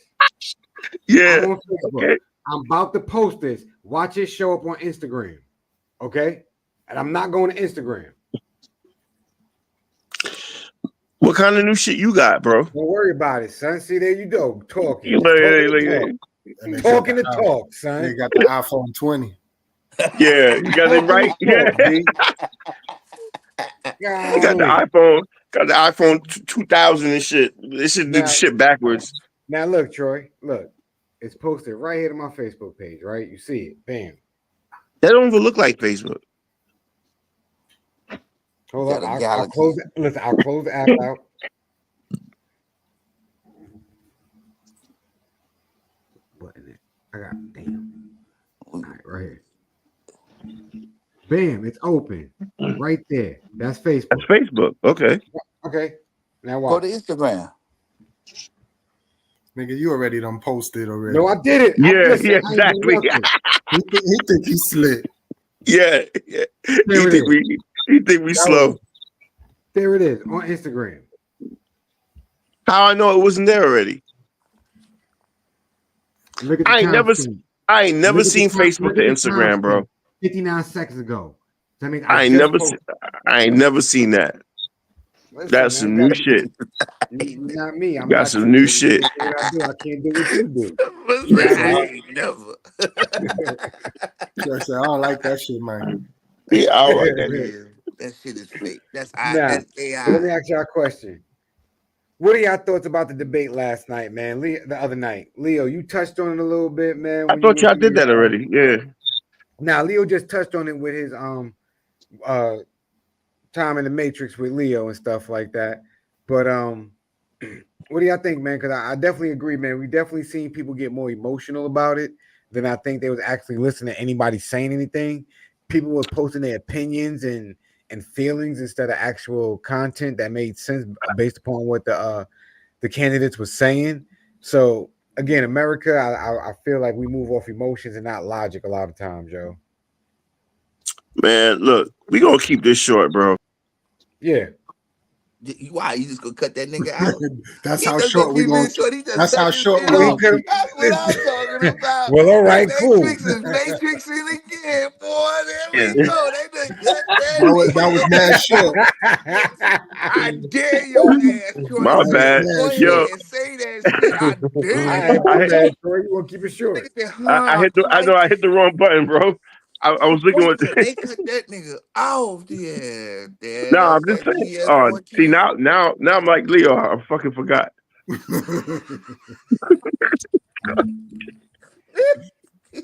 Yeah. I'm on Facebook. Okay. I'm about to post this. Watch it show up on Instagram. Okay, and I'm not going to Instagram. What kind of new shit you got, bro? Don't worry about it, son. See, there you go. Talking. Talking Talking to talk, son. They got the iPhone 20. Yeah, you got it right. Yeah. You got the iPhone 2000 and shit. This shit did shit backwards. Now look, Troy. Look, it's posted right here to my Facebook page. Right, you see it. Bam. That don't even look like Facebook. Hold on. I'll close it. Listen, I'll close the app out. What in it? I got damn. All right here. Bam, it's open. Right there. That's Facebook. That's Facebook. Okay. Okay. Now Go watch. to Instagram. Nigga, you already done posted already. No, I did it. Yeah, exactly. he think he's slick. Yeah. He think we slow. There it is on Instagram. How I know it wasn't there already? Look at the I ain't never Look at seen the time- Facebook look to at the Instagram, bro. timestamp. 59 seconds ago. That means I ain't never seen that. Listen, That's some man, new shit. Not me. I'm Got not some new shit. What I do, I can't do what you do. Never. I said, I don't like that shit, man. Yeah, I don't like that. That shit is fake. That's Now, AI. let me ask y'all a question. What are y'all thoughts about the debate last night, man? The other night, Leo, you touched on it a little bit, man. I thought y'all did that already. Yeah. Now, Leo just touched on it with his time in the Matrix with Leo and stuff like that. But what do y'all think, man? Because I definitely agree, man. We definitely seen people get more emotional about it than I think they was actually listening to anybody saying anything. People were posting their opinions and feelings instead of actual content that made sense based upon what the candidates was saying. So again, America, I feel like we move off emotions and not logic a lot of times, yo. Man, look, we gonna keep this short, bro. Yeah. Why? You just gonna cut that nigga out? That's how short we gonna. That's how short we gonna. gonna. That's what I'm talking about. Well, all right, cool. Matrix is matrixing again, boy. There we go. They done cut that. That was mad short. I dare your ass, Troy. My bad. Go ahead Yo. and say that shit. I dare you. My bad, Troy. You want to keep it short? I hit the wrong button, bro. I was looking with they cut that nigga off. Yeah. No, I'm just saying. See now I'm like Leo. I fucking forgot.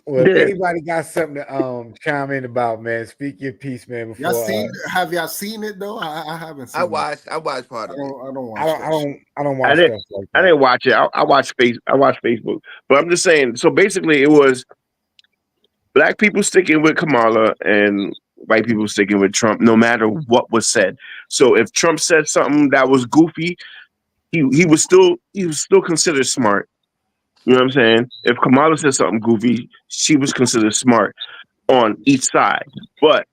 Well, if anybody got something to chime in about, man, speak your piece, man. Before have y'all seen it though? I haven't seen I watched part of it. I don't watch I don't watch stuff like that. I didn't watch it. I watched Facebook. But I'm just saying, so basically it was Black people sticking with Kamala and white people sticking with Trump, no matter what was said. So if Trump said something that was goofy, he was still considered smart. You know what I'm saying? If Kamala said something goofy, she was considered smart on each side. But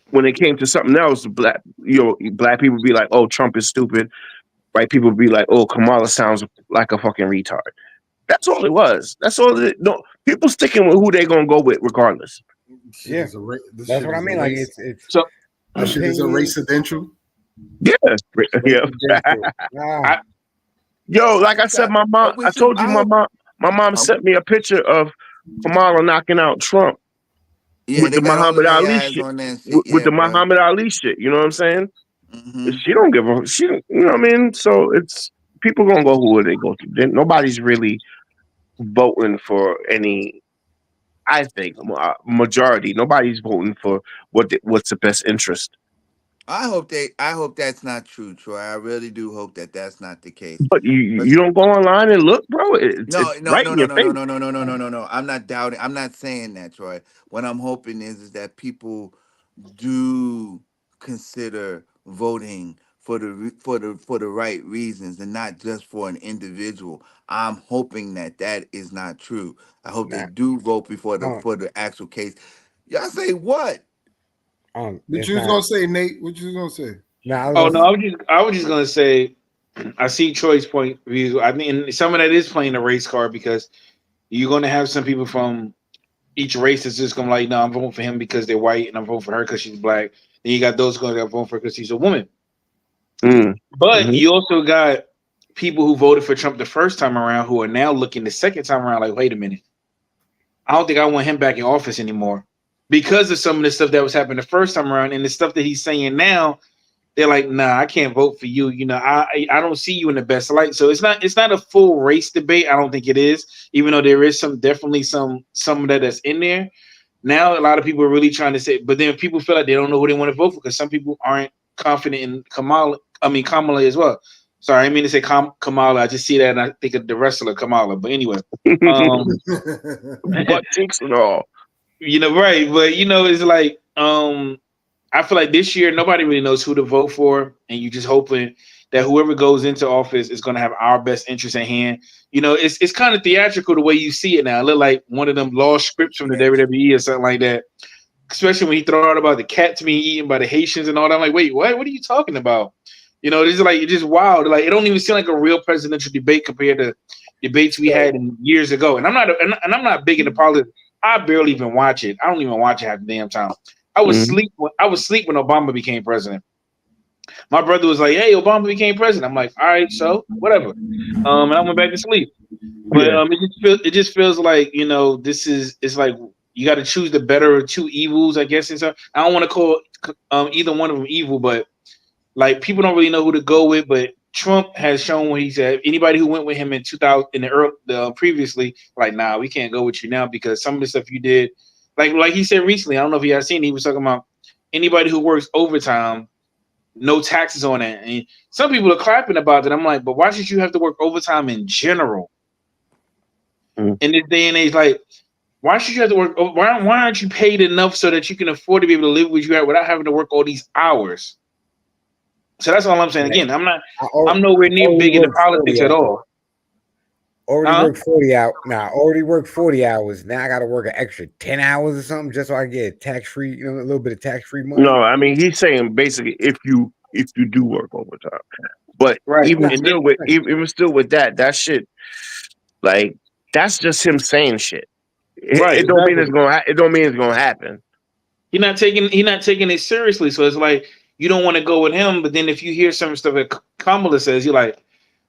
when it came to something else, black people be like, "Oh, Trump is stupid." White people be like, "Oh, Kamala sounds like a fucking retard." That's all it was. That's all. No, people sticking with who they gonna go with, regardless. Yeah, that's what I mean. Like it's so. This shit is a racidential. Yeah, yeah. Nah. Yo, like I said, my mom. I told you, my mom sent me a picture of Kamala knocking out Trump Yeah, with they the got all Muhammad of their Ali eyes shit. on that shit. With Yeah, the bro. Muhammad Ali shit. You know what I'm saying? Mm-hmm. She don't give a. She, you know what I mean? So it's people gonna go who they go to. Nobody's really voting for any. I think majority. Nobody's voting for what's the best interest. I hope that's not true, Troy. I really do hope that that's not the case. But you don't go online and look, bro. It's No, right no, in no, your no, face. no, no, no, no, no, no, no, no. I'm not doubting. I'm not saying that, Troy. What I'm hoping is that people do consider voting for the right reasons and not just for an individual. I'm hoping that that is not true. I hope they do vote before for the actual case. Y'all say what? What you was gonna say, Nate? What you was gonna say? Oh no, I was just gonna say, I see Troy's point of view. I mean, some of that is playing a race card because you're gonna have some people from each race that's just gonna like, no, I'm voting for him because they're white, and I'm voting for her because she's black. Then you got those going to vote for her because she's a woman. But you also got people who voted for Trump the first time around who are now looking the second time around like, wait a minute, I don't think I want him back in office anymore because of some of the stuff that was happening the first time around and the stuff that he's saying now. They're like, nah, I can't vote for you. You know, I don't see you in the best light. So it's not a full race debate. I don't think it is, even though there is definitely some of that that's in there. Now a lot of people are really trying to say, but then people feel like they don't know who they want to vote for because some people aren't confident in Kamala as well. Sorry, I didn't mean to say Kamala. I just see that and I think of the wrestler Kamala. But anyway, butt cheeks and all. You know, right? But you know, it's like I feel like this year nobody really knows who to vote for, and you just hoping that whoever goes into office is going to have our best interest at hand. You know, it's kind of theatrical the way you see it now. It look like one of them lost scripts from the WWE or something like that. Especially when he throw out about the cats being eaten by the Haitians and all that. I'm like, wait, what? What are you talking about? You know, it's like it's just wild. Like it don't even seem like a real presidential debate compared to debates we had years ago. And I'm not big into politics. I barely even watch it. I don't even watch it half the damn time. I was sleep when Obama became president. My brother was like, "Hey, Obama became president." I'm like, "All right, so whatever." And I went back to sleep. But it just feels like it's like you got to choose the better of two evils, I guess. And so I don't want to call either one of them evil, but like people don't really know who to go with. But Trump has shown what he said. Anybody who went with him in 2000 in previously, like, nah, we can't go with you now because some of the stuff you did, like he said recently. I don't know if you guys seen. He was talking about anybody who works overtime, no taxes on it. And some people are clapping about it. I'm like, but why should you have to work overtime in general? In this day and age, like, why should you have to work? Why aren't you paid enough so that you can afford to be able to live where you at without having to work all these hours? So that's all I'm saying. Again, I'm nowhere near big into politics at all. Already worked 40 out. Nah, already worked 40 hours. Now I got to work an extra 10 hours or something just so I get tax free, a little bit of tax free money. No, I mean he's saying basically if you do work overtime, but even still with that shit, like that's just him saying shit. It don't mean it's gonna happen. He's not taking it seriously. So it's like you don't want to go with him, but then if you hear some stuff that Kamala says, you're like,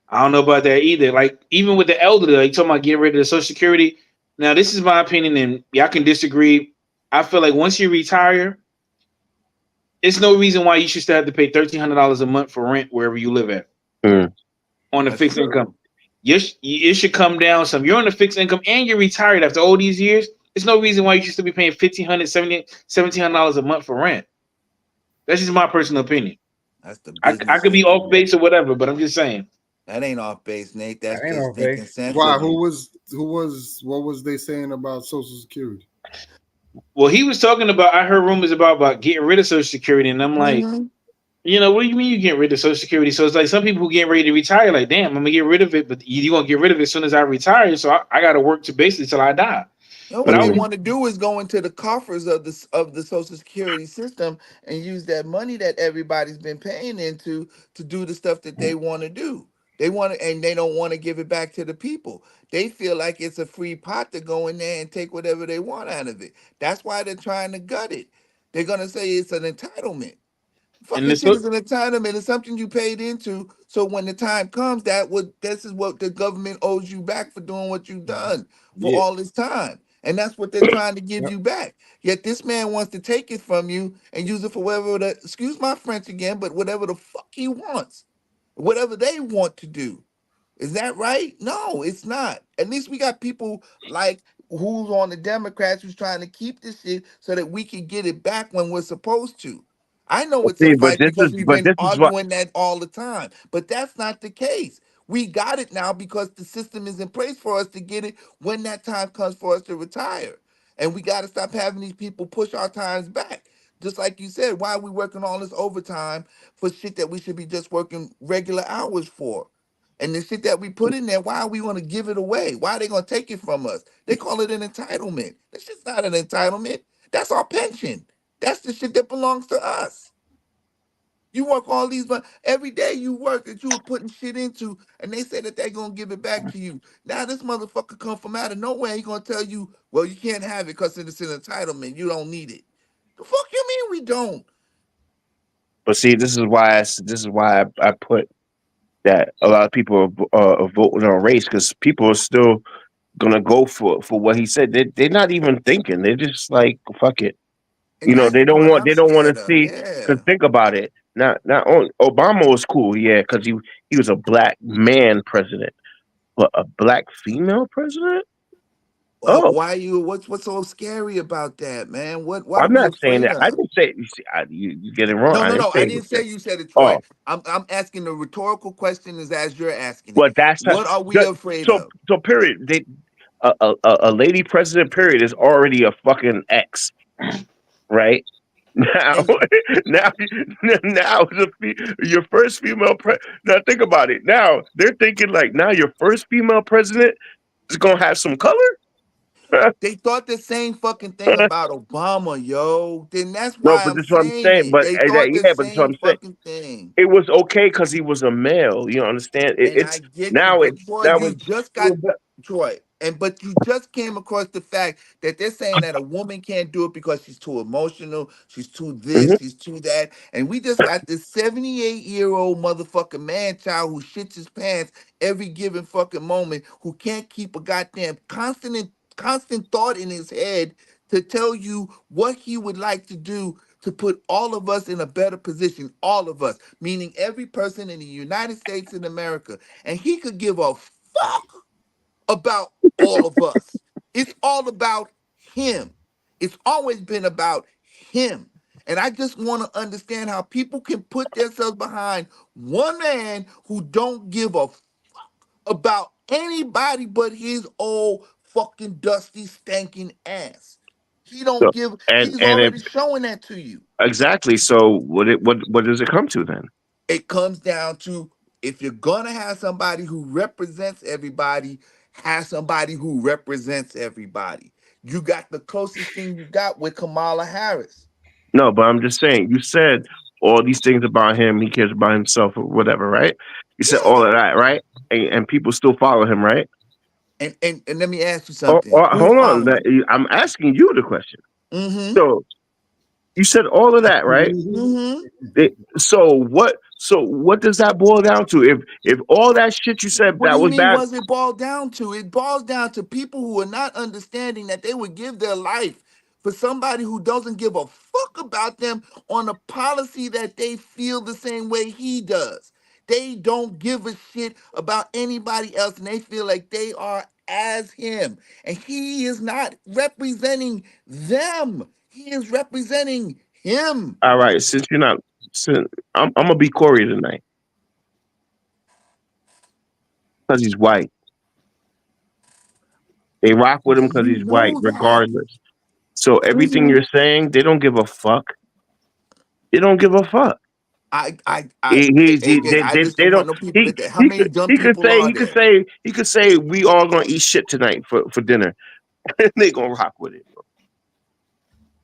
I don't know about that either. Like even with the elderly, like talking about getting rid of the Social Security. Now this is my opinion, and y'all can disagree. I feel like once you retire, it's no reason why you should still have to pay $1,300 a month for rent wherever you live at on a fixed income. It should come down some. You're on a fixed income and you're retired after all these years. There's no reason why you should still be paying $1,500, $1,700 a month for rent. That's just my personal opinion. That's the I could be off base or whatever, but I'm just saying. That ain't off base, Nate. That's That ain't just off making base. sense. Why? of it. What was they saying about Social Security? Well, he was talking about. I heard rumors about getting rid of Social Security, and I'm like, Mm-hmm. what do you mean you getting rid of Social Security? So it's like some people who getting ready to retire, like, damn, I'm gonna get rid of it, but you gonna get rid of it as soon as I retire. So I got to work to basically till I die. You know, But what I they was, want to do is go into the coffers of the Social Security system and use that money that everybody's been paying into to do the stuff that they want to do. They want to, and they don't want to give it back to the people. They feel like it's a free pot to go in there and take whatever they want out of it. That's why they're trying to gut it. They're gonna say it's an entitlement. and Fucking this, shit is an entitlement. It's something you paid into. So when the time comes, this is what the government owes you back for doing what you've done for yeah, all this time. And that's what they're trying to give Yep. you back. Yet this man wants to take it from you and use it for whatever the, excuse my French again, but whatever the fuck he wants, whatever they want to do. Is that right? No, it's not. At least we got people like who's on the Democrats who's trying to keep this shit so that we can get it back when we're supposed to. I know it's a See, fight because we've but been this is what. arguing that all the time, but that's not the case. We got it now because the system is in place for us to get it when that time comes for us to retire. And we got to stop having these people push our times back. Just like you said, why are we working all this overtime for shit that we should be just working regular hours for? And the shit that we put in there, why are we going to give it away? Why are they going to take it from us? They call it an entitlement. That's just not an entitlement. That's our pension. That's the shit that belongs to us. You work all these, but every day you work that you were putting shit into, and they say that they're gonna give it back to you. Now this motherfucker come from out of nowhere. He gonna tell you, well, you can't have it because it's an entitlement. You don't need it. The fuck you mean we don't? But see, this is why I put that a lot of people are voting on race because people are still gonna go for what he said. They're not even thinking. They're just like fuck it. And that's They the don't part want I'm they don't want to scared of. see because Yeah. think about it. Not only Obama was cool, yeah, because he was a black man president, but a black female president. Well, Oh, why you? What's so scary about that, man? What are I'm we not saying afraid that. I of? didn't say you, see, you get it wrong. No, I no, didn't no. say I it was didn't say that. you said it, Troy. Oh, I'm asking the rhetorical question is as you're asking it. but that's What are we that, afraid so of? so. Period. A lady president. Period is already a fucking ex, right? Now, And now, now, your first female. Now, think about it. Now they're thinking like now your first female president is gonna have some color. they thought the same fucking thing about Obama, yo. Then that's No, why but I'm this is what I'm saying saying. it. But They thought the but this is what same I'm saying. fucking thing. It was okay because he was a male. You understand? And I It's get you, now but it's Troy, now you it's just got Troy, but you just came across the fact that they're saying that a woman can't do it because she's too emotional, she's too this, Mhm. she's too that, and we just got this 78-year-old motherfucking man child who shits his pants every given fucking moment, who can't keep a goddamn constant thought in his head to tell you what he would like to do to put all of us in a better position, all of us, meaning every person in the United States in America. And he could give a fuck about all of us. It's all about him. It's always been about him. And I just want to understand how people can put themselves behind one man who don't give a about anybody but his old fucking dusty stinking ass. He don't So give, and he's and if already showing that to you. exactly. So what does it come to then? It comes down to if you're gonna have somebody who represents everybody, have somebody who represents everybody. You got the closest thing you got with Kamala Harris. No, but I'm just saying. You said all these things about him. He cares about himself or whatever, right? You said all Yes. of that, right? And people still follow him, right? And let me ask you Oh, something. Who's hold on. following? I'm asking you the question. Mm-hmm. So you said all of that, right? Mm-hmm. So what does that boil down to? If all that shit you said What do that you was mean, bad, what's it boiled down to? It boils down to people who are not understanding that they would give their life for somebody who doesn't give a fuck about them on a policy that they feel the same way he does. They don't give a shit about anybody else and they feel like they are as him. And he is not representing them, he is representing him. all right. Since you're not, since I'm gonna be Corey tonight because he's white. They rock with him because You he's white, know that. regardless. So everything you're saying, they don't give a fuck. They don't give a fuck. AJ, I just They don't don't. want no people that. How many dumb He could people say are he could there? say he could say we all gonna eat shit tonight for dinner. They gonna rock with it.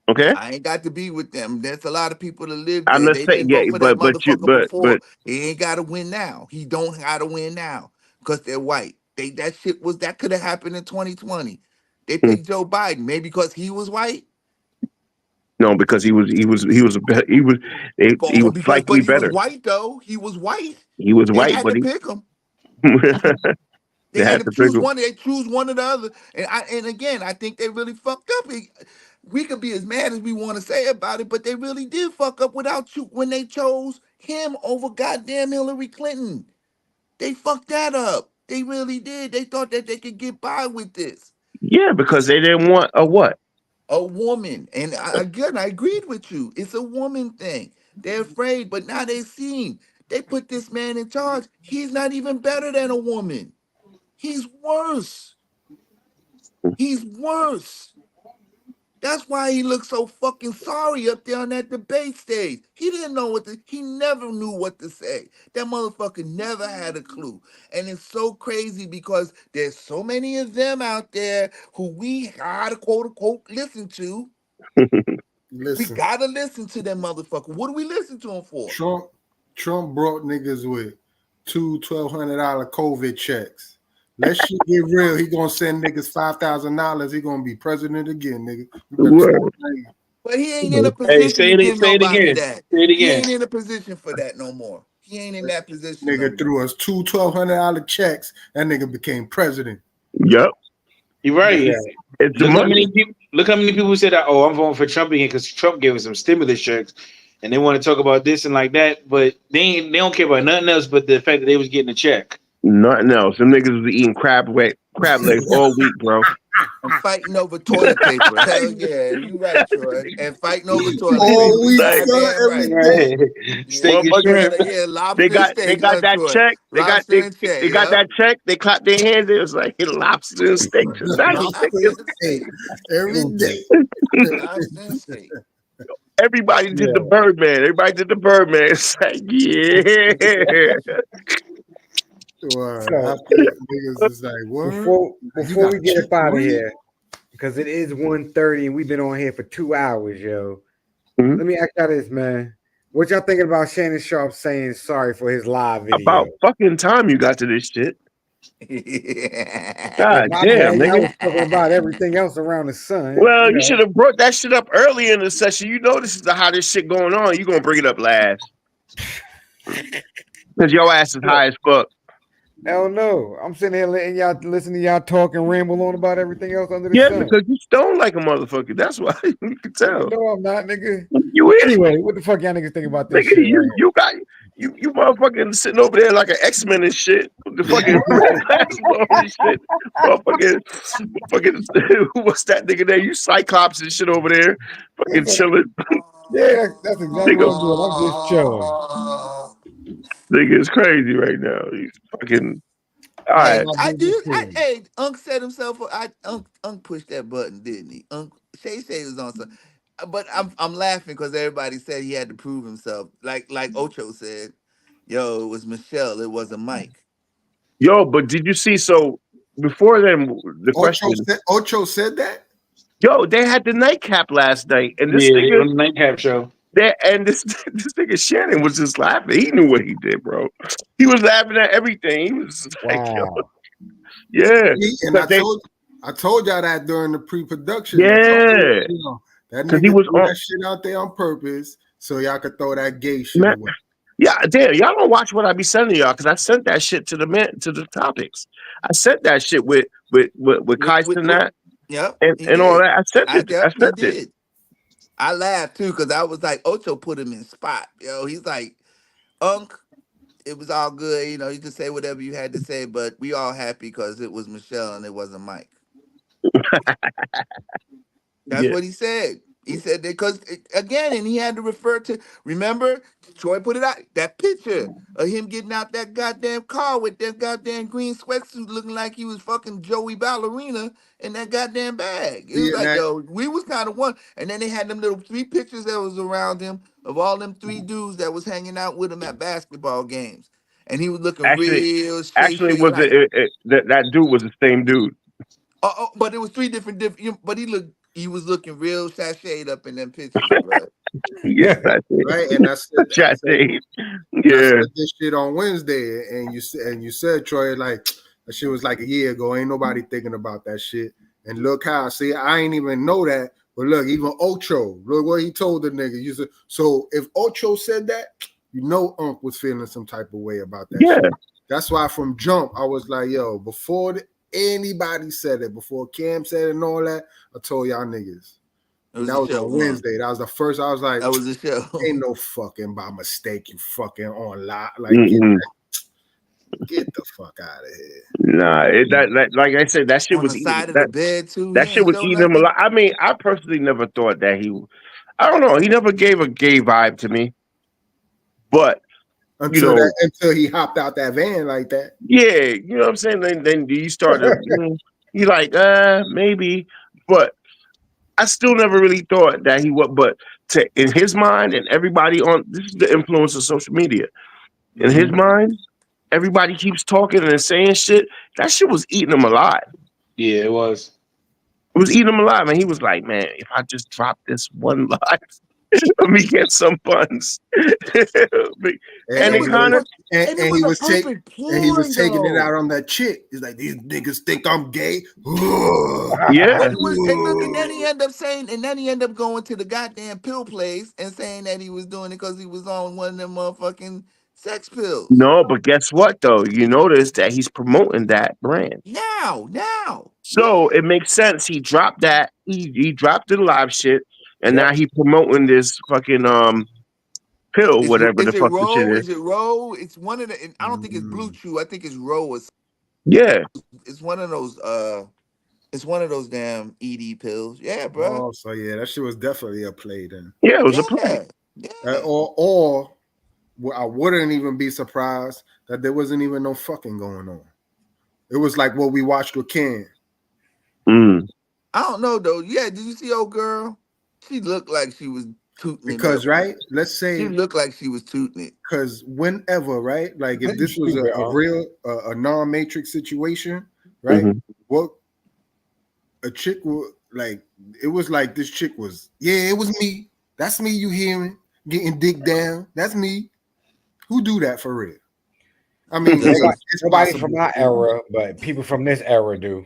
Okay. I ain't got to be with them. There's a lot of people that live I'm there. not They saying didn't yeah, vote for that motherfucker but before. He ain't got to win now. He don't got to win now because they're white. That could have happened in 2020. They picked Joe Biden maybe because he was white. no, because he was But slightly he was better. white though. He was white. He was They white, had but to he pick him. They they had had to to pick choose him. one. They choose one or the other. And again, I think they really fucked up. We could be as mad as we want to say about it, but they really did fuck up without you when they chose him over goddamn Hillary Clinton. They fucked that up. They really did. They thought that they could get by with this. Yeah, because they didn't want a what? A woman. And again, I agreed with you. It's a woman thing. They're afraid, but now they seen. They put this man in charge. He's not even better than a woman. He's worse. He's worse. That's why he looked so fucking sorry up there on that debate stage. He didn't know he never knew what to say. That motherfucker never had a clue. And it's so crazy because there's so many of them out there who we gotta quote unquote listen to. We Listen, gotta listen to them motherfucker. What do we listen to him for? Trump brought niggas with two $1,200 COVID checks. Let shit get real. He gonna send niggas $5,000. He gonna be president again, nigga. You better stop Word. playing. But he ain't in a Hey, position to give say it nobody again. that. Say it He again. ain't in a position for that no more. He ain't in that position no Nigga more. threw us two $1,200 checks. That nigga became president. Yep. You're right. Yeah. It's the Look how many money. people. Look how many people said that. Oh, I'm voting for Trump again because Trump gave us some stimulus checks, and they want to talk about this and like that, but they don't care about nothing else but the fact that they was getting a check. Nothing else. Them niggas was eating crab legs all week, bro. And fighting over toilet paper. Hell yeah, you right, Troy. And fighting over toilet All paper. week, Like, son, Goddamn every right. day. Right. Yeah, Steak and motherfuckers, shrimp. lobster and they steak, got huh, that Troy? check. Lobster and steak, They got yep. that check. They clapped their hands. It was like lobster and steak tonight. Lobster and steak. Every day. Lobster and steak. Everybody did the Yeah. Birdman. Everybody did the Birdman. It's like, yeah. Word. So After niggas is like, word. You before got we a get check up out for of real? here, because it is 1:30 and we've been on here for 2 hours, yo. Mhm. Let me ask y'all this, man. What y'all thinking about Shannon Sharp saying sorry for his live video? About fucking time you got to this shit. Well, God my damn, bad. Y'all nigga. was talking about everything else around the sun, Well, you you know. should have brought that shit up early in the session. You know this is the hottest shit going on. You gonna bring it up last. Because your ass is high as fuck. Hell no. I'm sitting here letting y'all listen to y'all talk and ramble on about everything else under the Yeah, sun. because you stoned like a motherfucker. That's why you can Nigga, tell. no, I'm not, nigga. You is. Anyway, what the fuck y'all niggas think about this Nigga, shit right here? you motherfucking sitting over there like an X-Men and shit. With the fucking glasses on and shit. Fucking what's that nigga there? You Cyclops and shit over there. Fucking chilling. Yeah, that's exactly what Nigga, I'm doing. I'm just chilling. nigga is crazy right now. He's fucking all How right. y'all I doing did. too? Hey, Unc set himself. Unc pushed that button, didn't he? Shay was on some. But I'm laughing because everybody said he had to prove himself. Like Ocho said, yo, it was Michelle. It wasn't Mike. Yo, but did you see? So before then, the question. Ocho said that? Yo, they had the nightcap last night, and this Yeah, they nigga, on the nightcap show. this nigga Shannon was just laughing. He knew what he did, bro. He was laughing at everything. He was just like, yo, Wow. yeah, See, and because they, I told y'all that during the pre-production. I told you, yeah, that because he nigga was threw on. that shit out there on purpose so y'all could throw that gay shit Man, away. yeah, damn, y'all don't watch what I be sending y'all because I sent that shit to the topics. I sent that shit with Kai that Yep, he and all did. that. I sent it. I He sent it. did. I laughed too because I was like, Ocho put him in spot. Yo, he's like, Unc, it was all good. You know, you can say whatever you had to say, but we all happy because it was Michelle and it wasn't Mike. That's Yeah, what he said. He said that because again, and he had to refer to. Remember, Troy put it out that picture of him getting out that goddamn car with that goddamn green sweatsuit, looking like he was fucking Joey Ballerina in that goddamn bag. It was See, and like, that yo, we was kind of one. And then they had them little 3 pictures that was around him of all them 3 dudes that was hanging out with him at basketball games, and he was looking real Actually, shay was like. that dude was the same dude? But it was 3 different. But he was looking real sashayed up in them pictures, bro. Yes, I right, and I said, did. and I said Yeah. this shit on Wednesday, and you said Troy, like that shit was like a year ago. Ain't nobody thinking about that shit. And look how, see, I ain't even know that. But look, even Ocho, look what he told the nigga. You said, so if Ocho said that, you know Unc was feeling some type of way about that Yeah. shit. That's why from jump, I was like, yo, before anybody said it, before Cam said it and all that, I told y'all niggas. And that was on Wednesday. That was the first. I was like, that was the show. Ain't no fucking by mistake. You fucking on live. Like, get the fuck out of here. Nah, like I said, that shit On was the eating side of the that. bed too. That He shit ain't was show eating him a nothing. lot. I mean, I personally never thought that he. I don't know. He never gave a gay vibe to me. But Until he hopped out that van like that. Yeah, you know what I'm saying. Then you start to you like maybe, but I still never really thought that he would. But in his mind and everybody on this is the influence of social media. In his mind, everybody keeps talking and saying shit. That shit was eating him alive. Yeah, it was. It was eating him alive, and he was like, "Man, if I just drop this one line, let me get some buns." And it kind of, he was taking it out on that chick. He's like, these niggas think I'm gay. Yeah. But it was, and look, and then he ended up going to the goddamn pill place and saying that he was doing it because he was on one of them motherfucking sex pills. No, but guess what though? You notice that he's promoting that brand. Now. So it makes sense. He dropped that. He dropped the live shit, and now he promoting this fucking pill, whatever the Is it fuck the shit Row? is. Is it Row? It's one of the. I don't think it's Blue Chew. I think it's Row. Yeah. It's one of those. It's one of those damn ED pills. Yeah, bro. Oh, so yeah, that shit was definitely a play then. Yeah, it was a play. Or I wouldn't even be surprised that there wasn't even no fucking going on. It was like what we watched with Ken. I don't know though. Yeah, did you see old girl? She looked like she was tooting because it. Right, let's say she looked like she was tooting it. Because whenever, right, like if this was a real a non-matrix situation, right, what a chick would like, it was like this chick was, it was me. That's me. You hearing? Getting dick down. That's me. Who do that for real? I mean, nobody from our era, but people from this era do.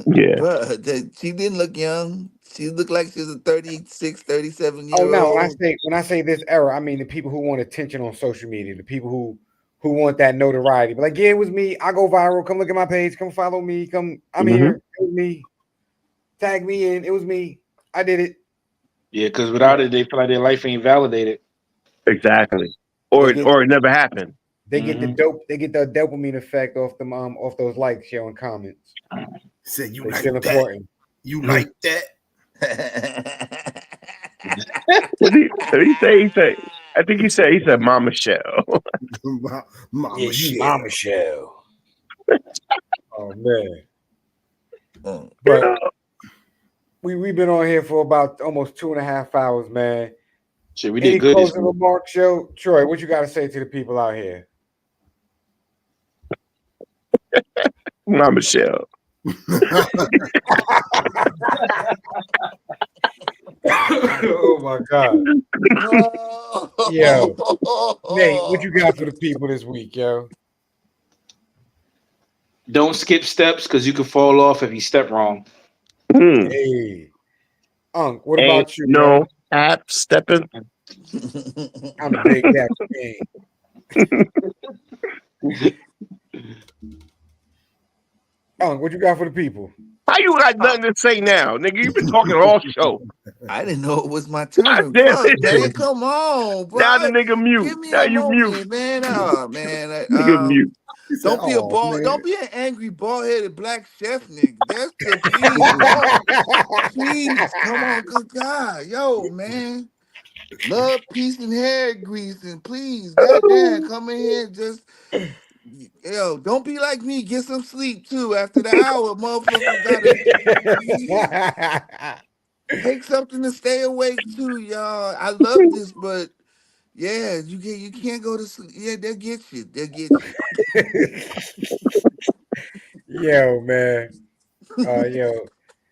Yeah. But she didn't look young. She looked like she was a 36, 37 year Oh no, old. when I say this era, I mean the people who want attention on social media, the people who want that notoriety. But like, yeah, it was me. I go viral. Come look at my page. Come follow me. Come, I'm here. It was me. Tag me in. It was me. I did it. Yeah, because without it, they feel like their life ain't validated. Exactly. Or it never happened. They get the dope. They get the dopamine effect off them off those likes, sharing comments. Said you they like feel that. Important. You like that. What did he say? I think he said Mama Shell. Mama Shell. Mama Shell. Oh man. But we've been on here for about almost 2.5 hours, man. Shit, we Any did good. closing remarks, Joe? Troy, what you got to say to the people out here? Mama Shell. Oh my God. Yo. Nate, what you got for the people this week, yo? Don't skip steps because you can fall off if you step wrong. Hey. Unc, what about you? No man? app stepping. I'm the big gap game. Unc, what you got for the people? How you got nothing to say now, nigga? You've been talking all show. I didn't know it was my turn. Damn Fuck, it. man, come on, bro. Now the nigga mute. Give me Now a you moment, mute. man. Oh man, Nigga mute. Don't be a "Oh ball. man." Don't be an angry bald-headed black chef, nigga. That's the please. Please, come on, good God, yo, man. Love, peace, and hair grease, and please, goddamn, come in here and just, don't be like me. Get some sleep too. After the hour, motherfucker gotta take something to stay awake too, y'all. I love this, but yeah, you can't go to sleep. Yeah, they'll get you. They'll get you. Yo, man.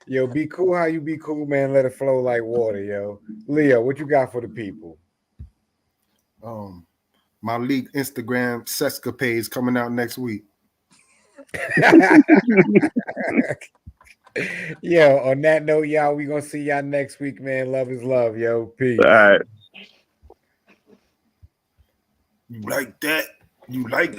Yo, be cool how you be cool, man. Let it flow like water, yo. Leo, what you got for the people? My league Instagram sescapades coming out next week. Yo, on that note, y'all, we gonna see y'all next week, man. Love is love, yo. Peace. All right. You like that? You like